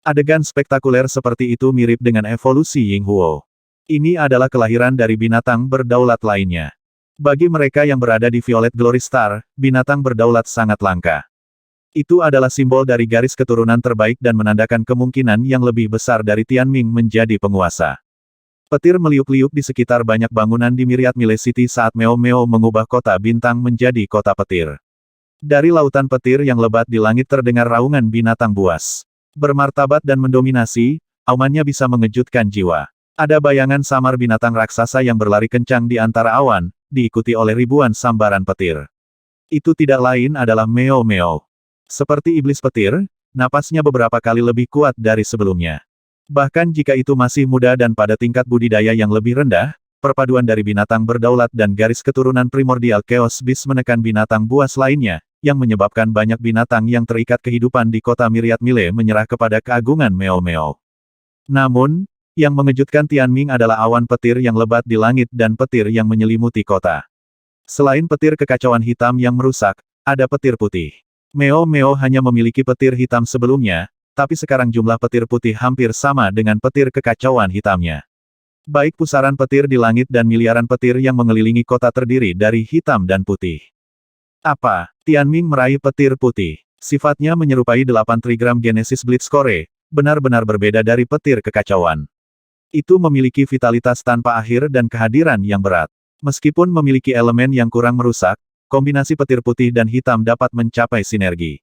Adegan spektakuler seperti itu mirip dengan evolusi Ying Huo. Ini adalah kelahiran dari binatang berdaulat lainnya. Bagi mereka yang berada di Violet Glory Star, binatang berdaulat sangat langka. Itu adalah simbol dari garis keturunan terbaik dan menandakan kemungkinan yang lebih besar dari Tianming menjadi penguasa. Petir meliuk-liuk di sekitar banyak bangunan di Myriad Mile City saat Meo mengubah kota bintang menjadi kota petir. Dari lautan petir yang lebat di langit terdengar raungan binatang buas. Bermartabat dan mendominasi, aumannya bisa mengejutkan jiwa. Ada bayangan samar binatang raksasa yang berlari kencang di antara awan, diikuti oleh ribuan sambaran petir. Itu tidak lain adalah Meo. Seperti iblis petir, napasnya beberapa kali lebih kuat dari sebelumnya. Bahkan jika itu masih muda dan pada tingkat budidaya yang lebih rendah, perpaduan dari binatang berdaulat dan garis keturunan primordial Chaos Beast menekan binatang buas lainnya, yang menyebabkan banyak binatang yang terikat kehidupan di kota Myriad Mile menyerah kepada keagungan Meo. Namun, yang mengejutkan Tianming adalah awan petir yang lebat di langit dan petir yang menyelimuti kota. Selain petir kekacauan hitam yang merusak, ada petir putih. Meo hanya memiliki petir hitam sebelumnya, tapi sekarang jumlah petir putih hampir sama dengan petir kekacauan hitamnya. Baik pusaran petir di langit dan miliaran petir yang mengelilingi kota terdiri dari hitam dan putih. Apa? Tianming meraih petir putih. Sifatnya menyerupai 8 trigram Genesis Blitzcore, benar-benar berbeda dari petir kekacauan. Itu memiliki vitalitas tanpa akhir dan kehadiran yang berat. Meskipun memiliki elemen yang kurang merusak, kombinasi petir putih dan hitam dapat mencapai sinergi.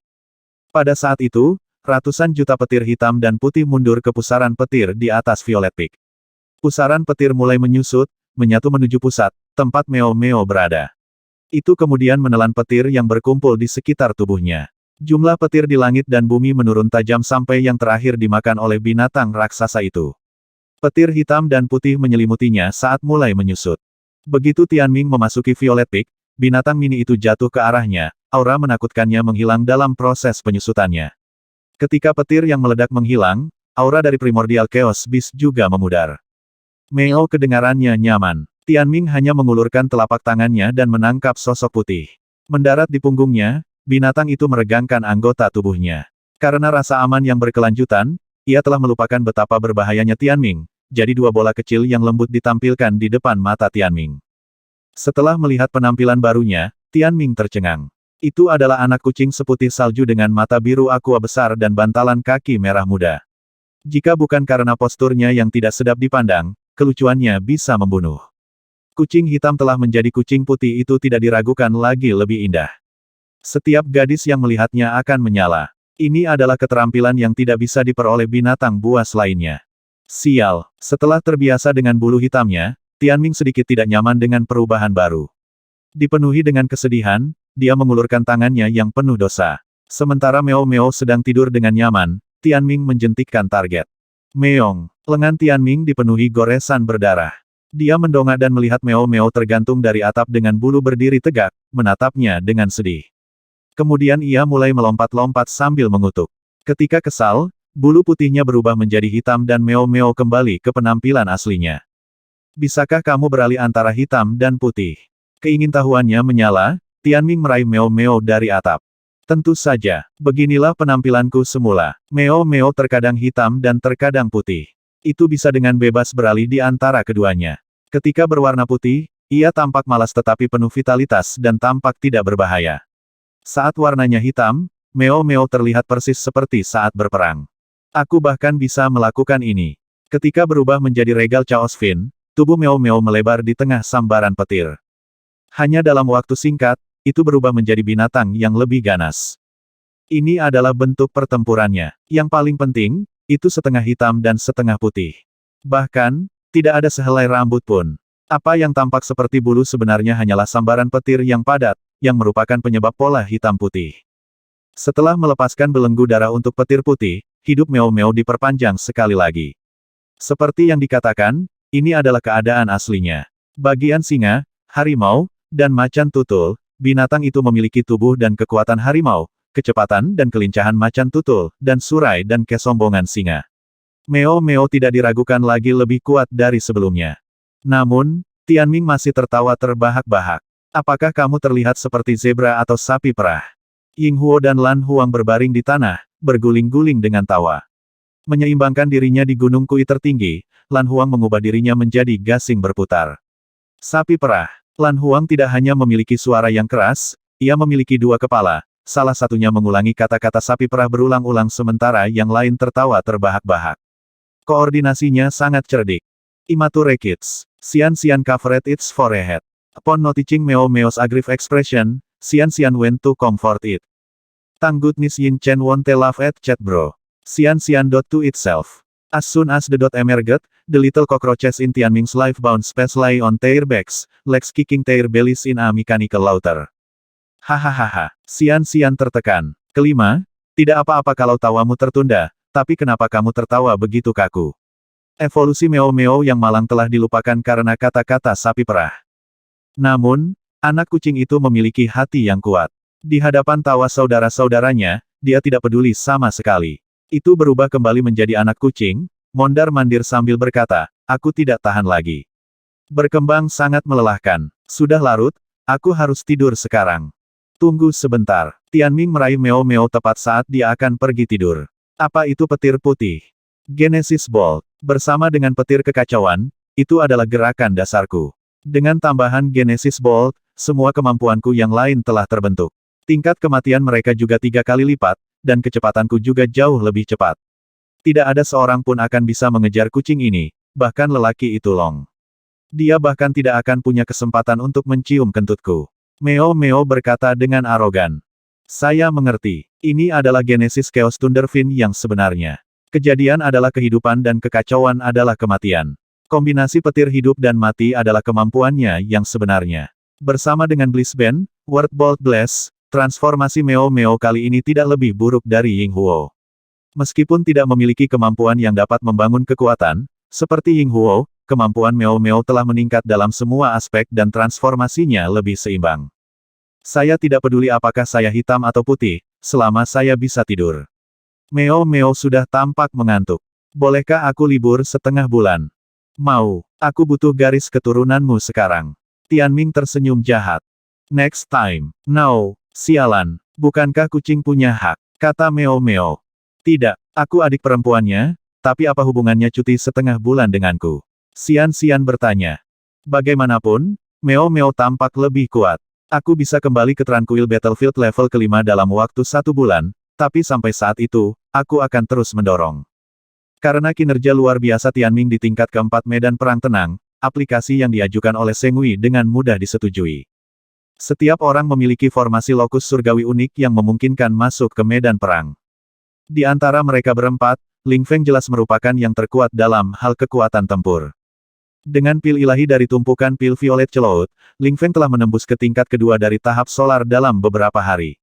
Pada saat itu, ratusan juta petir hitam dan putih mundur ke pusaran petir di atas Violet Peak. Pusaran petir mulai menyusut, menyatu menuju pusat, tempat Meo berada. Itu kemudian menelan petir yang berkumpul di sekitar tubuhnya. Jumlah petir di langit dan bumi menurun tajam sampai yang terakhir dimakan oleh binatang raksasa itu. Petir hitam dan putih menyelimutinya saat mulai menyusut. Begitu Tianming memasuki Violet Peak, binatang mini itu jatuh ke arahnya, aura menakutkannya menghilang dalam proses penyusutannya. Ketika petir yang meledak menghilang, aura dari Primordial Chaos Beast juga memudar. Meo kedengarannya nyaman. Tianming hanya mengulurkan telapak tangannya dan menangkap sosok putih. Mendarat di punggungnya, binatang itu meregangkan anggota tubuhnya. Karena rasa aman yang berkelanjutan, ia telah melupakan betapa berbahayanya Tianming, jadi dua bola kecil yang lembut ditampilkan di depan mata Tianming. Setelah melihat penampilan barunya, Tianming tercengang. Itu adalah anak kucing seputih salju dengan mata biru aqua besar dan bantalan kaki merah muda. Jika bukan karena posturnya yang tidak sedap dipandang, kelucuannya bisa membunuh. Kucing hitam telah menjadi kucing putih itu tidak diragukan lagi lebih indah. Setiap gadis yang melihatnya akan menyala. Ini adalah keterampilan yang tidak bisa diperoleh binatang buas lainnya. Sial, setelah terbiasa dengan bulu hitamnya, Tianming sedikit tidak nyaman dengan perubahan baru. Dipenuhi dengan kesedihan, dia mengulurkan tangannya yang penuh dosa. Sementara Meo sedang tidur dengan nyaman, Tianming menjentikkan target. Meong, lengan Tianming dipenuhi goresan berdarah. Dia mendongak dan melihat Meo tergantung dari atap dengan bulu berdiri tegak, menatapnya dengan sedih. Kemudian ia mulai melompat-lompat sambil mengutuk. Ketika kesal, bulu putihnya berubah menjadi hitam dan Meo kembali ke penampilan aslinya. Bisakah kamu beralih antara hitam dan putih? Keingintahuannya menyala, Tianming meraih Meo dari atap. Tentu saja, beginilah penampilanku semula. Meo terkadang hitam dan terkadang putih. Itu bisa dengan bebas beralih di antara keduanya. Ketika berwarna putih, ia tampak malas tetapi penuh vitalitas dan tampak tidak berbahaya. Saat warnanya hitam, Meo terlihat persis seperti saat berperang. Aku bahkan bisa melakukan ini. Ketika berubah menjadi Regal Chaos Fin, tubuh Meo Meo melebar di tengah sambaran petir. Hanya dalam waktu singkat, itu berubah menjadi binatang yang lebih ganas. Ini adalah bentuk pertempurannya. Yang paling penting, itu setengah hitam dan setengah putih. Bahkan, tidak ada sehelai rambut pun. Apa yang tampak seperti bulu sebenarnya hanyalah sambaran petir yang padat, yang merupakan penyebab pola hitam putih. Setelah melepaskan belenggu darah untuk petir putih, hidup Meo Meo diperpanjang sekali lagi. Seperti yang dikatakan, ini adalah keadaan aslinya. Bagian singa, harimau, dan macan tutul, binatang itu memiliki tubuh dan kekuatan harimau, kecepatan dan kelincahan macan tutul, dan surai dan kesombongan singa. Meo Meo tidak diragukan lagi lebih kuat dari sebelumnya. Namun, Tianming masih tertawa terbahak-bahak. Apakah kamu terlihat seperti zebra atau sapi perah? Ying Huo dan Lan Huang berbaring di tanah, berguling-guling dengan tawa. Menyeimbangkan dirinya di gunung kui tertinggi, Lan Huang mengubah dirinya menjadi gasing berputar. Sapi perah. Lan Huang tidak hanya memiliki suara yang keras, ia memiliki dua kepala, salah satunya mengulangi kata-kata sapi perah berulang-ulang sementara yang lain tertawa terbahak-bahak. Koordinasinya sangat cerdik. Immature kids. Xian covered its forehead. Upon noticing Meo Meo's aggressive expression, Xian went to comfort it. Thank goodness Yin Chen won't laugh at chat bro. Xian to itself. As soon as the dot emerged, the little cockroaches in Tianming's life-bound space lay on their backs, legs kicking their bellies in a mechanical laughter. Hahaha. Xian tertekan. Kelima, tidak apa-apa kalau tawamu tertunda, tapi kenapa kamu tertawa begitu kaku? Evolusi Meo Meo yang malang telah dilupakan karena kata-kata sapi perah. Namun, anak kucing itu memiliki hati yang kuat. Di hadapan tawa saudara-saudaranya, dia tidak peduli sama sekali. Itu berubah kembali menjadi anak kucing, mondar-mandir sambil berkata, aku tidak tahan lagi. Berkembang sangat melelahkan. Sudah larut, aku harus tidur sekarang. Tunggu sebentar. Tianming meraih Meo Meo tepat saat dia akan pergi tidur. Apa itu petir putih? Genesis Bolt. Bersama dengan petir kekacauan, itu adalah gerakan dasarku. Dengan tambahan Genesis Bolt, semua kemampuanku yang lain telah terbentuk. Tingkat kematian mereka juga 3 kali lipat, dan kecepatanku juga jauh lebih cepat. Tidak ada seorang pun akan bisa mengejar kucing ini, bahkan lelaki itu Long. Dia bahkan tidak akan punya kesempatan untuk mencium kentutku. Meo Meo berkata dengan arogan. Saya mengerti. Ini adalah Genesis Chaos Thunder Fin yang sebenarnya. Kejadian adalah kehidupan dan kekacauan adalah kematian. Kombinasi petir hidup dan mati adalah kemampuannya yang sebenarnya. Bersama dengan Bliss Band, Word Bolt Blast, transformasi Meo Meo kali ini tidak lebih buruk dari Ying Huo. Meskipun tidak memiliki kemampuan yang dapat membangun kekuatan, seperti Ying Huo, kemampuan Meo Meo telah meningkat dalam semua aspek dan transformasinya lebih seimbang. Saya tidak peduli apakah saya hitam atau putih, selama saya bisa tidur. Meo Meo sudah tampak mengantuk. Bolehkah aku libur setengah bulan? Mau. Aku butuh garis keturunanmu sekarang. Tianming tersenyum jahat. Next time. No. Sialan. Bukankah kucing punya hak? Kata Meo Meo. Tidak. Aku adik perempuannya, tapi apa hubungannya cuti setengah bulan denganku? Xian bertanya. Bagaimanapun, Meo Meo tampak lebih kuat. Aku bisa kembali ke Tranquil Battlefield level kelima dalam waktu 1 bulan, tapi sampai saat itu, aku akan terus mendorong. Karena kinerja luar biasa Tianming di tingkat keempat medan perang tenang, aplikasi yang diajukan oleh Sengui dengan mudah disetujui. Setiap orang memiliki formasi lokus surgawi unik yang memungkinkan masuk ke medan perang. Di antara mereka berempat, Ling Feng jelas merupakan yang terkuat dalam hal kekuatan tempur. Dengan pil ilahi dari tumpukan pil violet celaut, Ling Feng telah menembus ke tingkat kedua dari tahap solar dalam beberapa hari.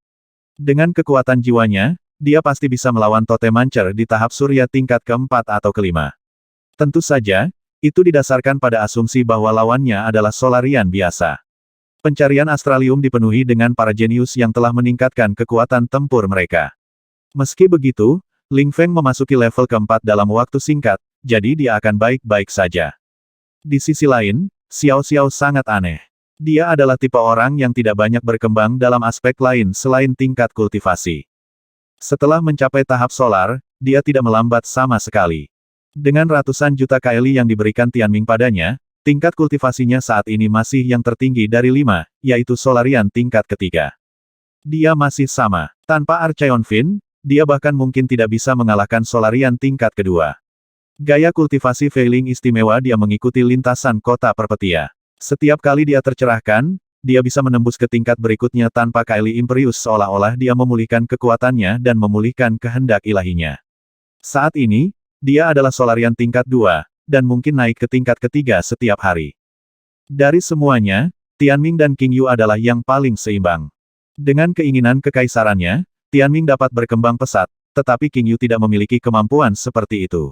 Dengan kekuatan jiwanya, dia pasti bisa melawan totem mancer di tahap surya tingkat keempat atau kelima. Tentu saja, itu didasarkan pada asumsi bahwa lawannya adalah Solarian biasa. Pencarian astralium dipenuhi dengan para jenius yang telah meningkatkan kekuatan tempur mereka. Meski begitu, Ling Feng memasuki level keempat dalam waktu singkat, jadi dia akan baik-baik saja. Di sisi lain, Xiao Xiao sangat aneh. Dia adalah tipe orang yang tidak banyak berkembang dalam aspek lain selain tingkat kultivasi. Setelah mencapai tahap solar, dia tidak melambat sama sekali. Dengan ratusan juta kaili yang diberikan Tianming padanya, tingkat kultivasinya saat ini masih yang tertinggi dari 5, yaitu Solarian tingkat ketiga. Dia masih sama. Tanpa Archeon Fin, dia bahkan mungkin tidak bisa mengalahkan Solarian tingkat kedua. Gaya kultivasi Feiling istimewa dia mengikuti lintasan kota perpetia. Setiap kali dia tercerahkan, dia bisa menembus ke tingkat berikutnya tanpa Kylie Imperius seolah-olah dia memulihkan kekuatannya dan memulihkan kehendak ilahinya. Saat ini, dia adalah Solarian tingkat 2, dan mungkin naik ke tingkat ketiga setiap hari. Dari semuanya, Tianming dan King Yu adalah yang paling seimbang. Dengan keinginan kekaisarannya, Tianming dapat berkembang pesat, tetapi King Yu tidak memiliki kemampuan seperti itu.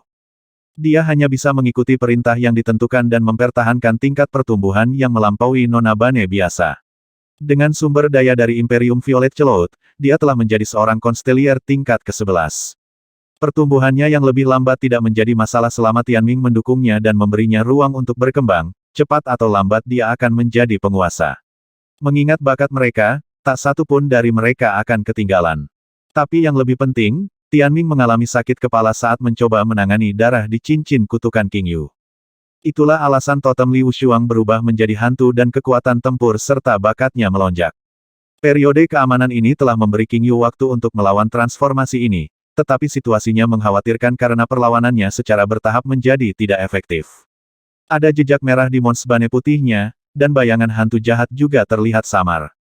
Dia hanya bisa mengikuti perintah yang ditentukan dan mempertahankan tingkat pertumbuhan yang melampaui Nonabane biasa. Dengan sumber daya dari Imperium Violet Cloud, dia telah menjadi seorang konstelier tingkat ke-11. Pertumbuhannya yang lebih lambat tidak menjadi masalah selama Tianming mendukungnya dan memberinya ruang untuk berkembang, cepat atau lambat dia akan menjadi penguasa. Mengingat bakat mereka, tak satu pun dari mereka akan ketinggalan. Tapi yang lebih penting, Tianming mengalami sakit kepala saat mencoba menangani darah di cincin kutukan King Yu. Itulah alasan totem Liu Shuang berubah menjadi hantu dan kekuatan tempur serta bakatnya melonjak. Periode keamanan ini telah memberi King Yu waktu untuk melawan transformasi ini, tetapi situasinya mengkhawatirkan karena perlawanannya secara bertahap menjadi tidak efektif. Ada jejak merah di Monsbane putihnya, dan bayangan hantu jahat juga terlihat samar.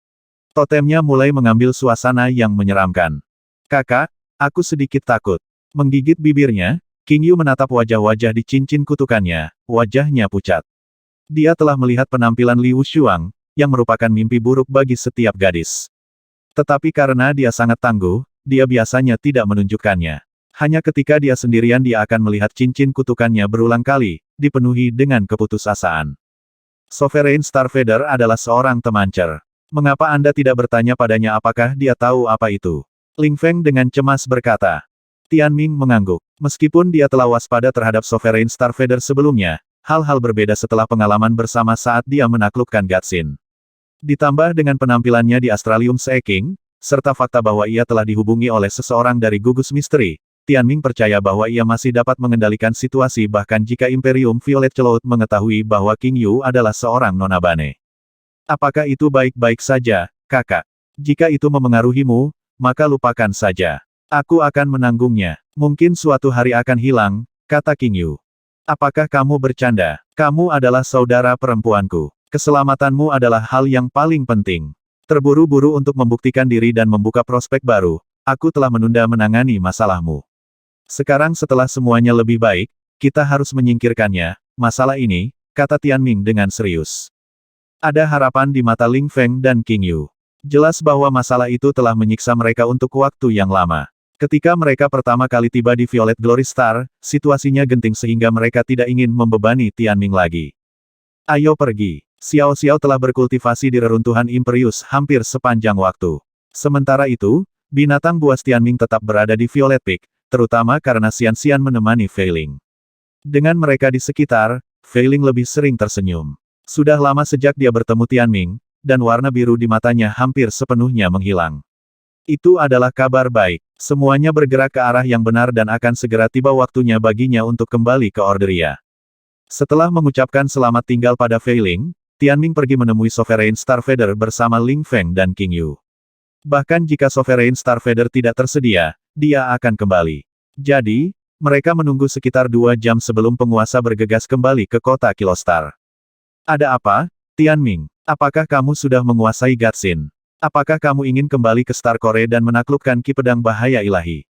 Totemnya mulai mengambil suasana yang menyeramkan. Kakak, aku sedikit takut. Menggigit bibirnya, King Yu menatap wajah-wajah di cincin kutukannya, wajahnya pucat. Dia telah melihat penampilan Liu Shuang, yang merupakan mimpi buruk bagi setiap gadis. Tetapi karena dia sangat tangguh, dia biasanya tidak menunjukkannya. Hanya ketika dia sendirian dia akan melihat cincin kutukannya berulang kali, dipenuhi dengan keputusasaan. Sovereign Starfeather adalah seorang temancer. Mengapa Anda tidak bertanya padanya apakah dia tahu apa itu? Ling Feng dengan cemas berkata. Tianming mengangguk. Meskipun dia telah waspada terhadap Sovereign Starfeather sebelumnya, hal-hal berbeda setelah pengalaman bersama saat dia menaklukkan Gatsin. Ditambah dengan penampilannya di Astralium Seeking, serta fakta bahwa ia telah dihubungi oleh seseorang dari gugus misteri, Tianming percaya bahwa ia masih dapat mengendalikan situasi bahkan jika Imperium Violet Cloud mengetahui bahwa King Yu adalah seorang nonabane. Apakah itu baik-baik saja, kakak? Jika itu memengaruhimu, maka lupakan saja. Aku akan menanggungnya. Mungkin suatu hari akan hilang, kata King Yu. Apakah kamu bercanda? Kamu adalah saudara perempuanku. Keselamatanmu adalah hal yang paling penting. Terburu-buru untuk membuktikan diri dan membuka prospek baru, aku telah menunda menangani masalahmu. Sekarang setelah semuanya lebih baik, kita harus menyingkirkannya, masalah ini, kata Tianming dengan serius. Ada harapan di mata Ling Feng dan King Yu. Jelas bahwa masalah itu telah menyiksa mereka untuk waktu yang lama. Ketika mereka pertama kali tiba di Violet Glory Star, situasinya genting sehingga mereka tidak ingin membebani Tianming lagi. Ayo pergi. Xiao Xiao telah berkultivasi di reruntuhan Imperius hampir sepanjang waktu. Sementara itu, binatang buas Tianming tetap berada di Violet Peak, terutama karena Xian-Xian menemani Feiling. Dengan mereka di sekitar, Feiling lebih sering tersenyum. Sudah lama sejak dia bertemu Tianming, dan warna biru di matanya hampir sepenuhnya menghilang. Itu adalah kabar baik. Semuanya bergerak ke arah yang benar dan akan segera tiba waktunya baginya untuk kembali ke Orderia. Setelah mengucapkan selamat tinggal pada Feiling, Tianming pergi menemui Sovereign Starfeather bersama Ling Feng dan King Yu. Bahkan jika Sovereign Starfeather tidak tersedia, dia akan kembali. Jadi, mereka menunggu sekitar 2 jam sebelum penguasa bergegas kembali ke kota Kilostar. Ada apa, Tianming? Apakah kamu sudah menguasai Gatsin? Apakah kamu ingin kembali ke Star Core dan menaklukkan Ki Pedang Bahaya Ilahi?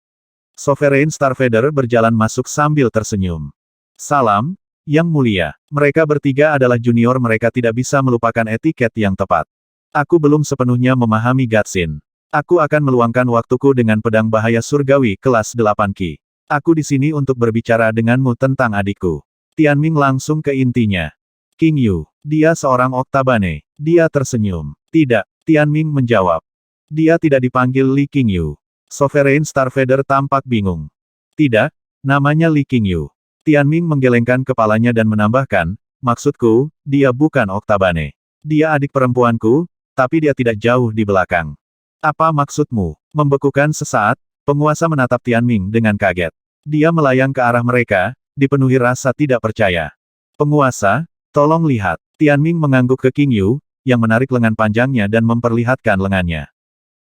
Sovereign Starfeather berjalan masuk sambil tersenyum. Salam, Yang Mulia. Mereka bertiga adalah junior mereka tidak bisa melupakan etiket yang tepat. Aku belum sepenuhnya memahami Gatsin. Aku akan meluangkan waktuku dengan pedang bahaya surgawi kelas 8 Ki. Aku di sini untuk berbicara denganmu tentang adikku. Tianming langsung ke intinya. King Yu, dia seorang oktabane. Dia tersenyum. Tidak, Tianming menjawab. Dia tidak dipanggil Li King Yu. Sovereign Starfeather tampak bingung. Tidak, namanya Li King Yu. Tianming menggelengkan kepalanya dan menambahkan, maksudku, dia bukan oktabane. Dia adik perempuanku, tapi dia tidak jauh di belakang. Apa maksudmu? Membekukan sesaat, penguasa menatap Tianming dengan kaget. Dia melayang ke arah mereka, dipenuhi rasa tidak percaya. Penguasa, tolong lihat. Tianming mengangguk ke King Yu, yang menarik lengan panjangnya dan memperlihatkan lengannya.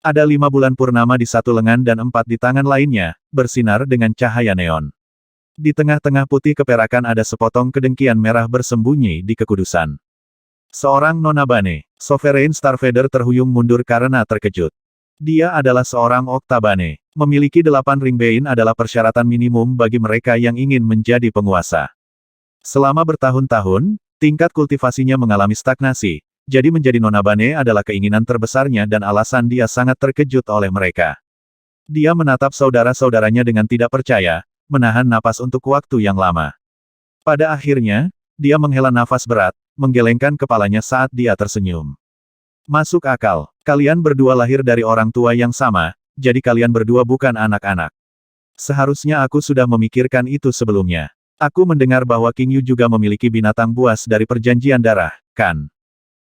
Ada 5 bulan purnama di satu lengan dan 4 di tangan lainnya, bersinar dengan cahaya neon. Di tengah-tengah putih keperakan ada sepotong kedengkian merah bersembunyi di kekudusan. Seorang Nona Bane, Sovereign Starvader terhuyung mundur karena terkejut. Dia adalah seorang Octabane. Memiliki 8 ring Bane adalah persyaratan minimum bagi mereka yang ingin menjadi penguasa. Selama bertahun-tahun, tingkat kultivasinya mengalami stagnasi, jadi menjadi Nona Bane adalah keinginan terbesarnya dan alasan dia sangat terkejut oleh mereka. Dia menatap saudara-saudaranya dengan tidak percaya, menahan napas untuk waktu yang lama. Pada akhirnya, dia menghela nafas berat, menggelengkan kepalanya saat dia tersenyum. Masuk akal, kalian berdua lahir dari orang tua yang sama, jadi kalian berdua bukan anak-anak. Seharusnya aku sudah memikirkan itu sebelumnya. Aku mendengar bahwa King Yu juga memiliki binatang buas dari perjanjian darah, kan?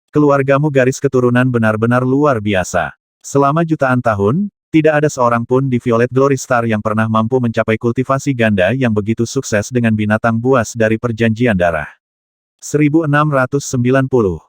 Keluargamu garis keturunan benar-benar luar biasa. Selama jutaan tahun, tidak ada seorang pun di Violet Glory Star yang pernah mampu mencapai kultivasi ganda yang begitu sukses dengan binatang buas dari perjanjian darah. 1690